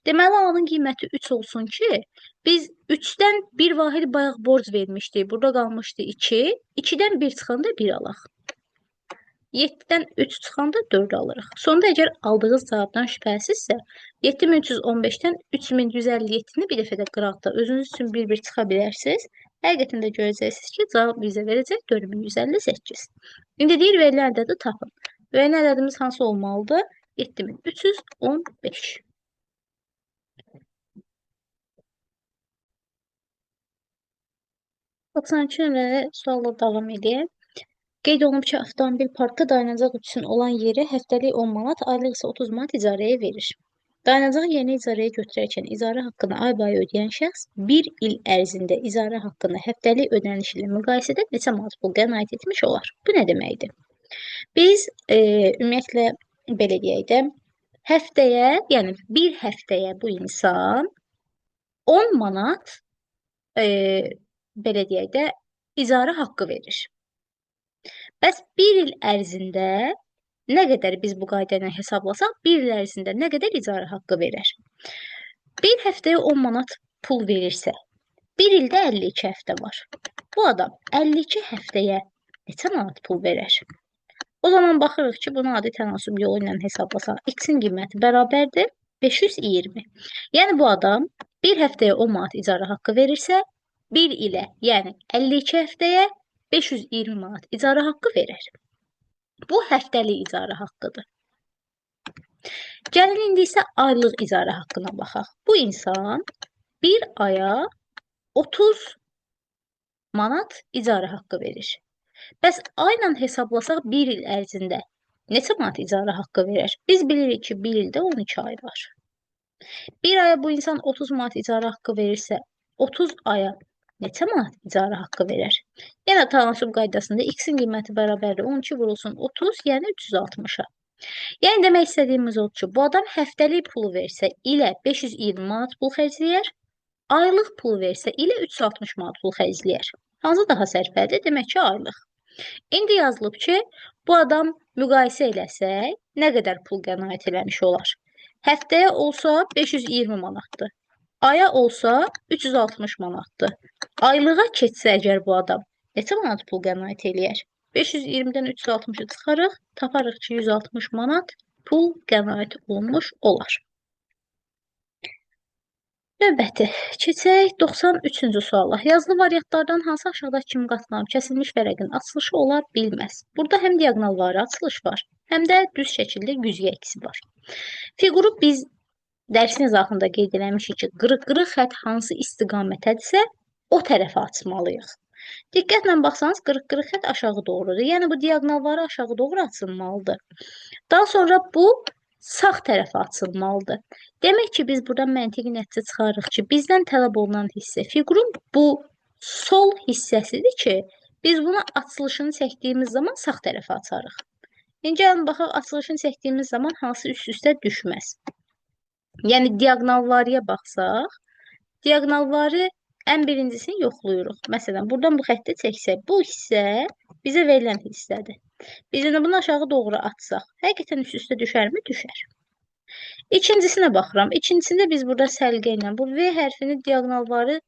Deməli, A-nın qiyməti 3 olsun ki, biz 3-dən bir vahid bayaq borc vermişdik. Burada qalmışdı 2. 2-dən 1 çıxanda 1 alaq. 7-dən 3 çıxanda 4 alırıq. Sonda əgər aldığınız cavabdan şübhəsizsə, 7315-dən 3157-ni bir dəfə də qıraqda özünüz üçün bir-bir çıxa bilərsiniz. Həqiqətən də görəcəksiniz ki, cavab bizə verəcək 4158. İndi deyir, verilən ədədi tapın. Verilən ədədimiz hansı olmalıdır? 7315. Doksanıncı nömrəli sualla davam edək. Qeyd olunub ki, avtomobil parkı dayanacaq üçün olan yeri həftəlik 10 manat, aylıq isə 30 manat icarəyə verir. Dayanacağı yeni icarəyə götürərkən icarə haqqını ay-bay ödəyən şəxs 1 il ərzində icarə haqqını həftəlik ödəniş ilə müqayisədə neçə manat pul qənaət etmiş olar? Bu nə deməkdir? Biz ümumiyyətlə belə deyək də, həftəyə, yəni bir həftəyə bu insan 10 manat belə deyək də, icarə haqqı verir. Bəs bir il ərzində nə qədər biz bu qayda ilə hesablasaq, bir il ərzində nə qədər icarə haqqı verər? Bir həftəyə 10 manat pul verirsə, bir ildə 52 həftə var. Bu adam 52 həftəyə neçə manat pul verər? O zaman baxırıq ki, bunu adi tənasüb yolu ilə hesablasaq, x-in qiyməti bərabərdir 520. Yəni bu adam bir həftəyə 10 manat icarə haqqı verirsə, bir ilə, yəni 52 həftəyə 520 manat icarə haqqı verər. Bu həftəlik icarə haqqıdır. Gəlin indi isə aylıq icarə haqqına baxaq. Bu insan bir aya 30 manat icarə haqqı verir. Bəs ayla hesablasaq bir il ərzində neçə manat icarə haqqı verər? Biz bilirik ki, bir ildə 12 ay var. Bir aya bu insan 30 manat icarə haqqı verirsə, 30 aya neçə manat icarə haqqı verir? Yenə tanaşım qaydasında x-in qiyməti bərabərdir 12 vurulsun 30, yəni 360-a. Yəni demək istədiyimiz odur ki, bu adam həftəlik pulu versə ilə 520 manat pul xərcləyər, aylıq pul versə ilə 360 manat pul xərcləyər. Hansı daha sərfəlidir? Demək ki, aylıq. İndi yazılıb ki, bu adam müqayisə eləsək, nə qədər pul qənaət eləmiş olar? Həftəyə olsa 520 manatdır. Aya olsa 360 manatdır. Aylığa keçsə əgər bu adam neçə manat pul qənaət eləyər? 520-dən 360-ı çıxarıq, taparıq ki, 160 manat pul qənaət olunmuş olar. Növbəti, keçək 93-cü suala. Yazılı variantlardan hansı aşağıdakı kimi qatlanıb kəsilmiş vərəqin açılışı ola bilməz? Burada həm diaqonal vari açılış var, həm də düz şəkildə güzgü əksi var. Fiquru biz dərsin izahında qeyd eləmişik ki, qırıq-qırıq xətt hansı istiqamətədirsə, o tərəfə açmalıyıq. Diqqətlə baxsanız, qırıq-qırıq xətt aşağı doğrudur. Yəni, bu diaqonal vari aşağı doğru açılmalıdır. Daha sonra bu sağ tərəfə açılmalıdır. Demək ki, biz buradan məntiqi nəticə çıxarırıq ki, bizdən tələb olunan hissə fiqurun bu sol hissəsidir ki, biz buna açılışını çəkdiyimiz zaman sağ tərəfə açarıq. İndi gəlin baxaq, açılışını çəkdiyimiz zaman hansı üst-üstə düşməz. Yəni, diaqonal variyə baxsaq, diaqonal vari ən birincisini yoxluyuruq. Məsələn, buradan bu xətti çəksək, bu hissə bizə verilən hissədir. Biz indi bunu aşağı doğru atsaq, həqiqətən üst-üstə düşərmi? Düşər. İkincisinə baxıram. İkincisində biz burada səlqə ilə bu V hərfini diaqonal vari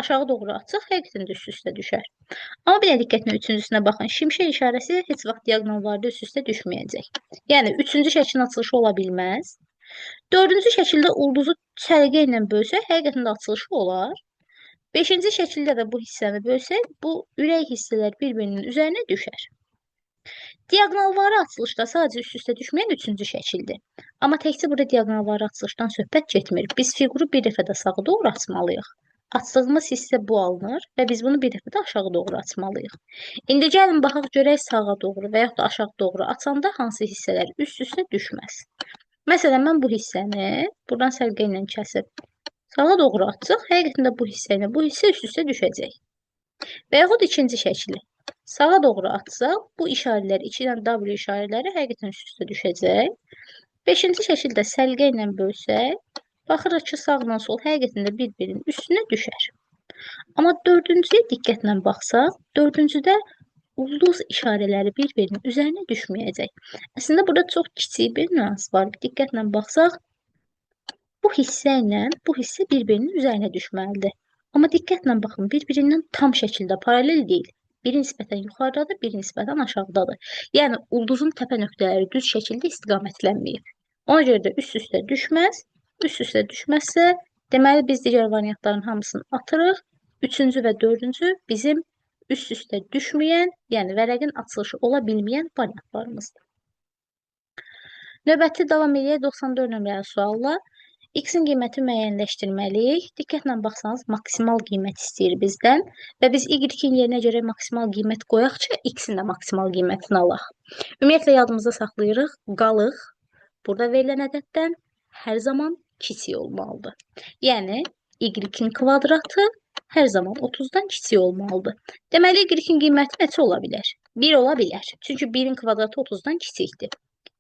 aşağı doğru atsaq, həqiqətən də üst-üstə düşər. Amma bir də diqqətlə üçüncüsünə baxın. Şimşək işarəsi heç vaxt diaqonal varidə üst-üstə düşməyəcək. Yəni, üçüncü şəklin açılışı ola bilməz. Dördüncü şəkildə ulduzu səlqə ilə bölsək, həqiqətən də açılışı olar. Beşinci şəkildə də bu hissəni bölsək, bu ürək hissələr bir-birinin üzərinə düşər. Diaqonal vari açılışda sadəcə üst-üstə düşməyən üçüncü şəkildir. Amma təkcə burada diaqonal vari açılışdan söhbət getmir. Biz fiquru bir dəfə də sağa doğru açmalıyıq. Açdığımız hissə bu alınır və biz bunu bir dəfə də aşağı doğru açmalıyıq. İndi gəlin baxaq görək sağa doğru və yaxud da aşağı doğru açanda hansı hissələr üst-üstə düşməz. Məsələn, mən bu hissəni buradan səlqə ilə kəsib sağa doğru atsaq, həqiqətən də bu hissə ilə bu hissə üst-üstə düşəcək. Və yaxud ikinci şəkli. Sağa doğru atsaq, bu işarələr, 2 ilə W işarələri həqiqətən üst-üstə düşəcək. Beşinci şəkildə səlqə ilə bölsək, baxırıq ki, sağla sol həqiqətən də bir-birinin üstünə düşər. Amma dördüncüyə diqqətlə baxsaq, dördüncüdə ulduz işarələri bir-birinin üzərinə düşməyəcək. Əslində, burada çox kiçik bir nüans var. Diqqətlə baxsaq, bu hissə ilə bu hissə bir-birinin üzərinə düşməlidir. Amma diqqətlə baxın, bir-birindən tam şəkildə paralel deyil. Biri nisbətən yuxarıdadır, biri nisbətən aşağıdadır. Yəni, ulduzun təpə nöqtələri düz şəkildə istiqamətlənməyib. Ona görə də üst-üstə düşməz. Üst-üstə düşməzsə, deməli, biz digər variantların hamısını atırıq. Üçüncü və dördüncü bizim üst-üstə düşməyən, yəni vərəqin açılışı ola bilməyən variantlarımızdır. Növbəti davam edək 94 nömrəli sualla. X-in qiyməti müəyyənləşdirməliyik. Diqqətlə baxsanız, maksimal qiymət istəyir bizdən və biz Y-in yerinə görə maksimal qiymət qoyaq ki, X-in də maksimal qiymətini alaq. Ümumiyyətlə, yadımızda saxlayırıq, qalıq burada verilən ədəddən hər zaman kiçik olmalıdır. Yəni, Y-in kvadratı hər zaman 30-dan kiçik olmalıdır. Deməli, Y-in qiyməti neçə ola bilər? 1 ola bilər. Çünki 1-in kvadratı 30-dan kiçikdir.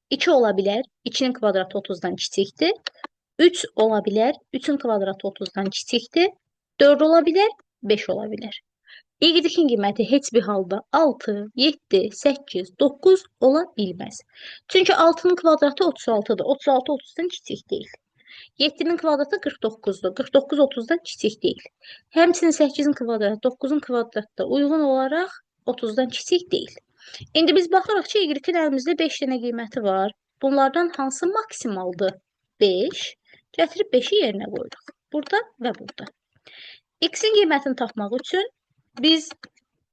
2 ola bilər. 2-nin kvadratı 30-dan kiçikdir. 3 ola bilər. 3-ün kvadratı 30-dan kiçikdir. 4 ola bilər. 5 ola bilər. Y-in qiyməti heç bir halda 6, 7, 8, 9 ola bilməz. Çünki 6-nın kvadratı 36-dır. 36 30-dan kiçik deyil. 7-nin kvadratı 49-dur. 49 30-dan kiçik deyil. Həmçinin 8-in kvadratı 9-un kvadratı uyğun olaraq 30-dan kiçik deyil. İndi biz baxırıq ki, Y-in əlimizdə 5 dənə qiyməti var. Bunlardan hansı maksimaldır? 5. Gətirib 5-i yerinə qoyuruq. Burada və burada. X-in qiymətini tapmaq üçün biz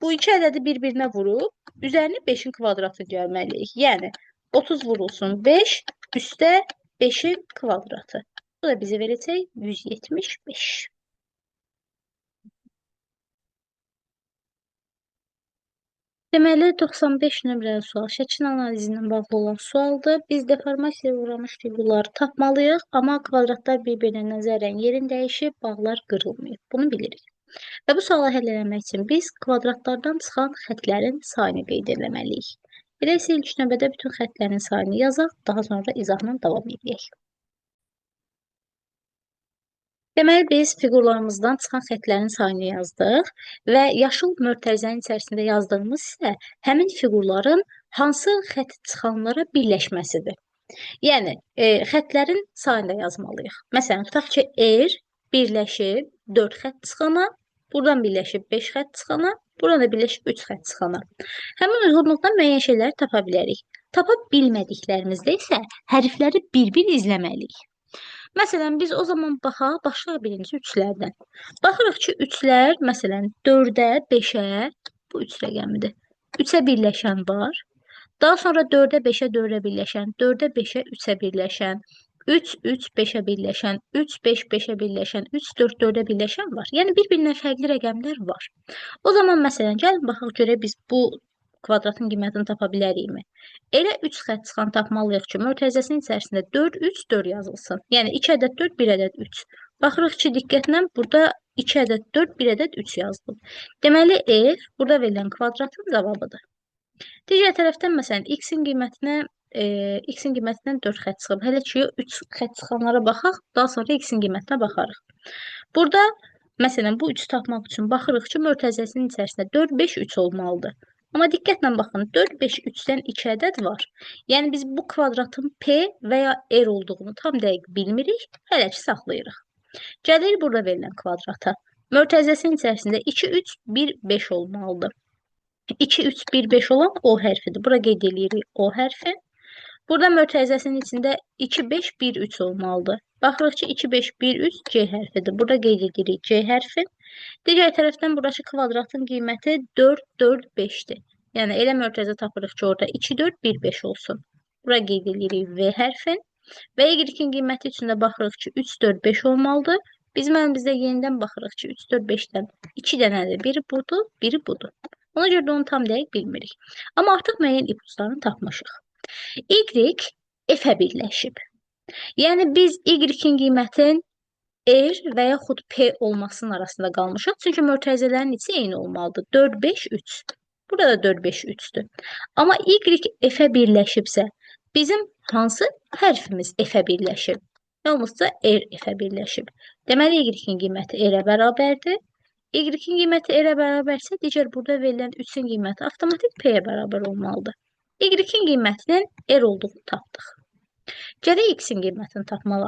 bu iki ədədi bir-birinə vurub, üzərini 5-in kvadratı gəlməliyik. Yəni, 30 vurulsun 5, üstə 5-in kvadratı. Bu da bizi verəcək 175. Deməli, 95 nömrəli sual şəklin analizi ilə bağlı olan sualdır. Biz deformasiyaya uğramış fiqurları tapmalıyıq, amma kvadratlar bir-birinə nəzərən yerin dəyişib, bağlar qırılmayıb. Bunu bilirik. Və bu sualı həll etmək üçün biz kvadratlardan çıxan xətlərin sayını qeyd etməliyik. Elə isə ilk növbədə bütün xətlərin sayını yazaq, daha sonra izahla davam edək. Deməli, biz fiqurlarımızdan çıxan xətlərin sayını yazdıq və yaşıl mötərizənin içərisində yazdığımız isə həmin fiqurların hansı xətt çıxanlara birləşməsidir. Yəni, xətlərin sayını da yazmalıyıq. Məsələn, tutaq ki, R birləşib 4 xətt çıxana, buradan birləşib 5 xətt çıxana, buradan da birləşib 3 xətt çıxana. Həmin uyğunluqdan müəyyən şeyləri tapa bilərik. Tapa bilmədiklərimizdə isə hərfləri bir-bir izləməliyik. Məsələn, biz o zaman başlayaq birinci üçlərdən. Baxırıq ki, üçlər, məsələn, 4-ə, 5-ə, bu 3 rəqəmidir. 3-ə birləşən var. Daha sonra 4-ə, 5-ə, 4-ə birləşən, 4-ə, 5-ə, 3-ə birləşən, 3, 3, 5-ə birləşən, 3, 5, 5-ə birləşən, 3, 4, 4-ə birləşən var. Yəni, bir-birindən fərqli rəqəmlər var. O zaman, məsələn, gəlin baxaq görək biz bu kvadratın qiymətini tapa bilərikmi? Elə 3 xətt çıxan tapmalıyıq ki, mötərizəsinin içərisində 4, 3, 4 yazılsın. Yəni 2 ədəd 4, 1 ədəd 3. Baxırıq ki, diqqətlə burada 2 ədəd 4, 1 ədəd 3 yazılıb. Deməli, F burada verilən kvadratın cavabıdır. Digər tərəfdən, məsələn, x-in qiymətindən 4 xətt çıxıb. Hələ ki, 3 xətt çıxanlara baxaq, daha sonra x-in qiymətinə baxarıq. Burada, məsələn, bu 3-ü tapmaq üçün baxırıq ki, mötərizəsinin içərisində 4, 5, 3 olmalıdır. Amma diqqətlə baxın, 4, 5, 3-dən 2 ədəd var. Yəni, biz bu kvadratın P və ya R olduğunu tam dəqiq bilmirik, hələ ki, saxlayırıq. Gəlirik burada verilən kvadrata. Mötərizəsinin içərisində 2, 3, 1, 5 olmalıdır. 2, 3, 1, 5 olan O hərfidir. Bura qeyd edirik O hərfi. Burada mötərizəsinin içində 2, 5, 1, 3 olmalıdır. Baxırıq ki, 2, 5, 1, 3 C hərfidir. Burada qeyd edirik C hərfi. Digər tərəfdən buradakı kvadratın qiyməti 4, 4, 5-dir. Yəni, elə mötərizə tapırıq ki, orada 2, 4, 1, 5 olsun. Bura qeyd edirik V hərfin. Və Y-in qiyməti üçün də baxırıq ki, 3, 4, 5 olmalıdır. Bizim əlimizdə yenidən baxırıq ki, 3, 4, 5-dən 2 dənədir. Biri budur, biri budur. Ona görə də onu tam dəqiq bilmirik. Amma artıq müəyyən ipuçlarını tapmışıq. Y F-ə birləşib. Yəni, biz Y-in qiymətin R və yaxud P olmasının arasında qalmışıq. Çünki mötərizələrin içi eyni olmalıdır. 4, 5, 3. Burada da 4, 5, 3-dür. Amma Y F-ə birləşibsə, bizim hansı hərfimiz F-ə birləşib? Yalnızca R F-ə birləşib. Deməli, Y-in qiyməti R-ə bərabərdir. Y-in qiyməti R-ə bərabərsə, digər burada verilən 3-ün qiyməti avtomatik P-yə bərabər olmalıdır. Y-in qiymətinin R olduğunu tapdıq. Gələk x-in qiymətini tapmalı.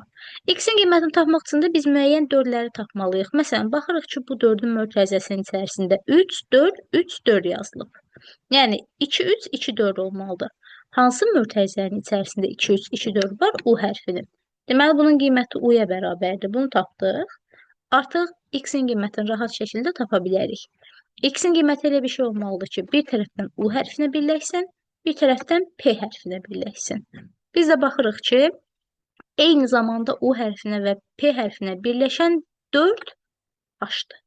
X-in qiymətini tapmaq üçün də biz müəyyən 4-ləri tapmalıyıq. Məsələn, baxırıq ki, bu 4-ün mötərizəsinin içərisində 3, 4, 3, 4 yazılıb. Yəni, 2, 3, 2, 4 olmalıdır. Hansı mötərizənin içərisində 2, 3, 2, 4 var? U hərfinin. Deməli, bunun qiyməti U-ya bərabərdir. Bunu tapdıq. Artıq x-in qiymətini rahat şəkildə tapa bilərik. X-in qiyməti elə bir şey olmalıdır ki, bir tərəfdən U hərfinə birləşsin, bir tərəfdən P hərfinə birləşsin. Biz də baxırıq ki, eyni zamanda U hərfinə və P hərfinə birləşən 4 H-dır.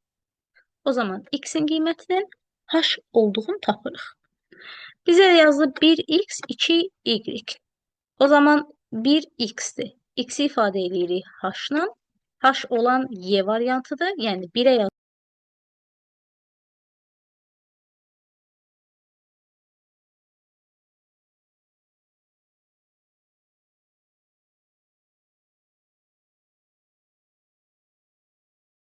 O zaman x-in qiymətinin H olduğunu tapırıq. Bizə yazılıb 1x, 2y. O zaman 1x-dir. X-i ifadə edirik H-la. H olan Y variantıdır. Yəni 1-ə